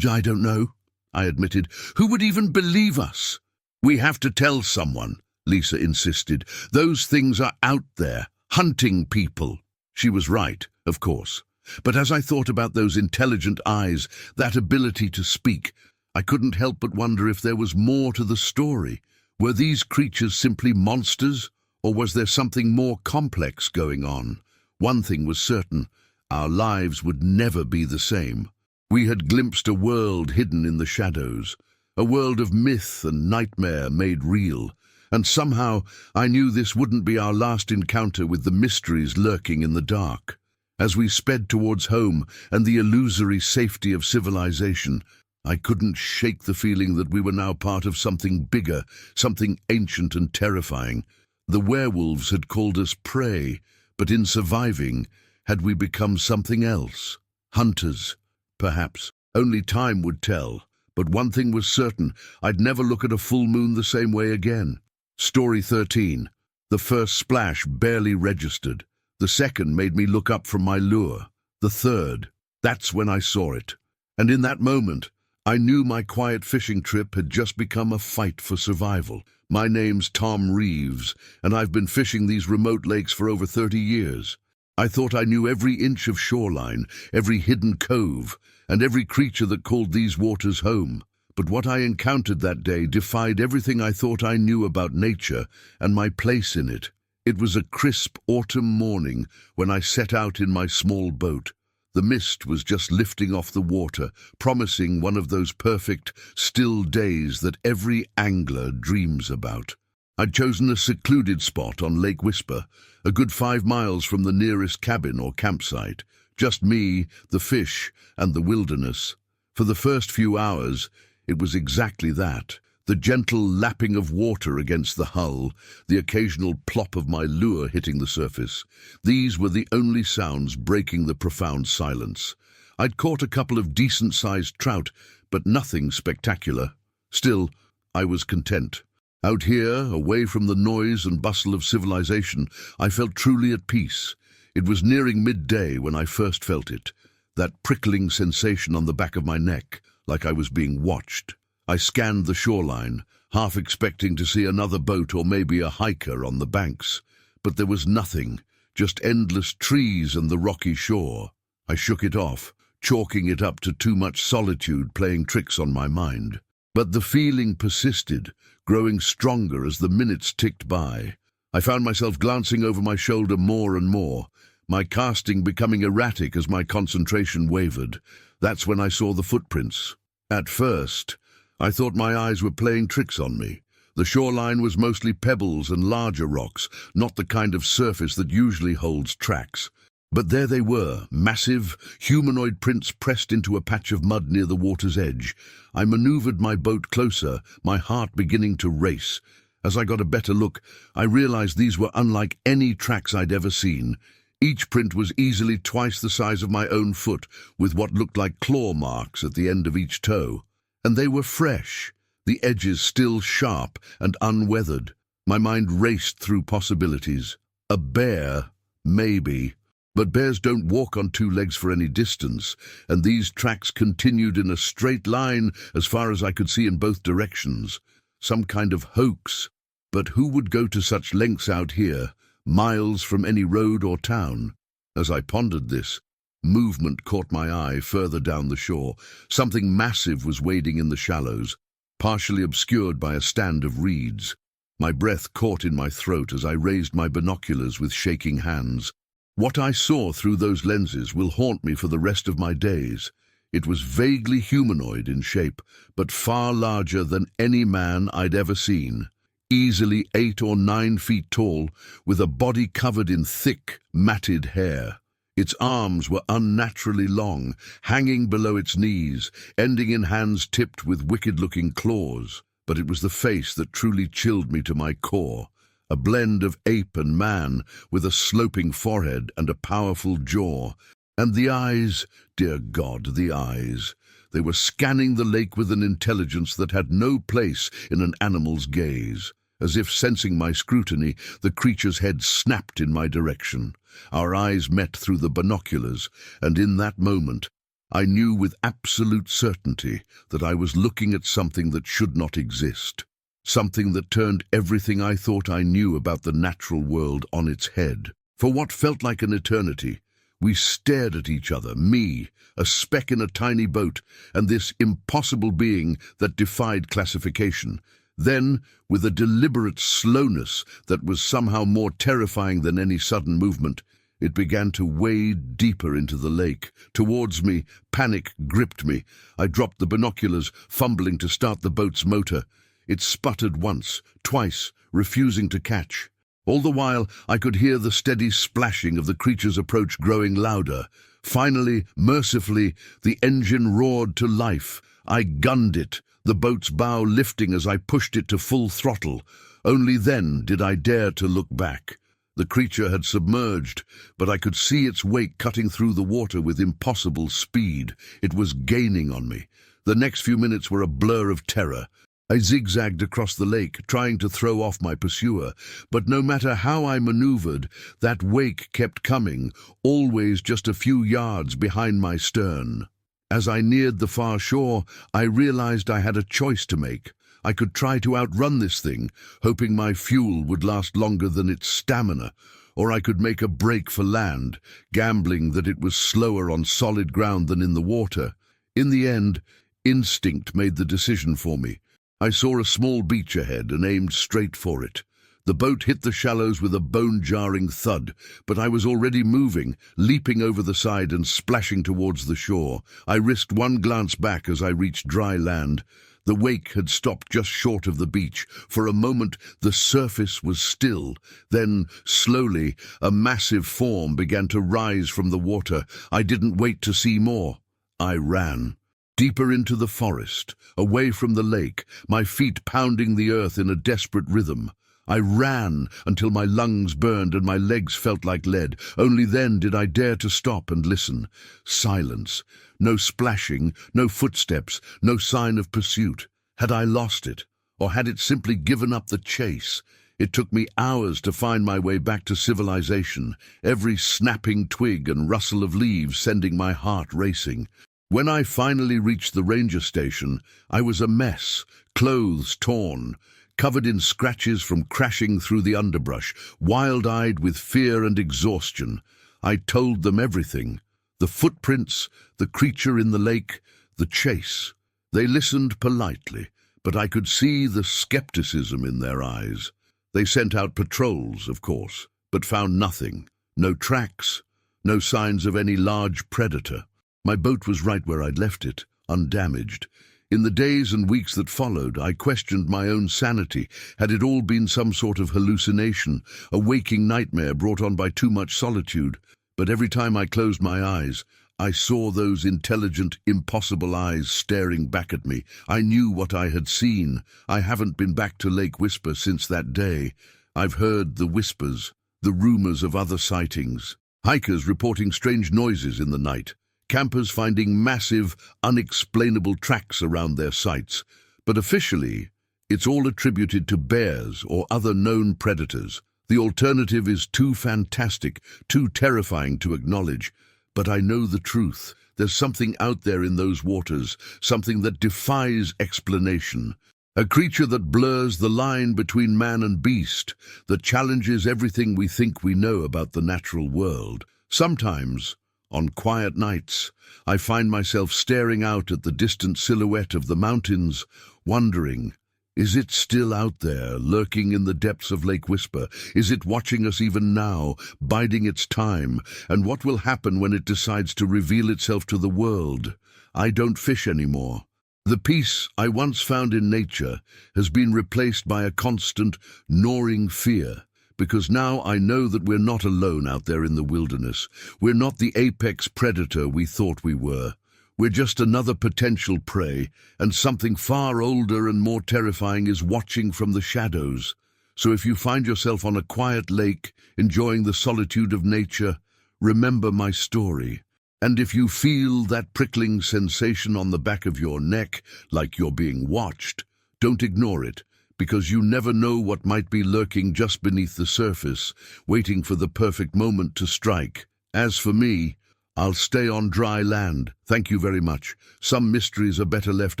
"I don't know," I admitted. "Who would even believe us?" "We have to tell someone," Lisa insisted. "Those things are out there, hunting people." She was right, of course. But as I thought about those intelligent eyes, that ability to speak, I couldn't help but wonder if there was more to the story. Were these creatures simply monsters, or was there something more complex going on? One thing was certain, our lives would never be the same. We had glimpsed a world hidden in the shadows, a world of myth and nightmare made real, and somehow I knew this wouldn't be our last encounter with the mysteries lurking in the dark. As we sped towards home and the illusory safety of civilization, I couldn't shake the feeling that we were now part of something bigger, something ancient and terrifying. The werewolves had called us prey, but in surviving, had we become something else? Hunters, perhaps. Only time would tell. But one thing was certain, I'd never look at a full moon the same way again. Story 13. The first splash barely registered. The second made me look up from my lure. The third, that's when I saw it. And in that moment, I knew my quiet fishing trip had just become a fight for survival. My name's Tom Reeves, and I've been fishing these remote lakes for over 30 years. I thought I knew every inch of shoreline, every hidden cove, and every creature that called these waters home. But what I encountered that day defied everything I thought I knew about nature and my place in it. It was a crisp autumn morning when I set out in my small boat. The mist was just lifting off the water, promising one of those perfect, still days that every angler dreams about. I'd chosen a secluded spot on Lake Whisper, a good 5 miles from the nearest cabin or campsite. Just me, the fish, and the wilderness. For the first few hours, it was exactly that. The gentle lapping of water against the hull, the occasional plop of my lure hitting the surface. These were the only sounds breaking the profound silence. I'd caught a couple of decent-sized trout, but nothing spectacular. Still, I was content. Out here, away from the noise and bustle of civilization, I felt truly at peace. It was nearing midday when I first felt it, that prickling sensation on the back of my neck, like I was being watched. I scanned the shoreline, half expecting to see another boat or maybe a hiker on the banks. But there was nothing, just endless trees and the rocky shore. I shook it off, chalking it up to too much solitude playing tricks on my mind. But the feeling persisted, growing stronger as the minutes ticked by. I found myself glancing over my shoulder more and more, my casting becoming erratic as my concentration wavered. That's when I saw the footprints. At first, I thought my eyes were playing tricks on me. The shoreline was mostly pebbles and larger rocks, not the kind of surface that usually holds tracks. But there they were, massive, humanoid prints pressed into a patch of mud near the water's edge. I maneuvered my boat closer, my heart beginning to race. As I got a better look, I realized these were unlike any tracks I'd ever seen. Each print was easily twice the size of my own foot, with what looked like claw marks at the end of each toe. And they were fresh, the edges still sharp and unweathered. My mind raced through possibilities. A bear, maybe. But bears don't walk on two legs for any distance, and these tracks continued in a straight line as far as I could see in both directions. Some kind of hoax. But who would go to such lengths out here, miles from any road or town? As I pondered this, movement caught my eye further down the shore. Something massive was wading in the shallows, partially obscured by a stand of reeds. My breath caught in my throat as I raised my binoculars with shaking hands. What I saw through those lenses will haunt me for the rest of my days. It was vaguely humanoid in shape, but far larger than any man I'd ever seen. Easily 8 or 9 feet tall, with a body covered in thick, matted hair. Its arms were unnaturally long, hanging below its knees, ending in hands tipped with wicked-looking claws. But it was the face that truly chilled me to my core. A blend of ape and man, with a sloping forehead and a powerful jaw. And the eyes, dear God, the eyes. They were scanning the lake with an intelligence that had no place in an animal's gaze. As if sensing my scrutiny, the creature's head snapped in my direction. Our eyes met through the binoculars, and in that moment, I knew with absolute certainty that I was looking at something that should not exist. Something that turned everything I thought I knew about the natural world on its head. For what felt like an eternity, we stared at each other, me, a speck in a tiny boat, and this impossible being that defied classification. Then, with a deliberate slowness that was somehow more terrifying than any sudden movement, it began to wade deeper into the lake. Towards me, panic gripped me. I dropped the binoculars, fumbling to start the boat's motor. It sputtered once, twice, refusing to catch. All the while, I could hear the steady splashing of the creature's approach growing louder. Finally, mercifully, the engine roared to life. I gunned it, the boat's bow lifting as I pushed it to full throttle. Only then did I dare to look back. The creature had submerged, but I could see its wake cutting through the water with impossible speed. It was gaining on me. The next few minutes were a blur of terror. I zigzagged across the lake, trying to throw off my pursuer, but no matter how I maneuvered, that wake kept coming, always just a few yards behind my stern. As I neared the far shore, I realized I had a choice to make. I could try to outrun this thing, hoping my fuel would last longer than its stamina, or I could make a break for land, gambling that it was slower on solid ground than in the water. In the end, instinct made the decision for me. I saw a small beach ahead and aimed straight for it. The boat hit the shallows with a bone-jarring thud, but I was already moving, leaping over the side and splashing towards the shore. I risked one glance back as I reached dry land. The wake had stopped just short of the beach. For a moment, the surface was still. Then, slowly, a massive form began to rise from the water. I didn't wait to see more. I ran. deeper into the forest, away from the lake, my feet pounding the earth in a desperate rhythm. I ran until my lungs burned and my legs felt like lead. Only then did I dare to stop and listen. Silence. No splashing, no footsteps, no sign of pursuit. Had I lost it? Or had it simply given up the chase? It took me hours to find my way back to civilization, every snapping twig and rustle of leaves sending my heart racing. When I finally reached the ranger station, I was a mess, clothes torn, covered in scratches from crashing through the underbrush, wild-eyed with fear and exhaustion. I told them everything. The footprints, the creature in the lake, the chase. They listened politely, but I could see the skepticism in their eyes. They sent out patrols, of course, but found nothing. No tracks, no signs of any large predator. My boat was right where I'd left it, undamaged. In the days and weeks that followed, I questioned my own sanity. Had it all been some sort of hallucination, a waking nightmare brought on by too much solitude? But every time I closed my eyes, I saw those intelligent, impossible eyes staring back at me. I knew what I had seen. I haven't been back to Lake Whisper since that day. I've heard the whispers, the rumors of other sightings. Hikers reporting strange noises in the night. Campers finding massive, unexplainable tracks around their sites. But officially, it's all attributed to bears or other known predators. The alternative is too fantastic, too terrifying to acknowledge. But I know the truth. There's something out there in those waters, something that defies explanation. A creature that blurs the line between man and beast, that challenges everything we think we know about the natural world. Sometimes, on quiet nights, I find myself staring out at the distant silhouette of the mountains, wondering, is it still out there, lurking in the depths of Lake Whisper? Is it watching us even now, biding its time? And what will happen when it decides to reveal itself to the world? I don't fish anymore. The peace I once found in nature has been replaced by a constant, gnawing fear. Because now I know that we're not alone out there in the wilderness. We're not the apex predator we thought we were. We're just another potential prey, and something far older and more terrifying is watching from the shadows. So if you find yourself on a quiet lake, enjoying the solitude of nature, remember my story. And if you feel that prickling sensation on the back of your neck, like you're being watched, don't ignore it, because you never know what might be lurking just beneath the surface, waiting for the perfect moment to strike. As for me, I'll stay on dry land, thank you very much. Some mysteries are better left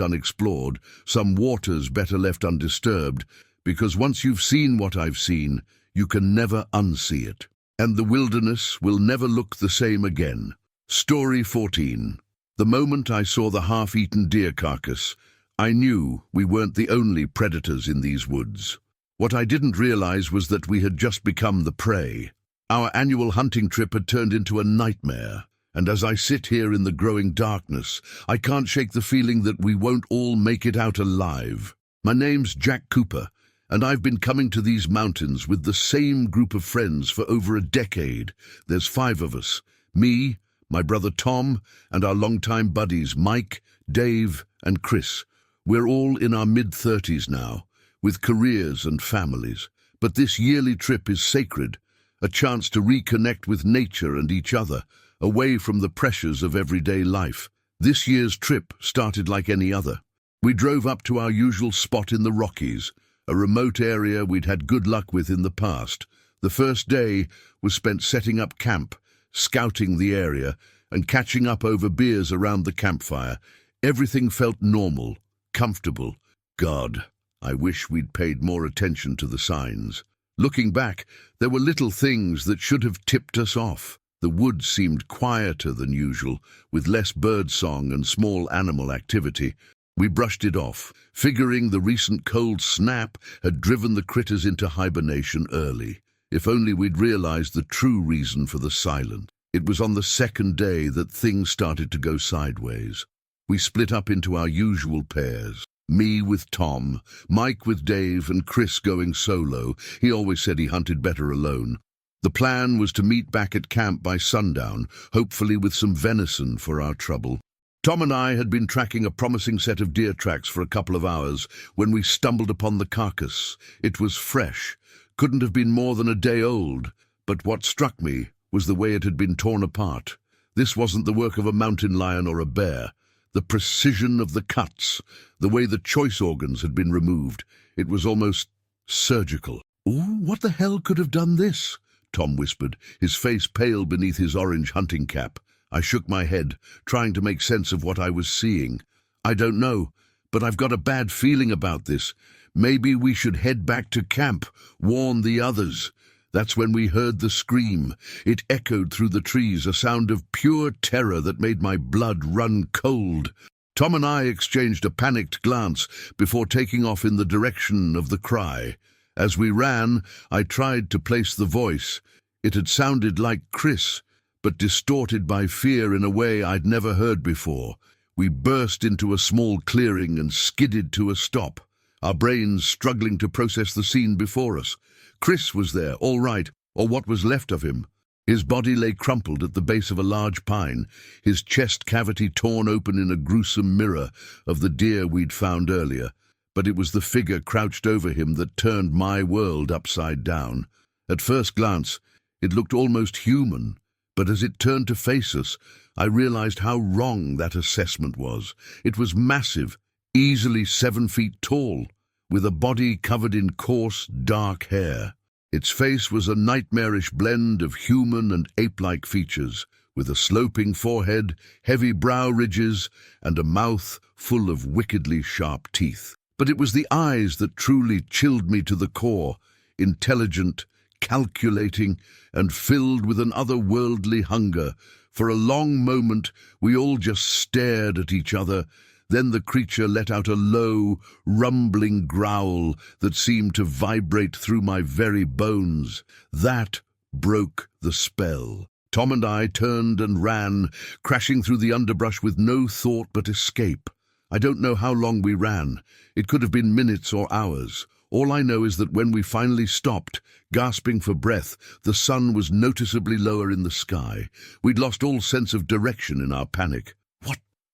unexplored, some waters better left undisturbed, because once you've seen what I've seen, you can never unsee it. And the wilderness will never look the same again. Story 14. The moment I saw the half-eaten deer carcass, I knew we weren't the only predators in these woods. What I didn't realize was that we had just become the prey. Our annual hunting trip had turned into a nightmare. And as I sit here in the growing darkness, I can't shake the feeling that we won't all make it out alive. My name's Jack Cooper, and I've been coming to these mountains with the same group of friends for over a decade. There's 5 of us, me, my brother Tom, and our longtime buddies Mike, Dave, and Chris. We're all in our mid-30s now, with careers and families. But this yearly trip is sacred, a chance to reconnect with nature and each other, away from the pressures of everyday life. This year's trip started like any other. We drove up to our usual spot in the Rockies, a remote area we'd had good luck with in the past. The first day was spent setting up camp, scouting the area, and catching up over beers around the campfire. Everything felt normal, comfortable. God, I wish we'd paid more attention to the signs. Looking back, there were little things that should have tipped us off. The woods seemed quieter than usual, with less birdsong and small animal activity. We brushed it off, figuring the recent cold snap had driven the critters into hibernation early. If only we'd realized the true reason for the silence. It was on the second day that things started to go sideways. We split up into our usual pairs. Me with Tom, Mike with Dave, and Chris going solo. He always said he hunted better alone. The plan was to meet back at camp by sundown, hopefully with some venison for our trouble. Tom and I had been tracking a promising set of deer tracks for a couple of hours when we stumbled upon the carcass. It was fresh, couldn't have been more than a day old, but what struck me was the way it had been torn apart. This wasn't the work of a mountain lion or a bear. The precision of the cuts, the way the choice organs had been removed, it was almost surgical. "Ooh, what the hell could have done this?" Tom whispered, his face pale beneath his orange hunting cap. I shook my head, trying to make sense of what I was seeing. "I don't know, but I've got a bad feeling about this. Maybe we should head back to camp, warn the others." That's when we heard the scream. It echoed through the trees, a sound of pure terror that made my blood run cold. Tom and I exchanged a panicked glance before taking off in the direction of the cry. As we ran, I tried to place the voice. It had sounded like Chris, but distorted by fear in a way I'd never heard before. We burst into a small clearing and skidded to a stop, our brains struggling to process the scene before us. Chris was there, all right, or what was left of him. His body lay crumpled at the base of a large pine, his chest cavity torn open in a gruesome mirror of the deer we'd found earlier. But it was the figure crouched over him that turned my world upside down. At first glance, it looked almost human, but as it turned to face us, I realized how wrong that assessment was. It was massive, easily 7 feet tall, with a body covered in coarse, dark hair. Its face was a nightmarish blend of human and ape-like features, with a sloping forehead, heavy brow ridges, and a mouth full of wickedly sharp teeth. But it was the eyes that truly chilled me to the core, intelligent, calculating, and filled with an otherworldly hunger. For a long moment, we all just stared at each other. Then the creature let out a low, rumbling growl that seemed to vibrate through my very bones. That broke the spell. Tom and I turned and ran, crashing through the underbrush with no thought but escape. I don't know how long we ran. It could have been minutes or hours. All I know is that when we finally stopped, gasping for breath, the sun was noticeably lower in the sky. We'd lost all sense of direction in our panic.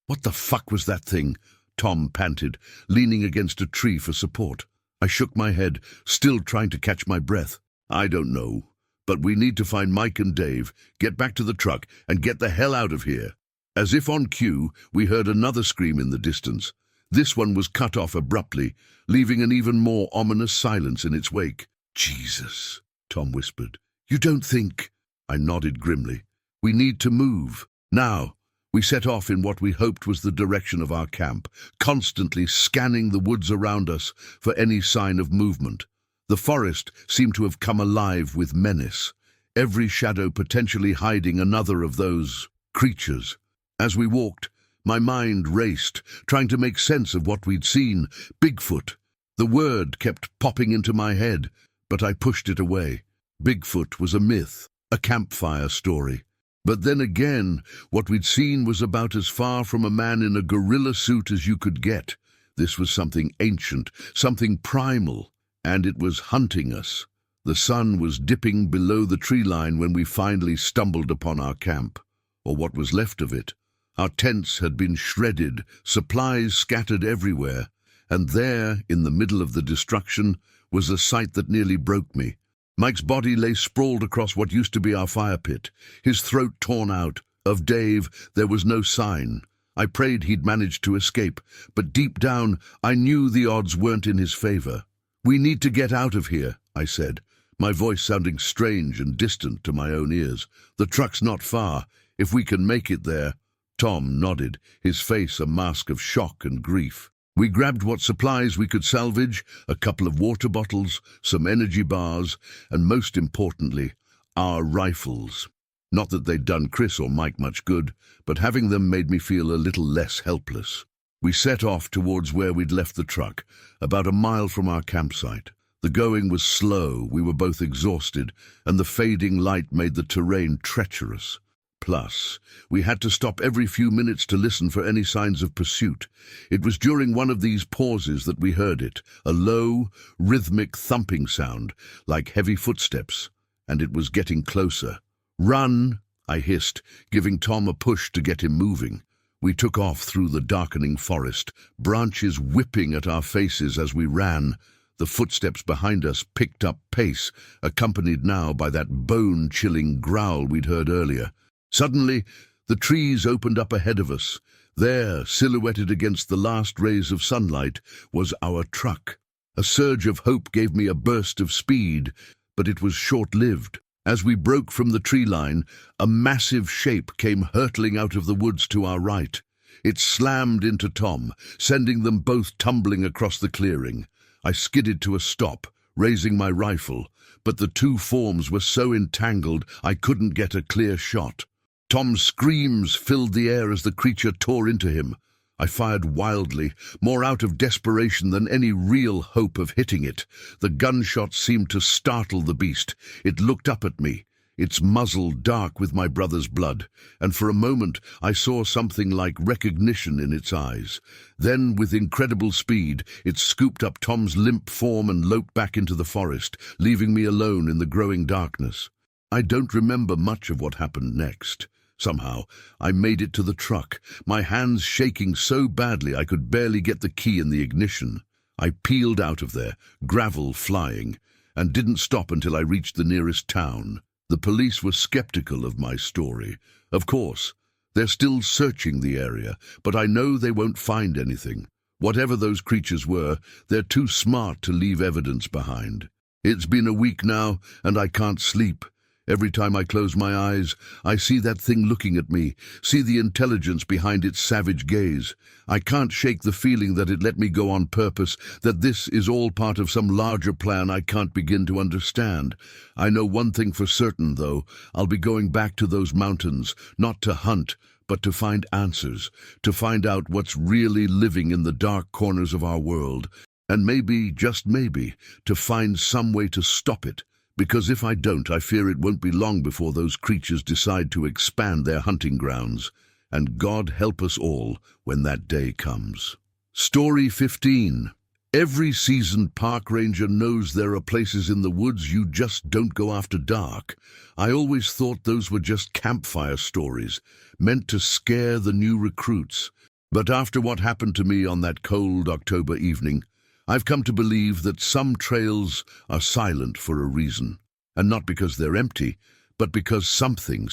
What the fuck was that thing?" Tom panted, leaning against a tree for support. I shook my head, still trying to catch my breath. "I don't know, but we need to find Mike and Dave, get back to the truck, and get the hell out of here." As if on cue, we heard another scream in the distance. This one was cut off abruptly, leaving an even more ominous silence in its wake. "Jesus," Tom whispered. "You don't think—" I nodded grimly. "We need to move. Now." We set off in what we hoped was the direction of our camp, constantly scanning the woods around us for any sign of movement. The forest seemed to have come alive with menace, every shadow potentially hiding another of those creatures. As we walked, my mind raced, trying to make sense of what we'd seen. Bigfoot. The word kept popping into my head, but I pushed it away. Bigfoot was a myth, a campfire story. But then again, what we'd seen was about as far from a man in a gorilla suit as you could get. This was something ancient, something primal, and it was hunting us. The sun was dipping below the tree line when we finally stumbled upon our camp, or what was left of it. Our tents had been shredded, supplies scattered everywhere, and there, in the middle of the destruction, was a sight that nearly broke me. Mike's body lay sprawled across what used to be our fire pit, his throat torn out. Of Dave, there was no sign. I prayed he'd managed to escape, but deep down, I knew the odds weren't in his favor. "We need to get out of here," I said, my voice sounding strange and distant to my own ears. "The truck's not far. If we can make it there." Tom nodded, his face a mask of shock and grief. We grabbed what supplies we could salvage, a couple of water bottles, some energy bars, and most importantly, our rifles. Not that they'd done Chris or Mike much good, but having them made me feel a little less helpless. We set off towards where we'd left the truck, about a mile from our campsite. The going was slow, we were both exhausted, and the fading light made the terrain treacherous. Plus, we had to stop every few minutes to listen for any signs of pursuit. It was during one of these pauses that we heard it, a low, rhythmic thumping sound, like heavy footsteps, and it was getting closer. "Run!" I hissed, giving Tom a push to get him moving. We took off through the darkening forest, branches whipping at our faces as we ran. The footsteps behind us picked up pace, accompanied now by that bone-chilling growl we'd heard earlier. Suddenly, the trees opened up ahead of us. There, silhouetted against the last rays of sunlight, was our truck. A surge of hope gave me a burst of speed, but it was short-lived. As we broke from the tree line, a massive shape came hurtling out of the woods to our right. It slammed into Tom, sending them both tumbling across the clearing. I skidded to a stop, raising my rifle, but the two forms were so entangled I couldn't get a clear shot. Tom's screams filled the air as the creature tore into him. I fired wildly, more out of desperation than any real hope of hitting it. The gunshot seemed to startle the beast. It looked up at me, its muzzle dark with my brother's blood, and for a moment I saw something like recognition in its eyes. Then, with incredible speed, it scooped up Tom's limp form and loped back into the forest, leaving me alone in the growing darkness. I don't remember much of what happened next. Somehow, I made it to the truck, my hands shaking so badly I could barely get the key in the ignition. I peeled out of there, gravel flying, and didn't stop until I reached the nearest town. The police were skeptical of my story. Of course, they're still searching the area, but I know they won't find anything. Whatever those creatures were, they're too smart to leave evidence behind. It's been a week now, and I can't sleep. Every time I close my eyes, I see that thing looking at me, see the intelligence behind its savage gaze. I can't shake the feeling that it let me go on purpose, that this is all part of some larger plan I can't begin to understand. I know one thing for certain, though. I'll be going back to those mountains, not to hunt, but to find answers, to find out what's really living in the dark corners of our world, and maybe, just maybe, to find some way to stop it. Because if I don't, I fear it won't be long before those creatures decide to expand their hunting grounds. And God help us all when that day comes. Story 15. Every seasoned park ranger knows there are places in the woods you just don't go after dark. I always thought those were just campfire stories, meant to scare the new recruits. But after what happened to me on that cold October evening, I've come to believe that some trails are silent for a reason, and not because they're empty, but because something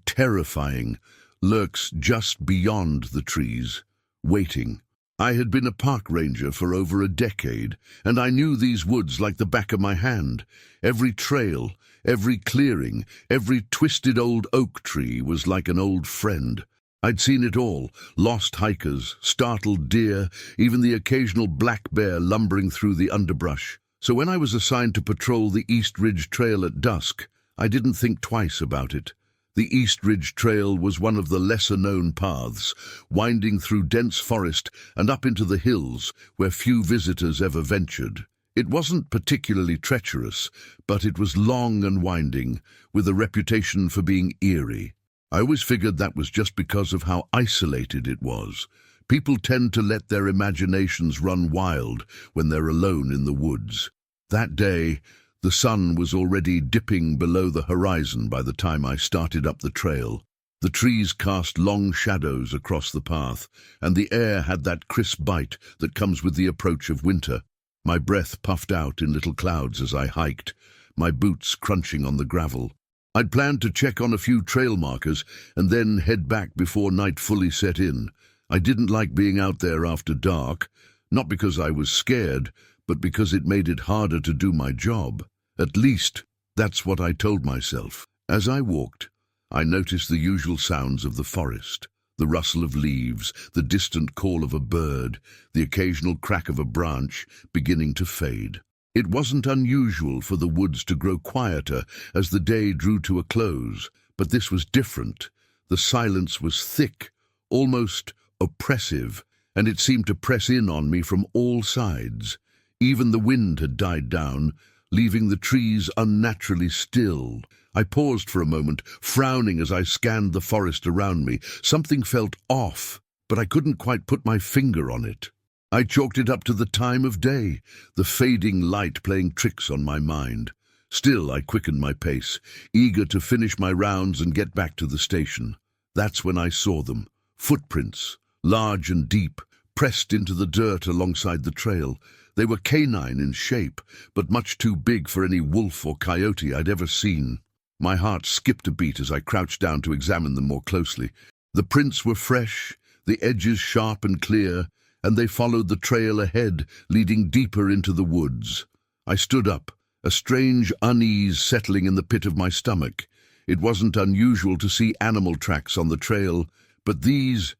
terrifying lurks just beyond the trees, waiting. I had been a park ranger for over a decade, and I knew these woods like the back of my hand. Every trail, every clearing, every twisted old oak tree was like an old friend. I'd seen it all, lost hikers, startled deer, even the occasional black bear lumbering through the underbrush. So when I was assigned to patrol the East Ridge Trail at dusk, I didn't think twice about it. The East Ridge Trail was one of the lesser-known paths, winding through dense forest and up into the hills where few visitors ever ventured. It wasn't particularly treacherous, but it was long and winding, with a reputation for being eerie. I always figured that was just because of how isolated it was. People tend to let their imaginations run wild when they're alone in the woods. That day, the sun was already dipping below the horizon by the time I started up the trail. The trees cast long shadows across the path, and the air had that crisp bite that comes with the approach of winter. My breath puffed out in little clouds as I hiked, my boots crunching on the gravel. I'd planned to check on a few trail markers and then head back before night fully set in. I didn't like being out there after dark, not because I was scared, but because it made it harder to do my job. At least, that's what I told myself. As I walked, I noticed the usual sounds of the forest, the rustle of leaves, the distant call of a bird, the occasional crack of a branch beginning to fade. It wasn't unusual for the woods to grow quieter as the day drew to a close, but this was different. The silence was thick, almost oppressive, and it seemed to press in on me from all sides. Even the wind had died down, leaving the trees unnaturally still. I paused for a moment, frowning as I scanned the forest around me. Something felt off, but I couldn't quite put my finger on it. I chalked it up to the time of day, the fading light playing tricks on my mind. Still, I quickened my pace, eager to finish my rounds and get back to the station. That's when I saw them, Footprints, large and deep, pressed into the dirt alongside the trail. They were canine in shape, but much too big for any wolf or coyote I'd ever seen. My heart skipped a beat as I crouched down to examine them more closely. The prints were fresh, the edges sharp and clear, and they followed the trail ahead, leading deeper into the woods. I stood up, a strange unease settling in the pit of my stomach. It wasn't unusual to see animal tracks on the trail, but these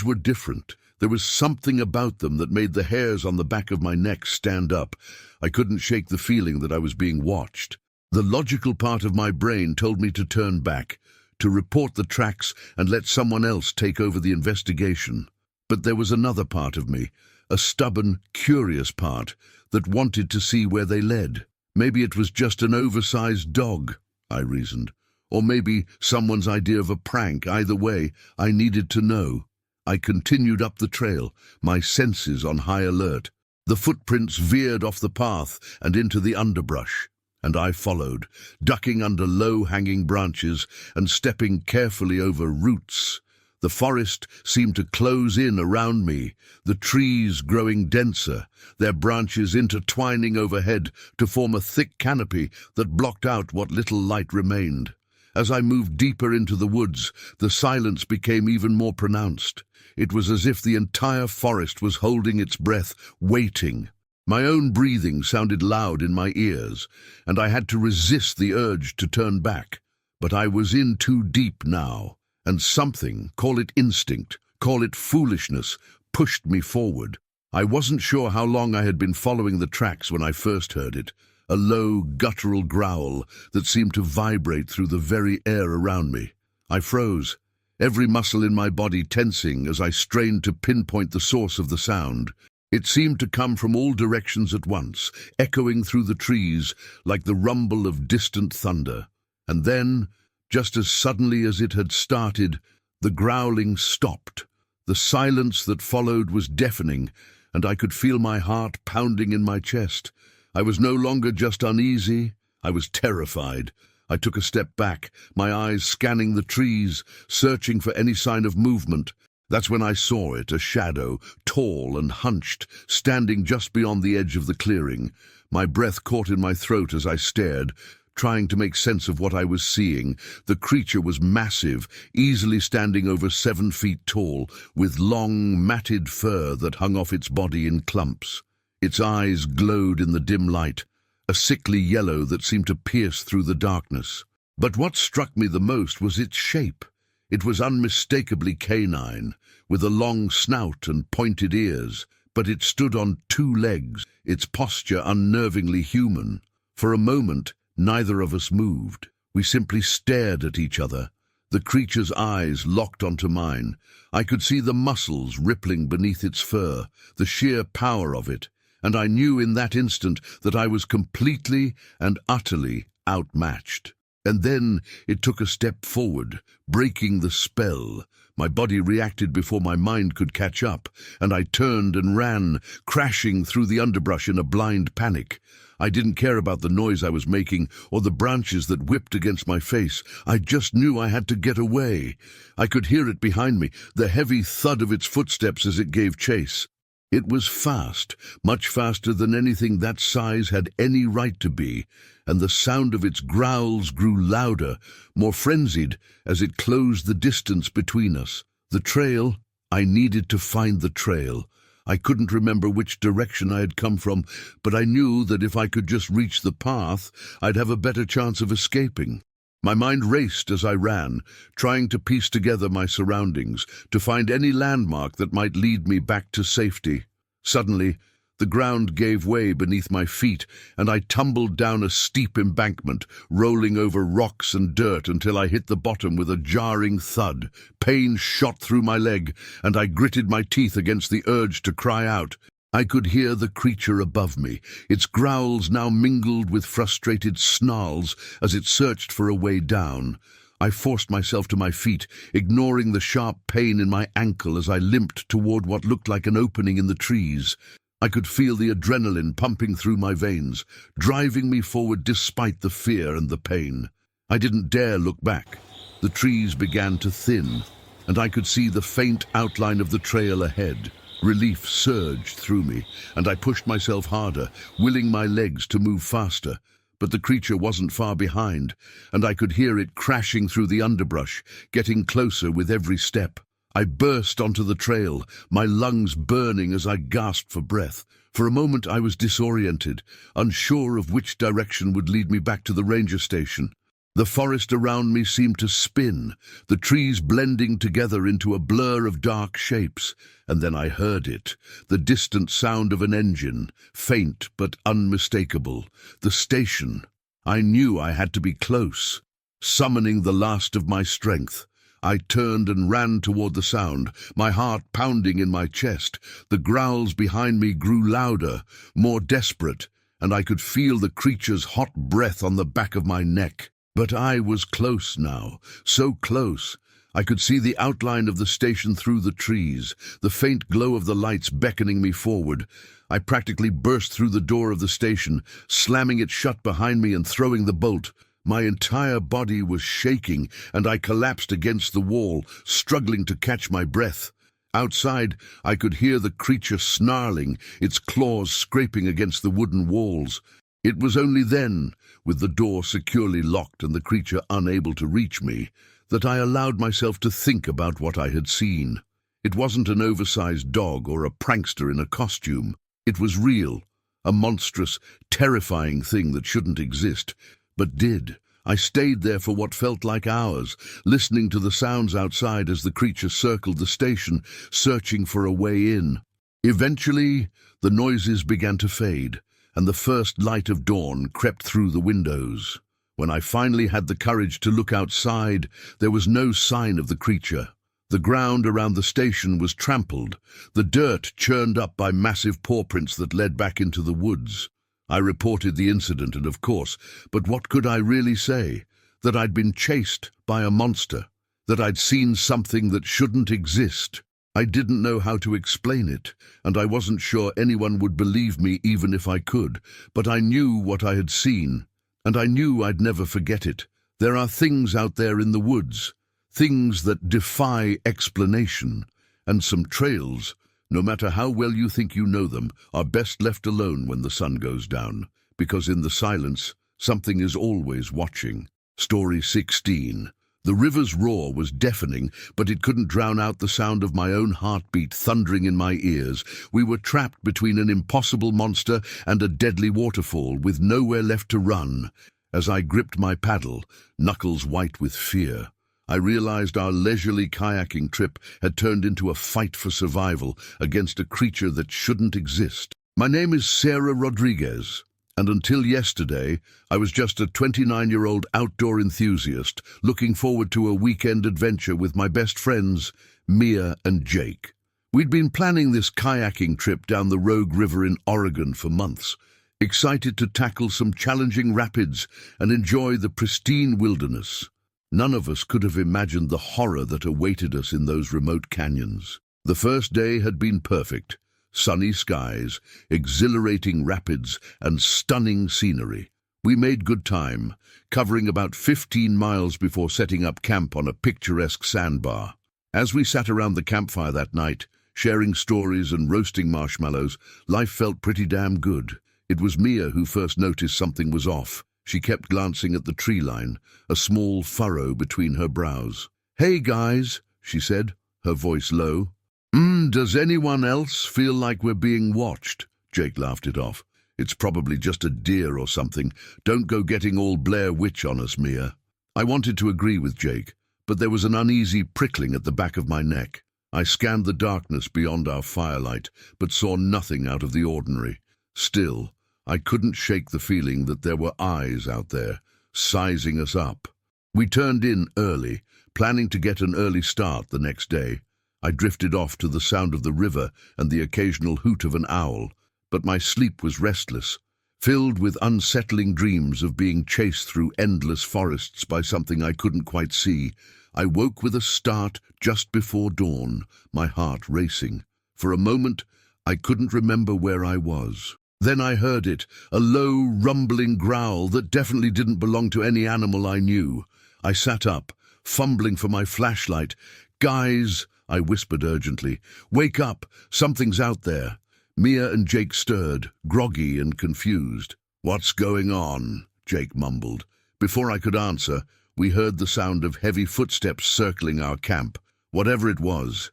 were different. There was something about them that made the hairs on the back of my neck stand up. I couldn't shake the feeling that I was being watched. The logical part of my brain told me to turn back, to report the tracks and let someone else take over the investigation. But there was another part of me, a stubborn, curious part, that wanted to see where they led. Maybe it was just an oversized dog, I reasoned. Or maybe someone's idea of a prank. Either way, I needed to know. I continued up the trail, my senses on high alert. The footprints veered off the path and into the underbrush, and I followed, ducking under low-hanging branches and stepping carefully over roots. The forest seemed to close in around me, the trees growing denser, their branches intertwining overhead to form a thick canopy that blocked out what little light remained. As I moved deeper into the woods, the silence became even more pronounced. It was as if the entire forest was holding its breath, waiting. My own breathing sounded loud in my ears, and I had to resist the urge to turn back. But I was in too deep now, and something, call it instinct, call it foolishness, pushed me forward. I wasn't sure how long I had been following the tracks when I first heard it, a low, guttural growl that seemed to vibrate through the very air around me. I froze, every muscle in my body tensing as I strained to pinpoint the source of the sound. It seemed to come from all directions at once, echoing through the trees like the rumble of distant thunder. And then, just as suddenly as it had started, the growling stopped. The silence that followed was deafening, and I could feel my heart pounding in my chest. I was no longer just uneasy, I was terrified. I took a step back, my eyes scanning the trees, searching for any sign of movement. That's when I saw it, a shadow, tall and hunched, standing just beyond the edge of the clearing. My breath caught in my throat as I stared, trying to make sense of what I was seeing. The creature was massive, easily standing over 7 feet tall, with long, matted fur that hung off its body in clumps. Its eyes glowed in the dim light, a sickly yellow that seemed to pierce through the darkness. But what struck me the most was its shape. It was unmistakably canine, with a long snout and pointed ears, but it stood on 2 legs, its posture unnervingly human. For a moment, neither of us moved. We simply stared at each other. The creature's eyes locked onto mine. I could see the muscles rippling beneath its fur, the sheer power of it, and I knew in that instant that I was completely and utterly outmatched. And then it took a step forward, breaking the spell. My body reacted before my mind could catch up, and I turned and ran, crashing through the underbrush in a blind panic. I didn't care about the noise I was making or the branches that whipped against my face. I just knew I had to get away. I could hear it behind me, the heavy thud of its footsteps as it gave chase. It was fast, much faster than anything that size had any right to be, and the sound of its growls grew louder, more frenzied, as it closed the distance between us. The trail, I needed to find the trail. I couldn't remember which direction I had come from, but I knew that if I could just reach the path, I'd have a better chance of escaping. My mind raced as I ran, trying to piece together my surroundings, to find any landmark that might lead me back to safety. Suddenly, the ground gave way beneath my feet, and I tumbled down a steep embankment, rolling over rocks and dirt until I hit the bottom with a jarring thud. Pain shot through my leg, and I gritted my teeth against the urge to cry out. I could hear the creature above me, its growls now mingled with frustrated snarls as it searched for a way down. I forced myself to my feet, ignoring the sharp pain in my ankle as I limped toward what looked like an opening in the trees. I could feel the adrenaline pumping through my veins, driving me forward despite the fear and the pain. I didn't dare look back. The trees began to thin, and I could see the faint outline of the trail ahead. Relief surged through me, and I pushed myself harder, willing my legs to move faster. But the creature wasn't far behind, and I could hear it crashing through the underbrush, getting closer with every step. I burst onto the trail, my lungs burning as I gasped for breath. For a moment I was disoriented, unsure of which direction would lead me back to the ranger station. The forest around me seemed to spin, the trees blending together into a blur of dark shapes. And then I heard it, the distant sound of an engine, faint but unmistakable. The station. I knew I had to be close. Summoning the last of my strength, I turned and ran toward the sound, my heart pounding in my chest. The growls behind me grew louder, more desperate, and I could feel the creature's hot breath on the back of my neck. But I was close now, so close. I could see the outline of the station through the trees, the faint glow of the lights beckoning me forward. I practically burst through the door of the station, slamming it shut behind me and throwing the bolt. My entire body was shaking, and I collapsed against the wall, struggling to catch my breath. Outside, I could hear the creature snarling, its claws scraping against the wooden walls. It was only then, with the door securely locked and the creature unable to reach me, that I allowed myself to think about what I had seen. It wasn't an oversized dog or a prankster in a costume. It was real, a monstrous, terrifying thing that shouldn't exist, but did. I stayed there for what felt like hours, listening to the sounds outside as the creature circled the station, searching for a way in. Eventually, the noises began to fade, and the first light of dawn crept through the windows. When I finally had the courage to look outside, there was no sign of the creature. The ground around the station was trampled, the dirt churned up by massive paw prints that led back into the woods. I reported the incident, and of course, but what could I really say? That I'd been chased by a monster, that I'd seen something that shouldn't exist. I didn't know how to explain it, and I wasn't sure anyone would believe me even if I could, but I knew what I had seen, and I knew I'd never forget it. There are things out there in the woods, things that defy explanation, and some trails, no matter how well you think you know them, are best left alone when the sun goes down, because in the silence, something is always watching. Story 16. The river's roar was deafening, but it couldn't drown out the sound of my own heartbeat thundering in my ears. We were trapped between an impossible monster and a deadly waterfall, with nowhere left to run. As I gripped my paddle, knuckles white with fear, I realized our leisurely kayaking trip had turned into a fight for survival against a creature that shouldn't exist. My name is Sarah Rodriguez, and until yesterday, I was just a 29-year-old outdoor enthusiast looking forward to a weekend adventure with my best friends, Mia and Jake. We'd been planning this kayaking trip down the Rogue River in Oregon for months, excited to tackle some challenging rapids and enjoy the pristine wilderness. None of us could have imagined the horror that awaited us in those remote canyons. The first day had been perfect. Sunny skies, exhilarating rapids, and stunning scenery. We made good time, covering about 15 miles before setting up camp on a picturesque sandbar. As we sat around the campfire that night, sharing stories and roasting marshmallows, life felt pretty damn good. It was Mia who first noticed something was off. She kept glancing at the tree line, a small furrow between her brows. "Hey guys," she said, her voice low. Does anyone else feel like we're being watched?" Jake laughed it off. "It's probably just a deer or something. Don't go getting all Blair Witch on us, Mia." I wanted to agree with Jake, but there was an uneasy prickling at the back of my neck. I scanned the darkness beyond our firelight, but saw nothing out of the ordinary. Still, I couldn't shake the feeling that there were eyes out there, sizing us up. We turned in early, planning to get an early start the next day. I drifted off to the sound of the river and the occasional hoot of an owl, but my sleep was restless, filled with unsettling dreams of being chased through endless forests by something I couldn't quite see. I woke with a start just before dawn, my heart racing. For a moment, I couldn't remember where I was. Then I heard it, a low, rumbling growl that definitely didn't belong to any animal I knew. I sat up, fumbling for my flashlight, "Guys," I whispered urgently, "wake up! Something's out there." Mia and Jake stirred, groggy and confused. "What's going on?" Jake mumbled. Before I could answer, we heard the sound of heavy footsteps circling our camp. Whatever it was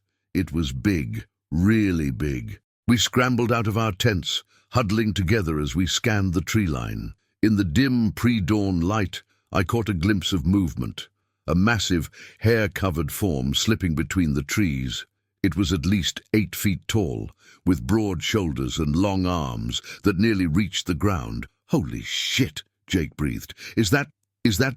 big, really big. We scrambled out of our tents, huddling together as we scanned the tree line. In the dim pre-dawn light, I caught a glimpse of movement. A massive, hair-covered form slipping between the trees. It was at least 8 feet tall, with broad shoulders and long arms that nearly reached the ground. "Holy shit," Jake breathed. Is that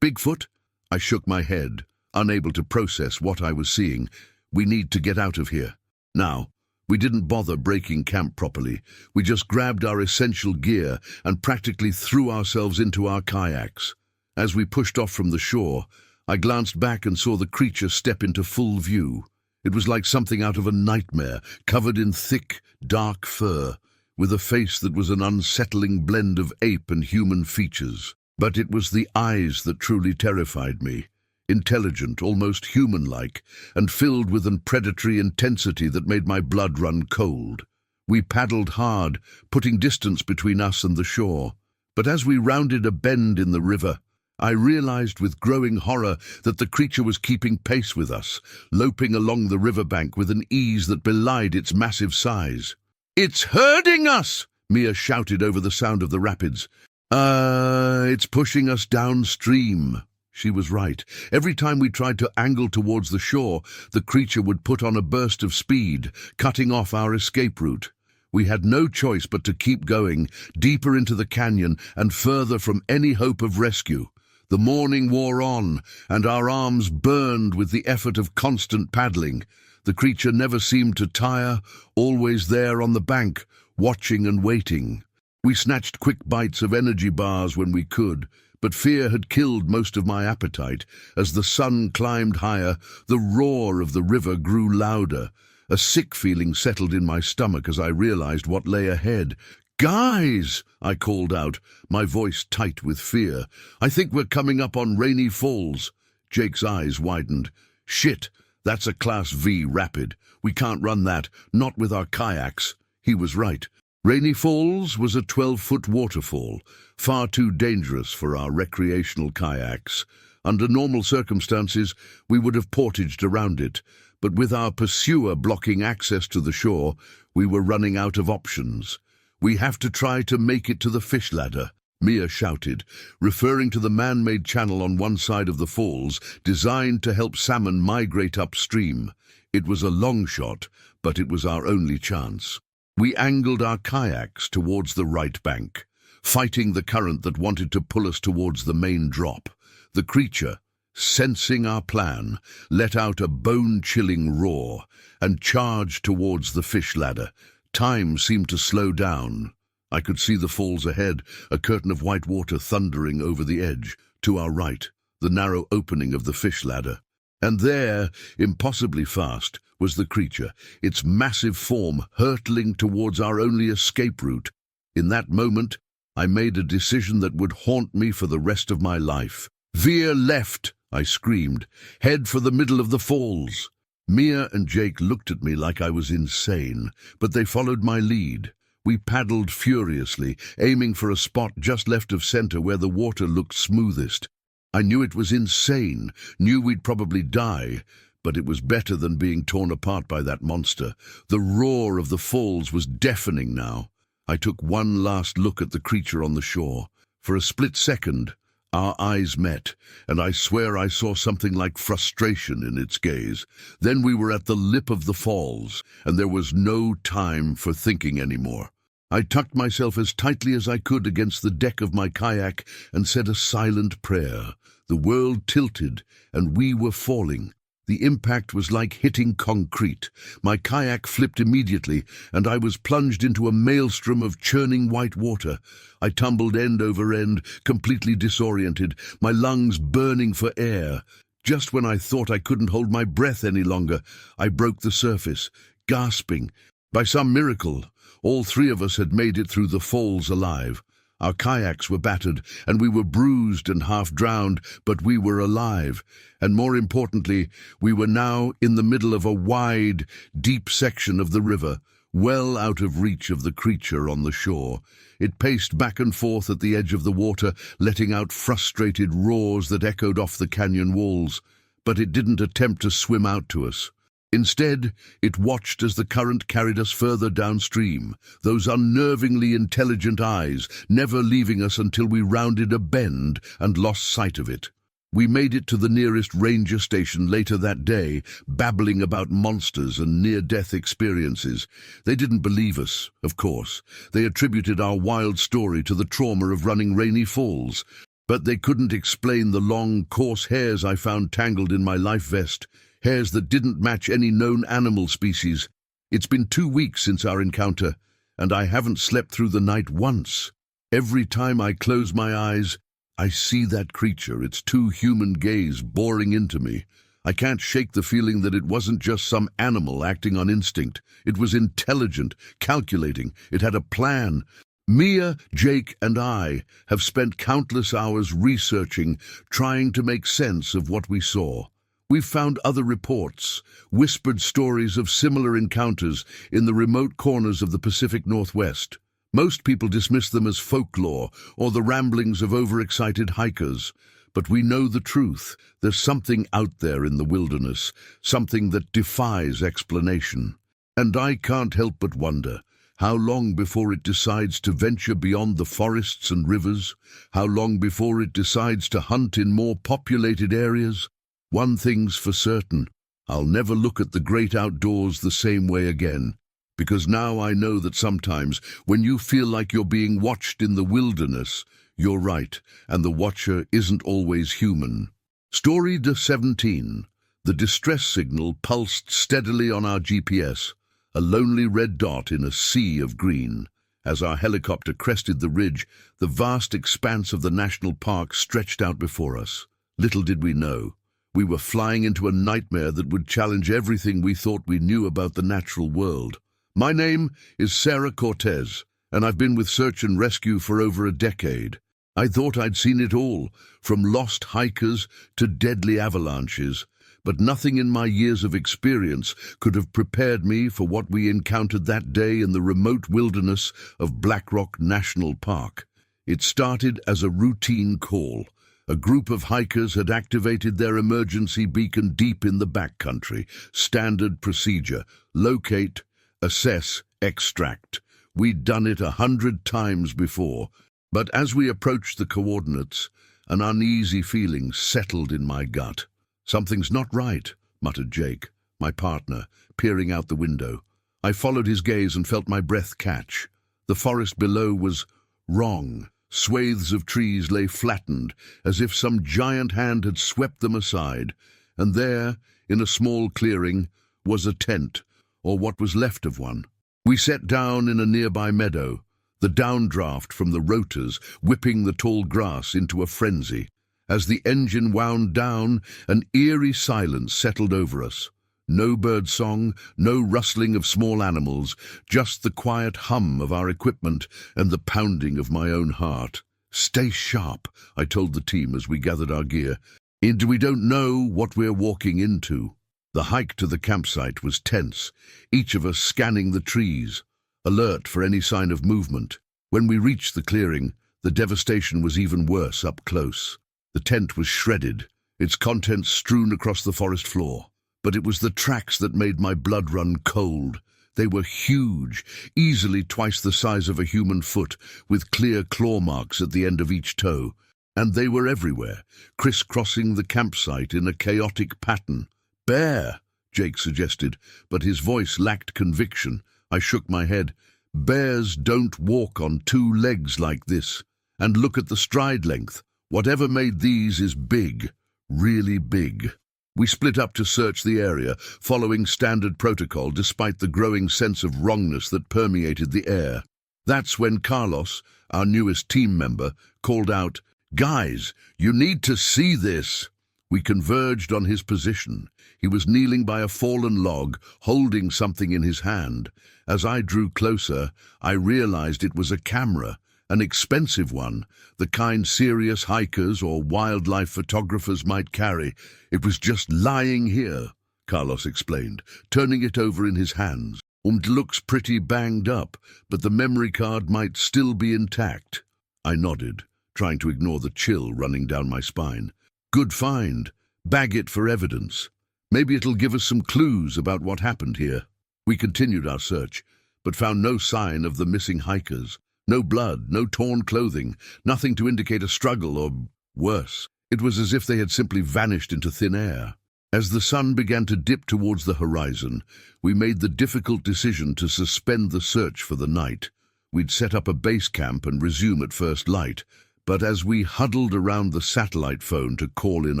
Bigfoot?" I shook my head, unable to process what I was seeing. "We need to get out of here. Now." We didn't bother breaking camp properly. We just grabbed our essential gear and practically threw ourselves into our kayaks. As we pushed off from the shore, I glanced back and saw the creature step into full view. It was like something out of a nightmare, covered in thick, dark fur, with a face that was an unsettling blend of ape and human features. But it was the eyes that truly terrified me. Intelligent, almost human-like, and filled with an predatory intensity that made my blood run cold. We paddled hard, putting distance between us and the shore. But as we rounded a bend in the river, I realized with growing horror that the creature was keeping pace with us, loping along the riverbank with an ease that belied its massive size. "It's herding us!" Mia shouted over the sound of the rapids. It's pushing us downstream." She was right. Every time we tried to angle towards the shore, the creature would put on a burst of speed, cutting off our escape route. We had no choice but to keep going, deeper into the canyon and further from any hope of rescue. The morning wore on, and our arms burned with the effort of constant paddling. The creature never seemed to tire, always there on the bank, watching and waiting. We snatched quick bites of energy bars when we could, but fear had killed most of my appetite. As the sun climbed higher, the roar of the river grew louder. A sick feeling settled in my stomach as I realized what lay ahead. "Guys!" I called out, my voice tight with fear. "I think we're coming up on Rainy Falls." Jake's eyes widened. "Shit, that's a Class V rapid. We can't run that, not with our kayaks." He was right. Rainy Falls was a 12-foot waterfall, far too dangerous for our recreational kayaks. Under normal circumstances, we would have portaged around it, but with our pursuer blocking access to the shore, we were running out of options. "We have to try to make it to the fish ladder," Mia shouted, referring to the man-made channel on one side of the falls, designed to help salmon migrate upstream. It was a long shot, but it was our only chance. We angled our kayaks towards the right bank, fighting the current that wanted to pull us towards the main drop. The creature, sensing our plan, let out a bone-chilling roar and charged towards the fish ladder. Time seemed to slow down. I could see the falls ahead, a curtain of white water thundering over the edge. To our right, the narrow opening of the fish ladder. And there, impossibly fast, was the creature, its massive form hurtling towards our only escape route. In that moment, I made a decision that would haunt me for the rest of my life. "Veer left," I screamed. "Head for the middle of the falls." Mia and Jake looked at me like I was insane, but they followed my lead. We paddled furiously, aiming for a spot just left of center where the water looked smoothest. I knew it was insane, knew we'd probably die, but it was better than being torn apart by that monster. The roar of the falls was deafening now. I took one last look at the creature on the shore. For a split second, our eyes met, and I swear I saw something like frustration in its gaze. Then we were at the lip of the falls, and there was no time for thinking anymore. I tucked myself as tightly as I could against the deck of my kayak and said a silent prayer. The world tilted, and we were falling. The impact was like hitting concrete. My kayak flipped immediately, and I was plunged into a maelstrom of churning white water. I tumbled end over end, completely disoriented, my lungs burning for air. Just when I thought I couldn't hold my breath any longer, I broke the surface, gasping. By some miracle, all three of us had made it through the falls alive. Our kayaks were battered, and we were bruised and half-drowned, but we were alive. And more importantly, we were now in the middle of a wide, deep section of the river, well out of reach of the creature on the shore. It paced back and forth at the edge of the water, letting out frustrated roars that echoed off the canyon walls. But it didn't attempt to swim out to us. Instead, it watched as the current carried us further downstream, those unnervingly intelligent eyes never leaving us until we rounded a bend and lost sight of it. We made it to the nearest ranger station later that day, babbling about monsters and near-death experiences. They didn't believe us, of course. They attributed our wild story to the trauma of running Rainy Falls. But they couldn't explain the long, coarse hairs I found tangled in my life vest, hairs that didn't match any known animal species. It's been 2 weeks since our encounter, and I haven't slept through the night once. Every time I close my eyes, I see that creature, its two human gaze boring into me. I can't shake the feeling that it wasn't just some animal acting on instinct. It was intelligent, calculating. It had a plan. Mia, Jake, and I have spent countless hours researching, trying to make sense of what we saw. We've found other reports, whispered stories of similar encounters in the remote corners of the Pacific Northwest. Most people dismiss them as folklore or the ramblings of overexcited hikers. But we know the truth. There's something out there in the wilderness, something that defies explanation. And I can't help but wonder, how long before it decides to venture beyond the forests and rivers? How long before it decides to hunt in more populated areas? One thing's for certain, I'll never look at the great outdoors the same way again. Because now I know that sometimes, when you feel like you're being watched in the wilderness, you're right, and the watcher isn't always human. Story 17. The distress signal pulsed steadily on our GPS, a lonely red dot in a sea of green. As our helicopter crested the ridge, the vast expanse of the national park stretched out before us. Little did we know, we were flying into a nightmare that would challenge everything we thought we knew about the natural world. My name is Sarah Cortez, and I've been with search and rescue for over a decade. I thought I'd seen it all, from lost hikers to deadly avalanches, but nothing in my years of experience could have prepared me for what we encountered that day in the remote wilderness of Black Rock National Park. It started as a routine call. A group of hikers had activated their emergency beacon deep in the backcountry. Standard procedure: locate, assess, extract. We'd done it 100 times before, but as we approached the coordinates, an uneasy feeling settled in my gut. "Something's not right," muttered Jake, my partner, peering out the window. I followed his gaze and felt my breath catch. The forest below was wrong. Swathes of trees lay flattened, as if some giant hand had swept them aside, and there, in a small clearing, was a tent, or what was left of one. We sat down in a nearby meadow, the downdraft from the rotors whipping the tall grass into a frenzy. As the engine wound down, an eerie silence settled over us. No bird song, no rustling of small animals, just the quiet hum of our equipment and the pounding of my own heart. "Stay sharp," I told the team as we gathered our gear. We don't know what we're walking into." The hike to the campsite was tense, each of us scanning the trees, alert for any sign of movement. When we reached the clearing, the devastation was even worse up close. The tent was shredded, its contents strewn across the forest floor. But it was the tracks that made my blood run cold. They were huge, easily twice the size of a human foot, with clear claw marks at the end of each toe. And they were everywhere, crisscrossing the campsite in a chaotic pattern. "Bear," Jake suggested, but his voice lacked conviction. I shook my head. "Bears don't walk on 2 legs like this. And look at the stride length. Whatever made these is big, really big." We split up to search the area, following standard protocol despite the growing sense of wrongness that permeated the air. That's when Carlos, our newest team member, called out, "Guys, you need to see this." We converged on his position. He was kneeling by a fallen log, holding something in his hand. As I drew closer, I realized it was a camera, An expensive one, the kind serious hikers or wildlife photographers might carry. It was just lying here, Carlos explained, turning it over in his hands. It looks pretty banged up, but the memory card might still be intact. I nodded, trying to ignore the chill running down my spine. Good find. Bag it for evidence. Maybe it'll give us some clues about what happened here. We continued our search, but found no sign of the missing hikers. No blood, no torn clothing, nothing to indicate a struggle or, worse, it was as if they had simply vanished into thin air. As the sun began to dip towards the horizon, we made the difficult decision to suspend the search for the night. We'd set up a base camp and resume at first light, but as we huddled around the satellite phone to call in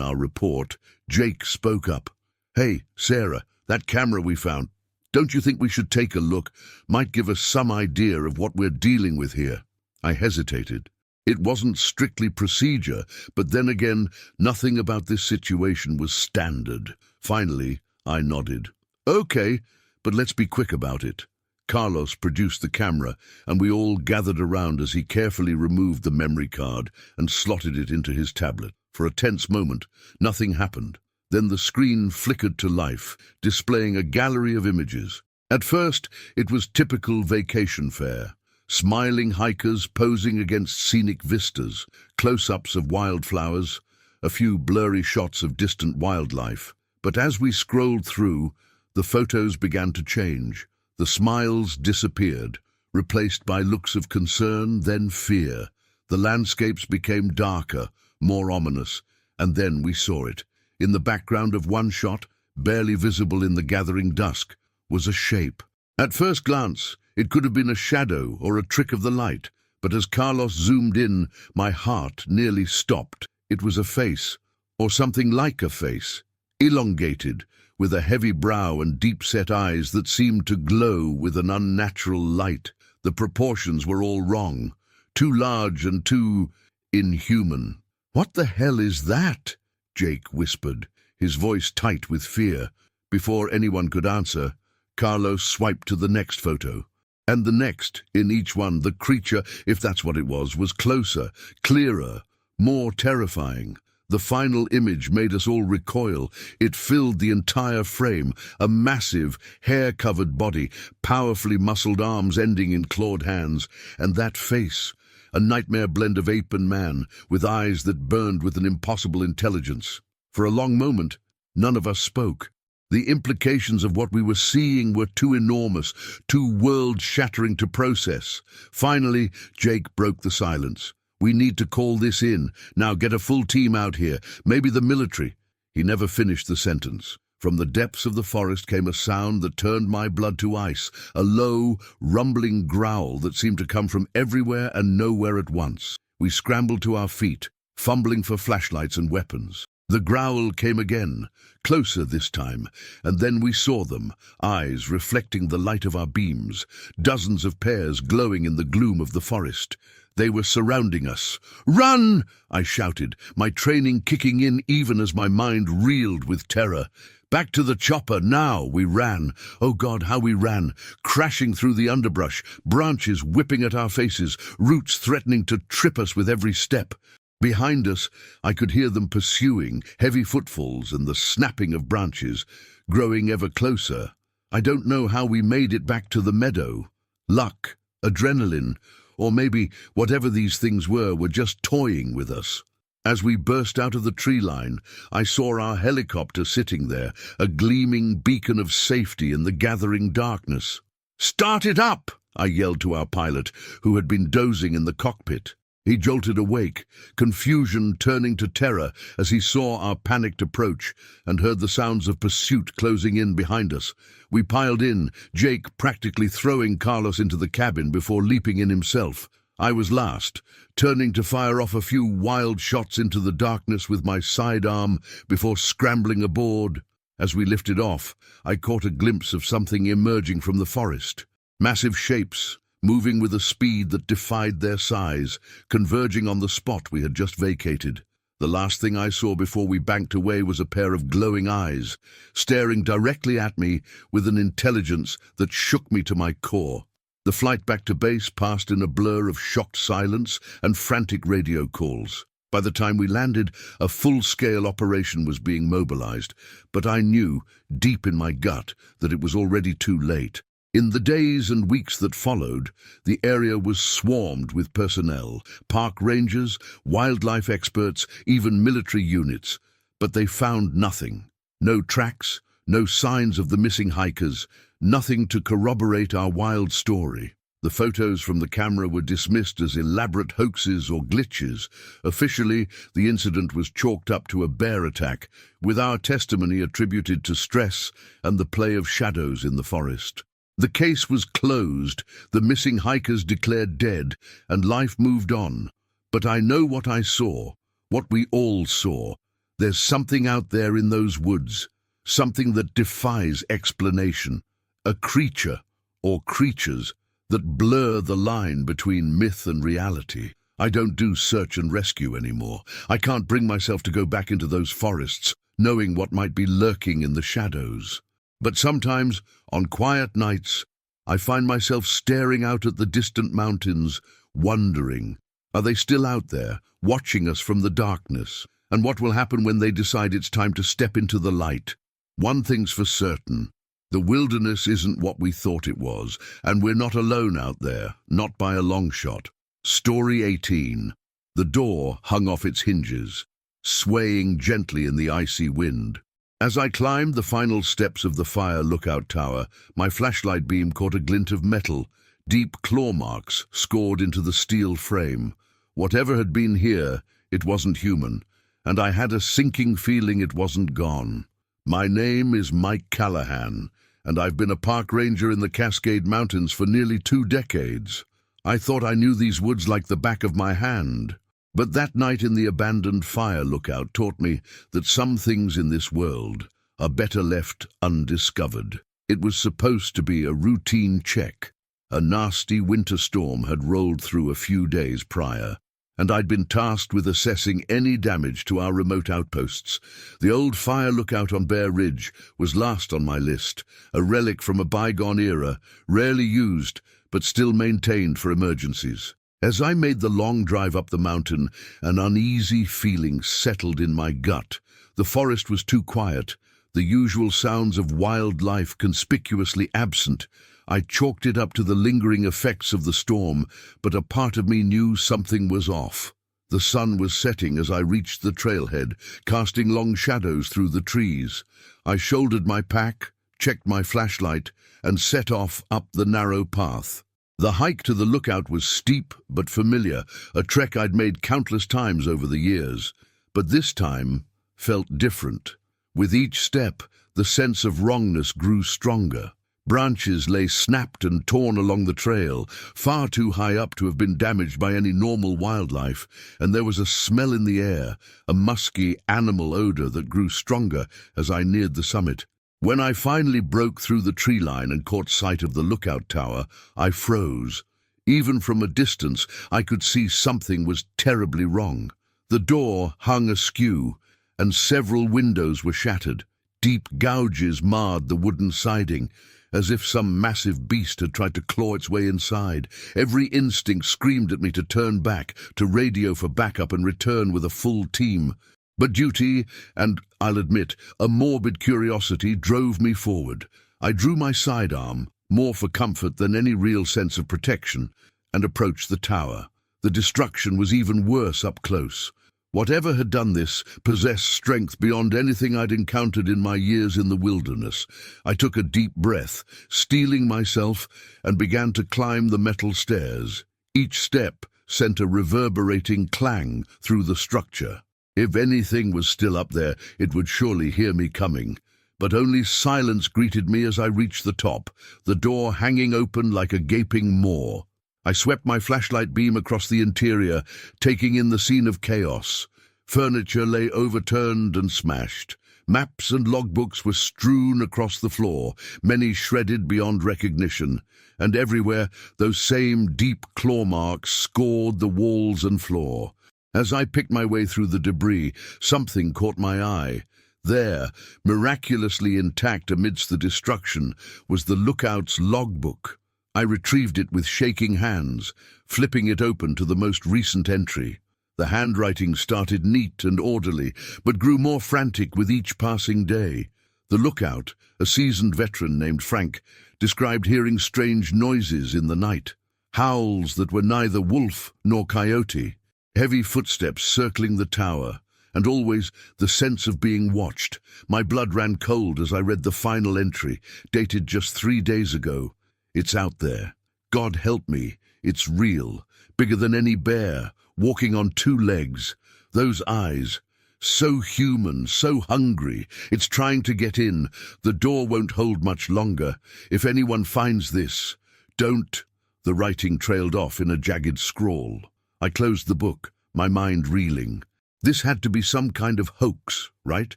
our report, Jake spoke up. "Hey, Sarah, that camera we found, don't you think we should take a look? Might give us some idea of what we're dealing with here." I hesitated. It wasn't strictly procedure, but then again, nothing about this situation was standard. Finally, I nodded. "Okay, but let's be quick about it." Carlos produced the camera, and we all gathered around as he carefully removed the memory card and slotted it into his tablet. For a tense moment, nothing happened. Then the screen flickered to life, displaying a gallery of images. At first, it was typical vacation fare. Smiling hikers posing against scenic vistas, close-ups of wildflowers, a few blurry shots of distant wildlife. But as we scrolled through, the photos began to change. The smiles disappeared, replaced by looks of concern, then fear. The landscapes became darker, more ominous, and then we saw it. In the background of one shot, barely visible in the gathering dusk, was a shape. At first glance, it could have been a shadow or a trick of the light, but as Carlos zoomed in, my heart nearly stopped. It was a face, or something like a face, elongated, with a heavy brow and deep-set eyes that seemed to glow with an unnatural light. The proportions were all wrong, too large and too inhuman. "What the hell is that?" Jake whispered, his voice tight with fear. Before anyone could answer, Carlos swiped to the next photo. And the next, in each one, the creature, if that's what it was closer, clearer, more terrifying. The final image made us all recoil. It filled the entire frame, a massive, hair-covered body, powerfully muscled arms ending in clawed hands, and that face, a nightmare blend of ape and man, with eyes that burned with an impossible intelligence. For a long moment, none of us spoke. The implications of what we were seeing were too enormous, too world-shattering to process. Finally, Jake broke the silence. "We need to call this in. Now get a full team out here, maybe the military." He never finished the sentence. From the depths of the forest came a sound that turned my blood to ice, a low, rumbling growl that seemed to come from everywhere and nowhere at once. We scrambled to our feet, fumbling for flashlights and weapons. The growl came again, closer this time, and then we saw them, eyes reflecting the light of our beams, dozens of pairs glowing in the gloom of the forest. They were surrounding us. "Run!" I shouted, my training kicking in even as my mind reeled with terror. "Back to the chopper, now!" We ran. Oh God, how we ran, crashing through the underbrush, branches whipping at our faces, roots threatening to trip us with every step. Behind us, I could hear them pursuing, heavy footfalls and the snapping of branches, growing ever closer. I don't know how we made it back to the meadow. Luck, adrenaline, or maybe whatever these things were just toying with us. As we burst out of the tree line, I saw our helicopter sitting there, a gleaming beacon of safety in the gathering darkness. "Start it up!" I yelled to our pilot, who had been dozing in the cockpit. He jolted awake, confusion turning to terror as he saw our panicked approach and heard the sounds of pursuit closing in behind us. We piled in, Jake practically throwing Carlos into the cabin before leaping in himself. I was last, turning to fire off a few wild shots into the darkness with my sidearm before scrambling aboard. As we lifted off, I caught a glimpse of something emerging from the forest. Massive shapes, moving with a speed that defied their size, converging on the spot we had just vacated. The last thing I saw before we banked away was a pair of glowing eyes, staring directly at me with an intelligence that shook me to my core. The flight back to base passed in a blur of shocked silence and frantic radio calls. By the time we landed, a full-scale operation was being mobilized, but I knew, deep in my gut, that it was already too late. In the days and weeks that followed, the area was swarmed with personnel, park rangers, wildlife experts, even military units, but they found nothing. No tracks, no signs of the missing hikers, nothing to corroborate our wild story. The photos from the camera were dismissed as elaborate hoaxes or glitches. Officially, the incident was chalked up to a bear attack, with our testimony attributed to stress and the play of shadows in the forest. The case was closed, the missing hikers declared dead, and life moved on. But I know what I saw, what we all saw. There's something out there in those woods, something that defies explanation. A creature, or creatures, that blur the line between myth and reality. I don't do search and rescue anymore. I can't bring myself to go back into those forests, knowing what might be lurking in the shadows. But sometimes, on quiet nights, I find myself staring out at the distant mountains, wondering, are they still out there, watching us from the darkness? And what will happen when they decide it's time to step into the light? One thing's for certain. The wilderness isn't what we thought it was, and we're not alone out there, not by a long shot. Story 18. The door hung off its hinges, swaying gently in the icy wind. As I climbed the final steps of the fire lookout tower, my flashlight beam caught a glint of metal, deep claw marks scored into the steel frame. Whatever had been here, it wasn't human, and I had a sinking feeling it wasn't gone. My name is Mike Callahan, and I've been a park ranger in the Cascade Mountains for nearly 2 decades. I thought I knew these woods like the back of my hand. But that night in the abandoned fire lookout taught me that some things in this world are better left undiscovered. It was supposed to be a routine check. A nasty winter storm had rolled through a few days prior, and I'd been tasked with assessing any damage to our remote outposts. The old fire lookout on Bear Ridge was last on my list, a relic from a bygone era, rarely used, but still maintained for emergencies. As I made the long drive up the mountain, an uneasy feeling settled in my gut. The forest was too quiet, the usual sounds of wildlife conspicuously absent. I chalked it up to the lingering effects of the storm, but a part of me knew something was off. The sun was setting as I reached the trailhead, casting long shadows through the trees. I shouldered my pack, checked my flashlight, and set off up the narrow path. The hike to the lookout was steep but familiar, a trek I'd made countless times over the years. But this time felt different. With each step, the sense of wrongness grew stronger. Branches lay snapped and torn along the trail, far too high up to have been damaged by any normal wildlife, and there was a smell in the air, a musky animal odor that grew stronger as I neared the summit. When I finally broke through the tree line and caught sight of the lookout tower, I froze. Even from a distance, I could see something was terribly wrong. The door hung askew, and several windows were shattered. Deep gouges marred the wooden siding, as if some massive beast had tried to claw its way inside. Every instinct screamed at me to turn back, to radio for backup and return with a full team. But duty, and, I'll admit, a morbid curiosity drove me forward. I drew my sidearm, more for comfort than any real sense of protection, and approached the tower. The destruction was even worse up close. Whatever had done this possessed strength beyond anything I'd encountered in my years in the wilderness. I took a deep breath, steeling myself, and began to climb the metal stairs. Each step sent a reverberating clang through the structure. If anything was still up there, it would surely hear me coming. But only silence greeted me as I reached the top, the door hanging open like a gaping maw. I swept my flashlight beam across the interior, taking in the scene of chaos. Furniture lay overturned and smashed. Maps and logbooks were strewn across the floor, many shredded beyond recognition, and everywhere those same deep claw marks scored the walls and floor. As I picked my way through the debris, something caught my eye. There, miraculously intact amidst the destruction, was the lookout's logbook. I retrieved it with shaking hands, flipping it open to the most recent entry. The handwriting started neat and orderly, but grew more frantic with each passing day. The lookout, a seasoned veteran named Frank, described hearing strange noises in the night, howls that were neither wolf nor coyote, heavy footsteps circling the tower, and always the sense of being watched. My blood ran cold as I read the final entry, dated just 3 days ago. It's out there. God help me. It's real. Bigger than any bear, walking on 2 legs. Those eyes, so human, so hungry. It's trying to get in. The door won't hold much longer. If anyone finds this, don't. The writing trailed off in a jagged scrawl. I closed the book, my mind reeling. This had to be some kind of hoax, right?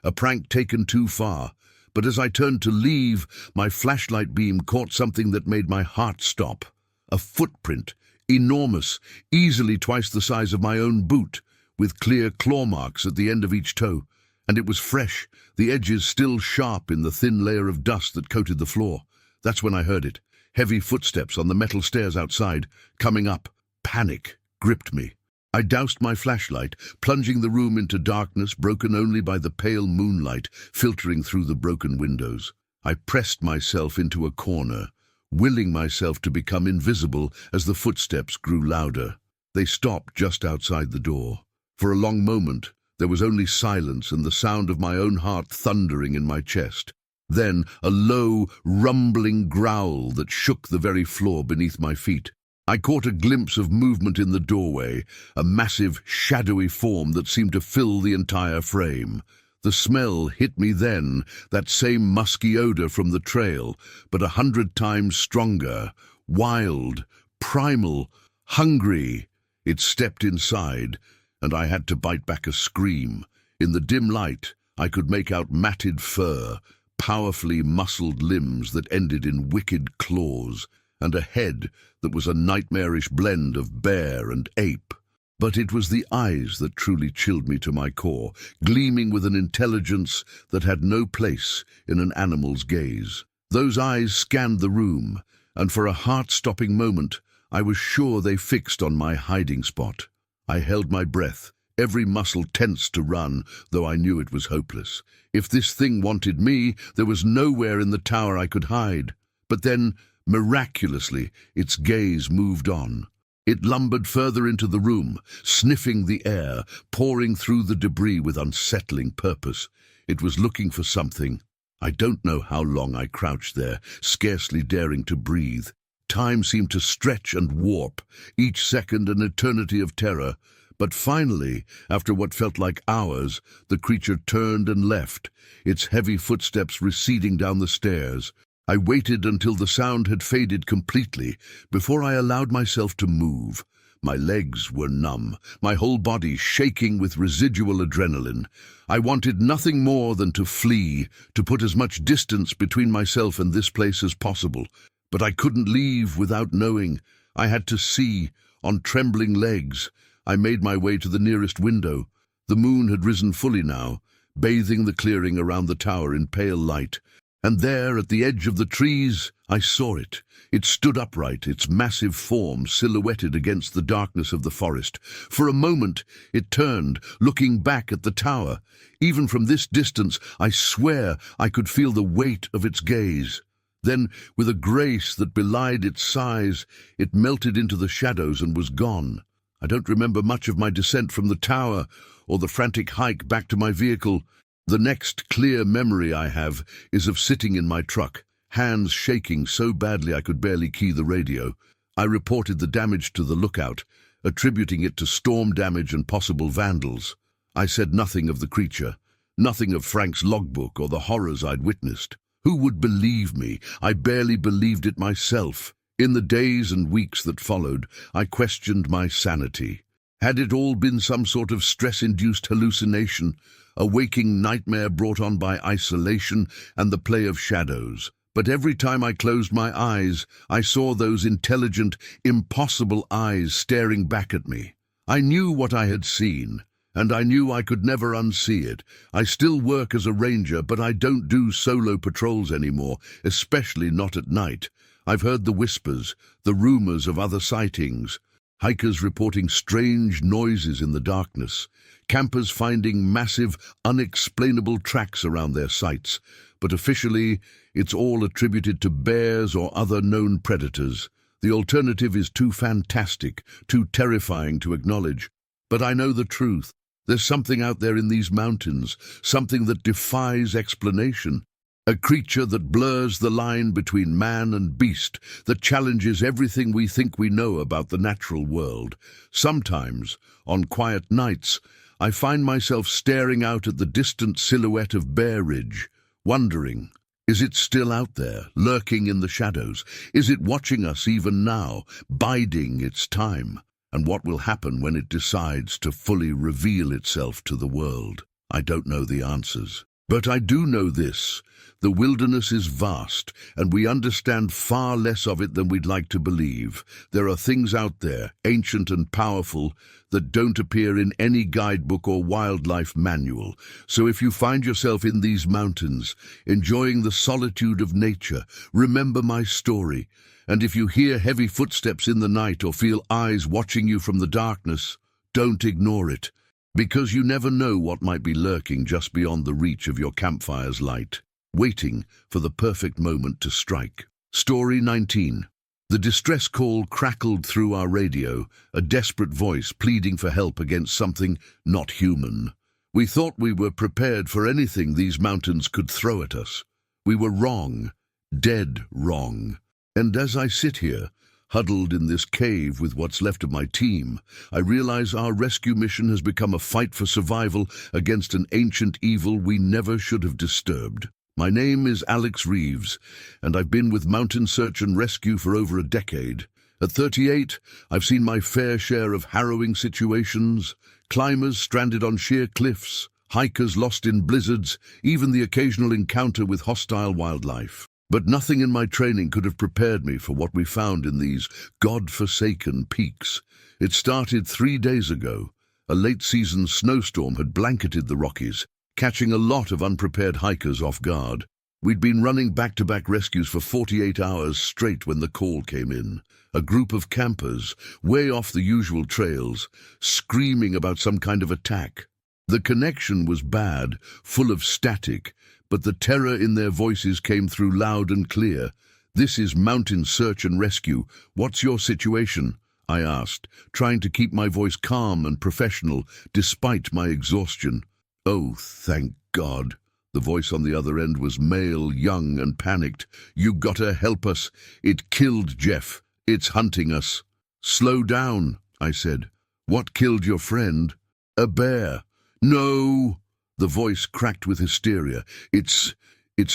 A prank taken too far. But as I turned to leave, my flashlight beam caught something that made my heart stop. A footprint, enormous, easily twice the size of my own boot, with clear claw marks at the end of each toe. And it was fresh, the edges still sharp in the thin layer of dust that coated the floor. That's when I heard it. Heavy footsteps on the metal stairs outside, coming up. Panic gripped me. I doused my flashlight, plunging the room into darkness broken only by the pale moonlight filtering through the broken windows. I pressed myself into a corner, willing myself to become invisible as the footsteps grew louder. They stopped just outside the door. For a long moment, there was only silence and the sound of my own heart thundering in my chest. Then a low, rumbling growl that shook the very floor beneath my feet. I caught a glimpse of movement in the doorway, a massive, shadowy form that seemed to fill the entire frame. The smell hit me then, that same musky odor from the trail, but 100 times stronger, wild, primal, hungry. It stepped inside, and I had to bite back a scream. In the dim light, I could make out matted fur, powerfully muscled limbs that ended in wicked claws, and a head that was a nightmarish blend of bear and ape. But it was the eyes that truly chilled me to my core, gleaming with an intelligence that had no place in an animal's gaze. Those eyes scanned the room, and for a heart-stopping moment, I was sure they fixed on my hiding spot. I held my breath, every muscle tense to run, though I knew it was hopeless. If this thing wanted me, there was nowhere in the tower I could hide. But then, miraculously, its gaze moved on. It lumbered further into the room, sniffing the air, pouring through the debris with unsettling purpose. It was looking for something. I don't know how long I crouched there, scarcely daring to breathe. Time seemed to stretch and warp, each second an eternity of terror. But finally, after what felt like hours, the creature turned and left, its heavy footsteps receding down the stairs. I waited until the sound had faded completely before I allowed myself to move. My legs were numb, my whole body shaking with residual adrenaline. I wanted nothing more than to flee, to put as much distance between myself and this place as possible. But I couldn't leave without knowing. I had to see, on trembling legs. I made my way to the nearest window. The moon had risen fully now, bathing the clearing around the tower in pale light. And there, at the edge of the trees, I saw it. It stood upright, its massive form silhouetted against the darkness of the forest. For a moment, it turned, looking back at the tower. Even from this distance, I swear I could feel the weight of its gaze. Then, with a grace that belied its size, it melted into the shadows and was gone. I don't remember much of my descent from the tower or the frantic hike back to my vehicle. The next clear memory I have is of sitting in my truck, hands shaking so badly I could barely key the radio. I reported the damage to the lookout, attributing it to storm damage and possible vandals. I said nothing of the creature, nothing of Frank's logbook or the horrors I'd witnessed. Who would believe me? I barely believed it myself. In the days and weeks that followed, I questioned my sanity. Had it all been some sort of stress-induced hallucination, a waking nightmare brought on by isolation and the play of shadows? But every time I closed my eyes, I saw those intelligent, impossible eyes staring back at me. I knew what I had seen, and I knew I could never unsee it. I still work as a ranger, but I don't do solo patrols anymore, especially not at night. I've heard the whispers, the rumors of other sightings, hikers reporting strange noises in the darkness, campers finding massive, unexplainable tracks around their sites, but officially, it's all attributed to bears or other known predators. The alternative is too fantastic, too terrifying to acknowledge. But I know the truth. There's something out there in these mountains, something that defies explanation. A creature that blurs the line between man and beast, that challenges everything we think we know about the natural world. Sometimes, on quiet nights, I find myself staring out at the distant silhouette of Bear Ridge, wondering, is it still out there, lurking in the shadows? Is it watching us even now, biding its time? And what will happen when it decides to fully reveal itself to the world? I don't know the answers. But I do know this. The wilderness is vast, and we understand far less of it than we'd like to believe. There are things out there, ancient and powerful, that don't appear in any guidebook or wildlife manual. So if you find yourself in these mountains, enjoying the solitude of nature, remember my story. And if you hear heavy footsteps in the night or feel eyes watching you from the darkness, don't ignore it, because you never know what might be lurking just beyond the reach of your campfire's light, waiting for the perfect moment to strike. Story 19. The distress call crackled through our radio, a desperate voice pleading for help against something not human. We thought we were prepared for anything these mountains could throw at us. We were wrong, dead wrong. And as I sit here, huddled in this cave with what's left of my team, I realize our rescue mission has become a fight for survival against an ancient evil we never should have disturbed. My name is Alex Reeves, and I've been with Mountain Search and Rescue for over a decade. At 38, I've seen my fair share of harrowing situations, climbers stranded on sheer cliffs, hikers lost in blizzards, even the occasional encounter with hostile wildlife. But nothing in my training could have prepared me for what we found in these God-forsaken peaks. It started 3 days ago. A late-season snowstorm had blanketed the Rockies, catching a lot of unprepared hikers off guard. We'd been running back-to-back rescues for 48 hours straight when the call came in. A group of campers, way off the usual trails, screaming about some kind of attack. The connection was bad, full of static, but the terror in their voices came through loud and clear. "This is Mountain Search and Rescue. What's your situation?" I asked, trying to keep my voice calm and professional despite my exhaustion. "Oh, thank God." The voice on the other end was male, young and panicked. "You gotta help us. It killed Jeff. It's hunting us." "Slow down," I said. "What killed your friend?" "A bear." "No." The voice cracked with hysteria. It's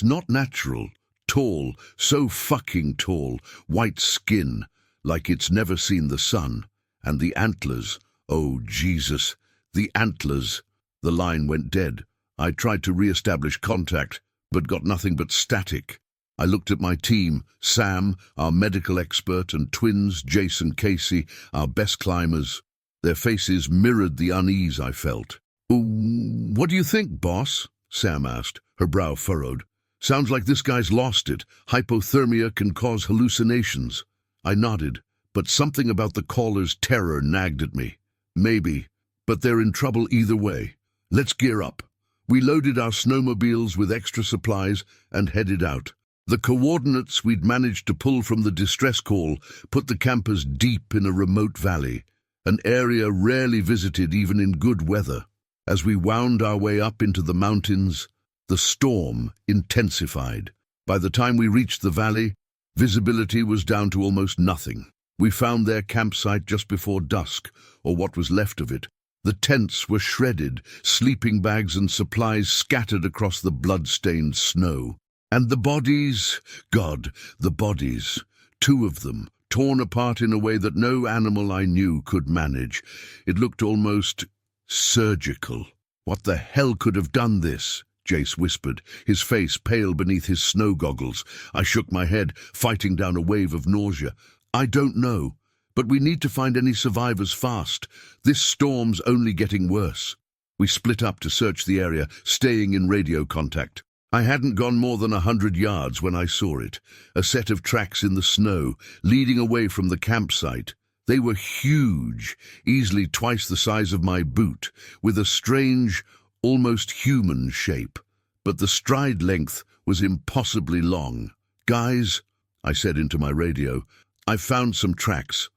not natural. Tall, so fucking tall. White skin, like it's never seen the sun. And the antlers. Oh, Jesus. The antlers. The line went dead. I tried to re-establish contact, but got nothing but static. I looked at my team, Sam, our medical expert, and twins, Jace and Casey, our best climbers. Their faces mirrored the unease I felt. "What do you think, boss?" Sam asked, her brow furrowed. "Sounds like this guy's lost it. Hypothermia can cause hallucinations." I nodded, but something about the caller's terror nagged at me. "Maybe, but they're in trouble either way. Let's gear up." We loaded our snowmobiles with extra supplies and headed out. The coordinates we'd managed to pull from the distress call put the campers deep in a remote valley, an area rarely visited even in good weather. As we wound our way up into the mountains, the storm intensified. By the time we reached the valley, visibility was down to almost nothing. We found their campsite just before dusk, or what was left of it. The tents were shredded, sleeping bags and supplies scattered across the blood-stained snow. And the bodies, God, the bodies, 2 of them, torn apart in a way that no animal I knew could manage. It looked almost surgical. "What the hell could have done this?" Jace whispered, his face pale beneath his snow goggles. I shook my head, fighting down a wave of nausea. "I don't know, but we need to find any survivors fast. This storm's only getting worse." We split up to search the area, staying in radio contact. I hadn't gone more than 100 yards when I saw it, a set of tracks in the snow, leading away from the campsite. They were huge, easily twice the size of my boot, with a strange, almost human shape. But the stride length was impossibly long. "Guys," I said into my radio, "I've found some tracks.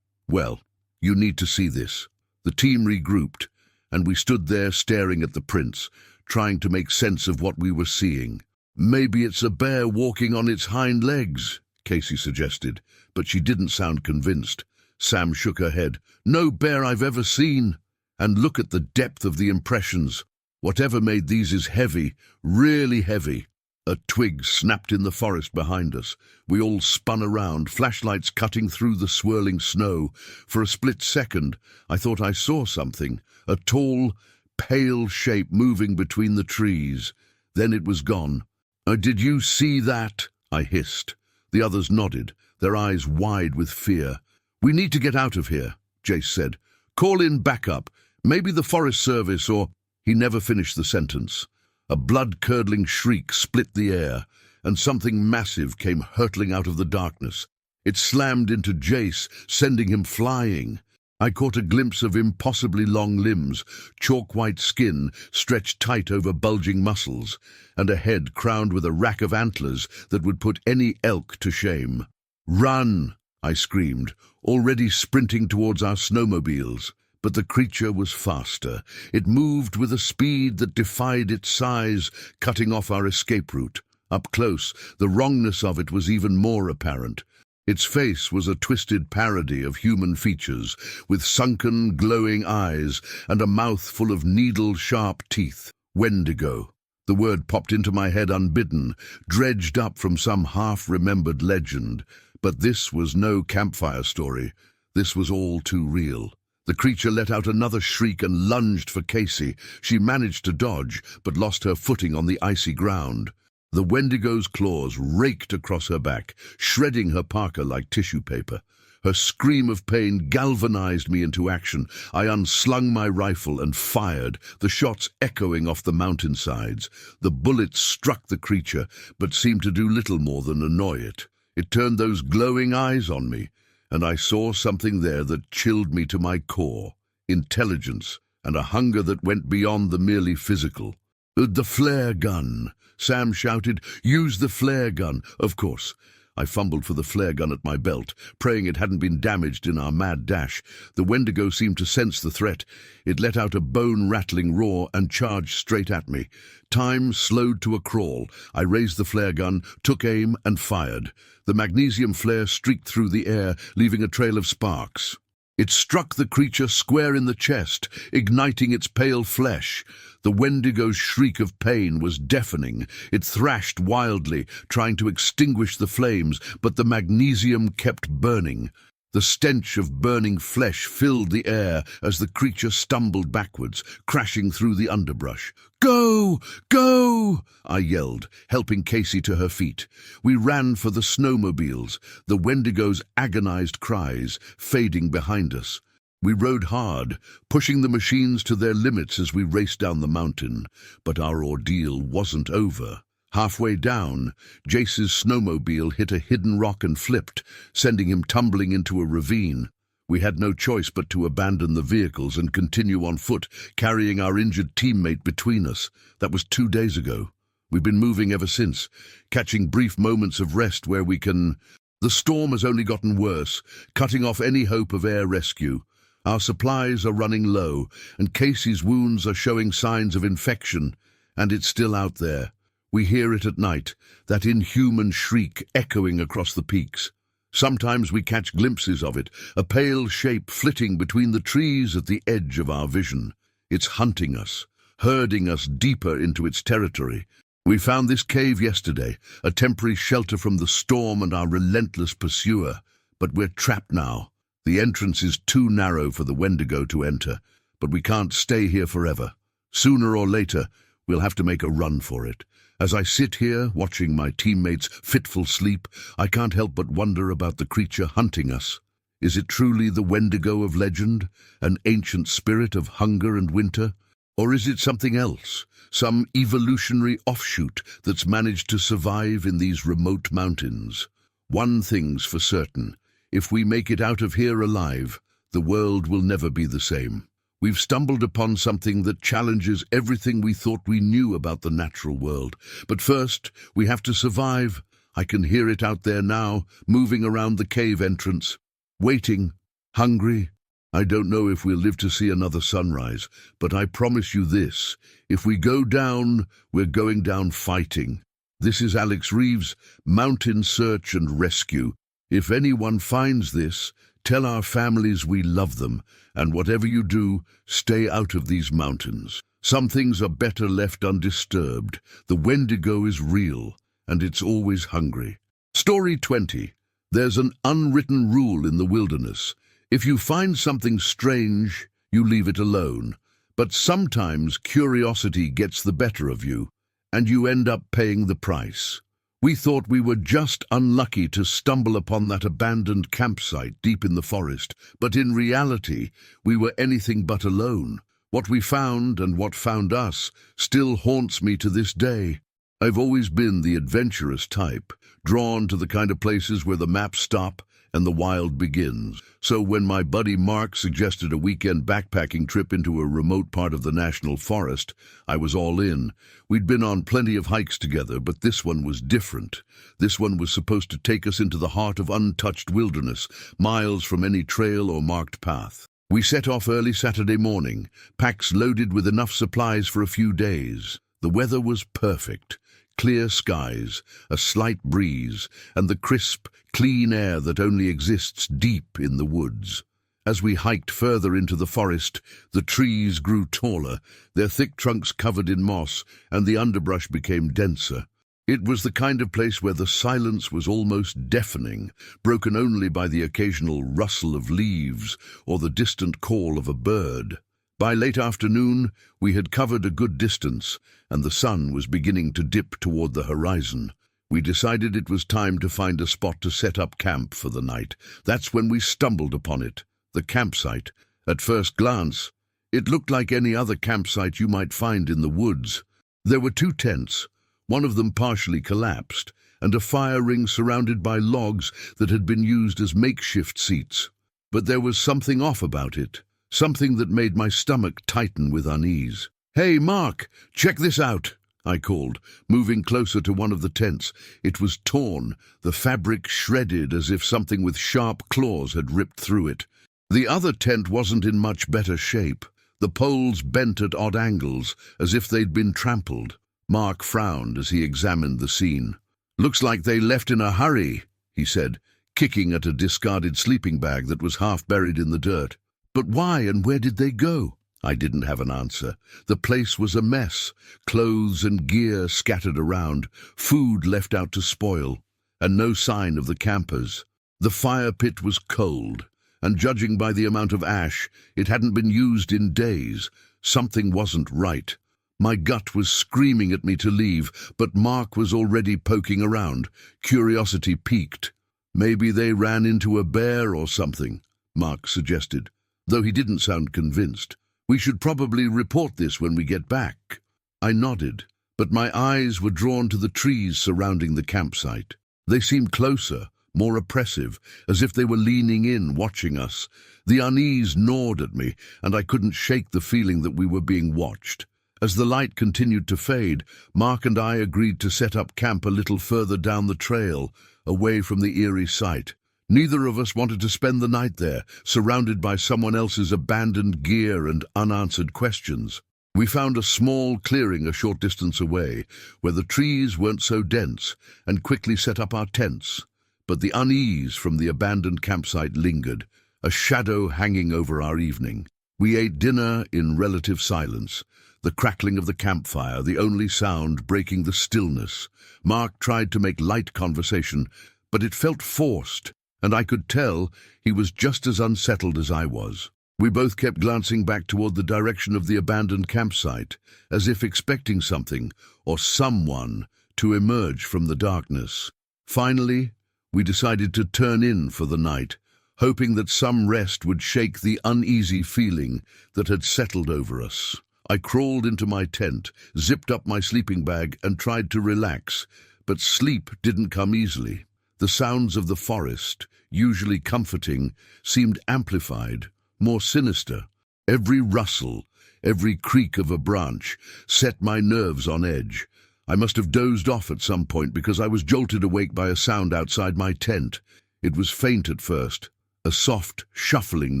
Well, you need to see this." The team regrouped, and we stood there staring at the prints, trying to make sense of what we were seeing. "Maybe it's a bear walking on its hind legs," Casey suggested, but she didn't sound convinced. Sam shook her head. "No bear I've ever seen. And look at the depth of the impressions. Whatever made these is heavy, really heavy." A twig snapped in the forest behind us. We all spun around, flashlights cutting through the swirling snow. For a split second, I thought I saw something, a tall, pale shape moving between the trees. Then it was gone. "Did you see that?" I hissed. The others nodded, their eyes wide with fear. "We need to get out of here," Jace said. "Call in backup. Maybe the Forest Service or—" He never finished the sentence. A blood-curdling shriek split the air, and something massive came hurtling out of the darkness. It slammed into Jace, sending him flying. I caught a glimpse of impossibly long limbs, chalk-white skin stretched tight over bulging muscles, and a head crowned with a rack of antlers that would put any elk to shame. "Run!" I screamed, already sprinting towards our snowmobiles. But the creature was faster. It moved with a speed that defied its size, cutting off our escape route. Up close, the wrongness of it was even more apparent. Its face was a twisted parody of human features, with sunken, glowing eyes and a mouth full of needle-sharp teeth. Wendigo. The word popped into my head unbidden, dredged up from some half-remembered legend. But this was no campfire story. This was all too real. The creature let out another shriek and lunged for Casey. She managed to dodge, but lost her footing on the icy ground. The Wendigo's claws raked across her back, shredding her parka like tissue paper. Her scream of pain galvanized me into action. I unslung my rifle and fired, the shots echoing off the mountainsides. The bullets struck the creature, but seemed to do little more than annoy it. It turned those glowing eyes on me, and I saw something there that chilled me to my core. Intelligence, and a hunger that went beyond the merely physical. "The flare gun," Sam shouted. "Use the flare gun." Of course. I fumbled for the flare gun at my belt, praying it hadn't been damaged in our mad dash. The Wendigo seemed to sense the threat. It let out a bone-rattling roar and charged straight at me. Time slowed to a crawl. I raised the flare gun, took aim, and fired. The magnesium flare streaked through the air, leaving a trail of sparks. It struck the creature square in the chest, igniting its pale flesh. The Wendigo's shriek of pain was deafening. It thrashed wildly, trying to extinguish the flames, but the magnesium kept burning. The stench of burning flesh filled the air as the creature stumbled backwards, crashing through the underbrush. "Go! Go!" I yelled, helping Casey to her feet. We ran for the snowmobiles, the Wendigo's agonized cries fading behind us. We rode hard, pushing the machines to their limits as we raced down the mountain. But our ordeal wasn't over. Halfway down, Jace's snowmobile hit a hidden rock and flipped, sending him tumbling into a ravine. We had no choice but to abandon the vehicles and continue on foot, carrying our injured teammate between us. That was 2 days ago. We've been moving ever since, catching brief moments of rest where we can... The storm has only gotten worse, cutting off any hope of air rescue. Our supplies are running low, and Casey's wounds are showing signs of infection, and it's still out there. We hear it at night, that inhuman shriek echoing across the peaks. Sometimes we catch glimpses of it, a pale shape flitting between the trees at the edge of our vision. It's hunting us, herding us deeper into its territory. We found this cave yesterday, a temporary shelter from the storm and our relentless pursuer. But we're trapped now. The entrance is too narrow for the Wendigo to enter, but we can't stay here forever. Sooner or later, we'll have to make a run for it. As I sit here, watching my teammates' fitful sleep, I can't help but wonder about the creature hunting us. Is it truly the Wendigo of legend, an ancient spirit of hunger and winter? Or is it something else, some evolutionary offshoot that's managed to survive in these remote mountains. One thing's for certain, if we make it out of here alive, the world will never be the same. We've stumbled upon something that challenges everything we thought we knew about the natural world. But first, we have to survive. I can hear it out there now, moving around the cave entrance. Waiting, hungry. I don't know if we'll live to see another sunrise, but I promise you this, if we go down, we're going down fighting. This is Alex Reeves, Mountain Search and Rescue. If anyone finds this, tell our families we love them, and whatever you do, stay out of these mountains. Some things are better left undisturbed. The Wendigo is real, and it's always hungry. Story 20. There's an unwritten rule in the wilderness. If you find something strange, you leave it alone. But sometimes curiosity gets the better of you, and you end up paying the price. We thought we were just unlucky to stumble upon that abandoned campsite deep in the forest, but in reality, we were anything but alone. What we found and what found us still haunts me to this day. I've always been the adventurous type, drawn to the kind of places where the maps stop and the wild begins. So when my buddy Mark suggested a weekend backpacking trip into a remote part of the national forest, I was all in. We'd been on plenty of hikes together, but this one was different. This one was supposed to take us into the heart of untouched wilderness, miles from any trail or marked path. We set off early Saturday morning, packs loaded with enough supplies for a few days. The weather was perfect. Clear skies, a slight breeze, and the crisp, clean air that only exists deep in the woods. As we hiked further into the forest, the trees grew taller, their thick trunks covered in moss, and the underbrush became denser. It was the kind of place where the silence was almost deafening, broken only by the occasional rustle of leaves or the distant call of a bird. By late afternoon, we had covered a good distance, and the sun was beginning to dip toward the horizon. We decided it was time to find a spot to set up camp for the night. That's when we stumbled upon it, the campsite. At first glance, it looked like any other campsite you might find in the woods. There were 2 tents, one of them partially collapsed, and a fire ring surrounded by logs that had been used as makeshift seats. But there was something off about it. Something that made my stomach tighten with unease. "Hey, Mark, check this out," I called, moving closer to one of the tents. It was torn, the fabric shredded as if something with sharp claws had ripped through it. The other tent wasn't in much better shape. The poles bent at odd angles, as if they'd been trampled. Mark frowned as he examined the scene. "Looks like they left in a hurry," he said, kicking at a discarded sleeping bag that was half buried in the dirt. "But why and where did they go?" I didn't have an answer. The place was a mess, clothes and gear scattered around, food left out to spoil, and no sign of the campers. The fire pit was cold, and judging by the amount of ash, it hadn't been used in days. Something wasn't right. My gut was screaming at me to leave, but Mark was already poking around. Curiosity piqued. "Maybe they ran into a bear or something," Mark suggested, though he didn't sound convinced. "We should probably report this when we get back." I nodded, but my eyes were drawn to the trees surrounding the campsite. They seemed closer, more oppressive, as if they were leaning in, watching us. The unease gnawed at me, and I couldn't shake the feeling that we were being watched. As the light continued to fade, Mark and I agreed to set up camp a little further down the trail, away from the eerie sight. Neither of us wanted to spend the night there, surrounded by someone else's abandoned gear and unanswered questions. We found a small clearing a short distance away, where the trees weren't so dense, and quickly set up our tents. But the unease from the abandoned campsite lingered, a shadow hanging over our evening. We ate dinner in relative silence, the crackling of the campfire, the only sound breaking the stillness. Mark tried to make light conversation, but it felt forced, and I could tell he was just as unsettled as I was. We both kept glancing back toward the direction of the abandoned campsite, as if expecting something, or someone, to emerge from the darkness. Finally, we decided to turn in for the night, hoping that some rest would shake the uneasy feeling that had settled over us. I crawled into my tent, zipped up my sleeping bag, and tried to relax, but sleep didn't come easily. The sounds of the forest, usually comforting, seemed amplified, more sinister. Every rustle, every creak of a branch set my nerves on edge. I must have dozed off at some point because I was jolted awake by a sound outside my tent. It was faint at first, a soft, shuffling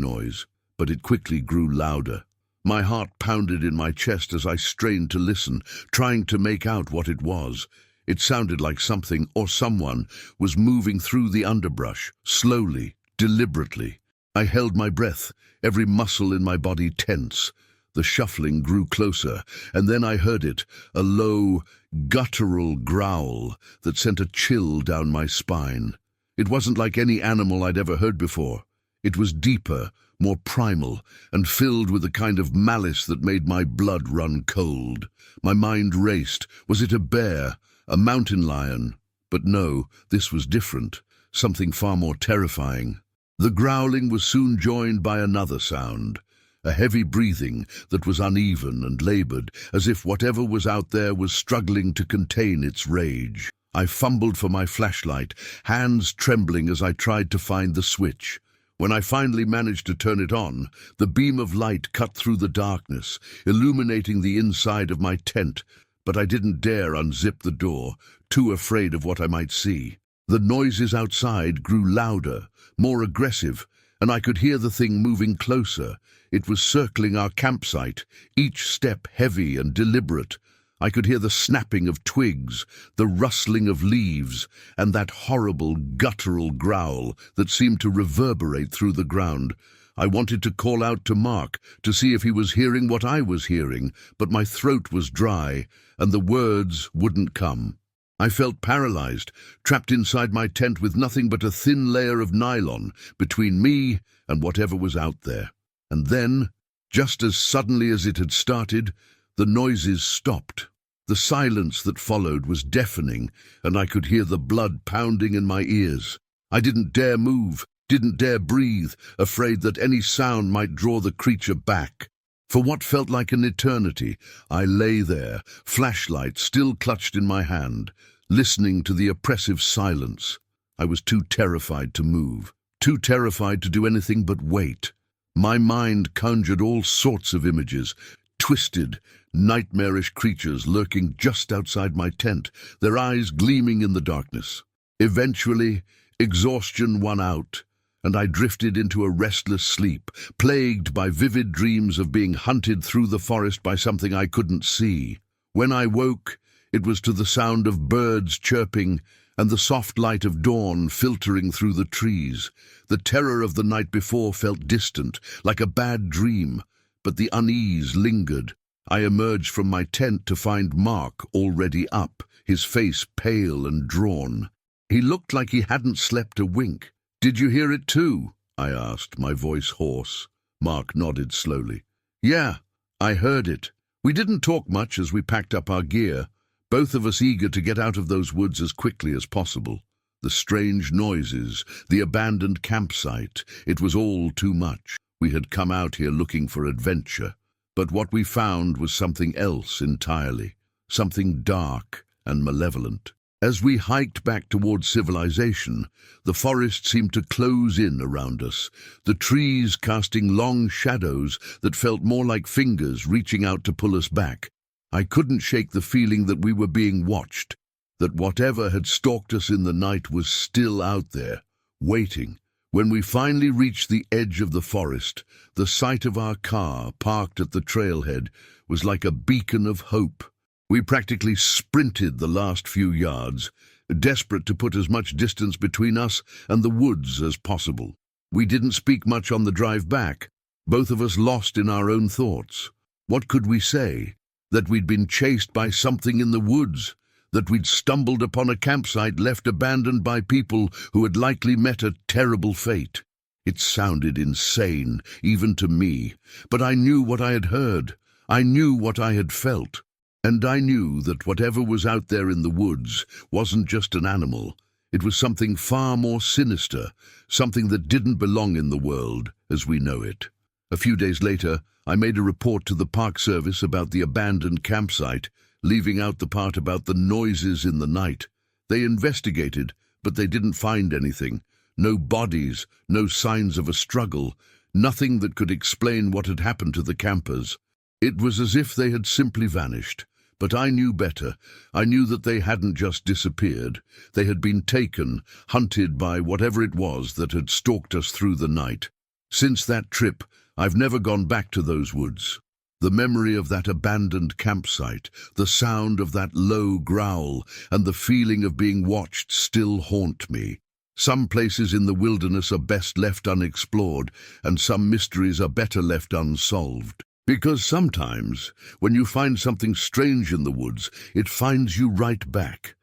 noise, but it quickly grew louder. My heart pounded in my chest as I strained to listen, trying to make out what it was. It sounded like something or someone was moving through the underbrush, slowly, deliberately. I held my breath, every muscle in my body tense. The shuffling grew closer, and then I heard it, a low, guttural growl that sent a chill down my spine. It wasn't like any animal I'd ever heard before. It was deeper, more primal, and filled with a kind of malice that made my blood run cold. My mind raced. Was it a bear? A mountain lion? But no, this was different, something far more terrifying. The growling was soon joined by another sound, a heavy breathing that was uneven and labored, as if whatever was out there was struggling to contain its rage. I fumbled for my flashlight, hands trembling as I tried to find the switch. When I finally managed to turn it on, the beam of light cut through the darkness, illuminating the inside of my tent, but I didn't dare unzip the door, too afraid of what I might see. The noises outside grew louder, more aggressive, and I could hear the thing moving closer. It was circling our campsite, each step heavy and deliberate. I could hear the snapping of twigs, the rustling of leaves, and that horrible guttural growl that seemed to reverberate through the ground. I wanted to call out to Mark to see if he was hearing what I was hearing, but my throat was dry, and the words wouldn't come. I felt paralyzed, trapped inside my tent with nothing but a thin layer of nylon between me and whatever was out there. And then, just as suddenly as it had started, the noises stopped. The silence that followed was deafening, and I could hear the blood pounding in my ears. I didn't dare move, didn't dare breathe, afraid that any sound might draw the creature back. For what felt like an eternity, I lay there, flashlight still clutched in my hand, listening to the oppressive silence. I was too terrified to move, too terrified to do anything but wait. My mind conjured all sorts of images, twisted, nightmarish creatures lurking just outside my tent, their eyes gleaming in the darkness. Eventually, exhaustion won out, and I drifted into a restless sleep, plagued by vivid dreams of being hunted through the forest by something I couldn't see. When I woke, it was to the sound of birds chirping and the soft light of dawn filtering through the trees. The terror of the night before felt distant, like a bad dream, but the unease lingered. I emerged from my tent to find Mark already up, his face pale and drawn. He looked like he hadn't slept a wink. "Did you hear it too?" I asked, my voice hoarse. Mark nodded slowly. "Yeah, I heard it. We didn't talk much as we packed up our gear, both of us eager to get out of those woods as quickly as possible. The strange noises, the abandoned campsite, it was all too much. We had come out here looking for adventure, but what we found was something else entirely, something dark and malevolent. As we hiked back towards civilization, the forest seemed to close in around us, the trees casting long shadows that felt more like fingers reaching out to pull us back. I couldn't shake the feeling that we were being watched, that whatever had stalked us in the night was still out there, waiting. When we finally reached the edge of the forest, the sight of our car parked at the trailhead was like a beacon of hope. We practically sprinted the last few yards, desperate to put as much distance between us and the woods as possible. We didn't speak much on the drive back, both of us lost in our own thoughts. What could we say? That we'd been chased by something in the woods, that we'd stumbled upon a campsite left abandoned by people who had likely met a terrible fate. It sounded insane, even to me, but I knew what I had heard. I knew what I had felt. And I knew that whatever was out there in the woods wasn't just an animal. It was something far more sinister, something that didn't belong in the world as we know it. A few days later, I made a report to the Park Service about the abandoned campsite, leaving out the part about the noises in the night. They investigated, but they didn't find anything. No bodies, no signs of a struggle, nothing that could explain what had happened to the campers. It was as if they had simply vanished. But I knew better. I knew that they hadn't just disappeared. They had been taken, hunted by whatever it was that had stalked us through the night. Since that trip, I've never gone back to those woods. The memory of that abandoned campsite, the sound of that low growl, and the feeling of being watched still haunt me. Some places in the wilderness are best left unexplored, and some mysteries are better left unsolved. Because sometimes, when you find something strange in the woods, it finds you right back.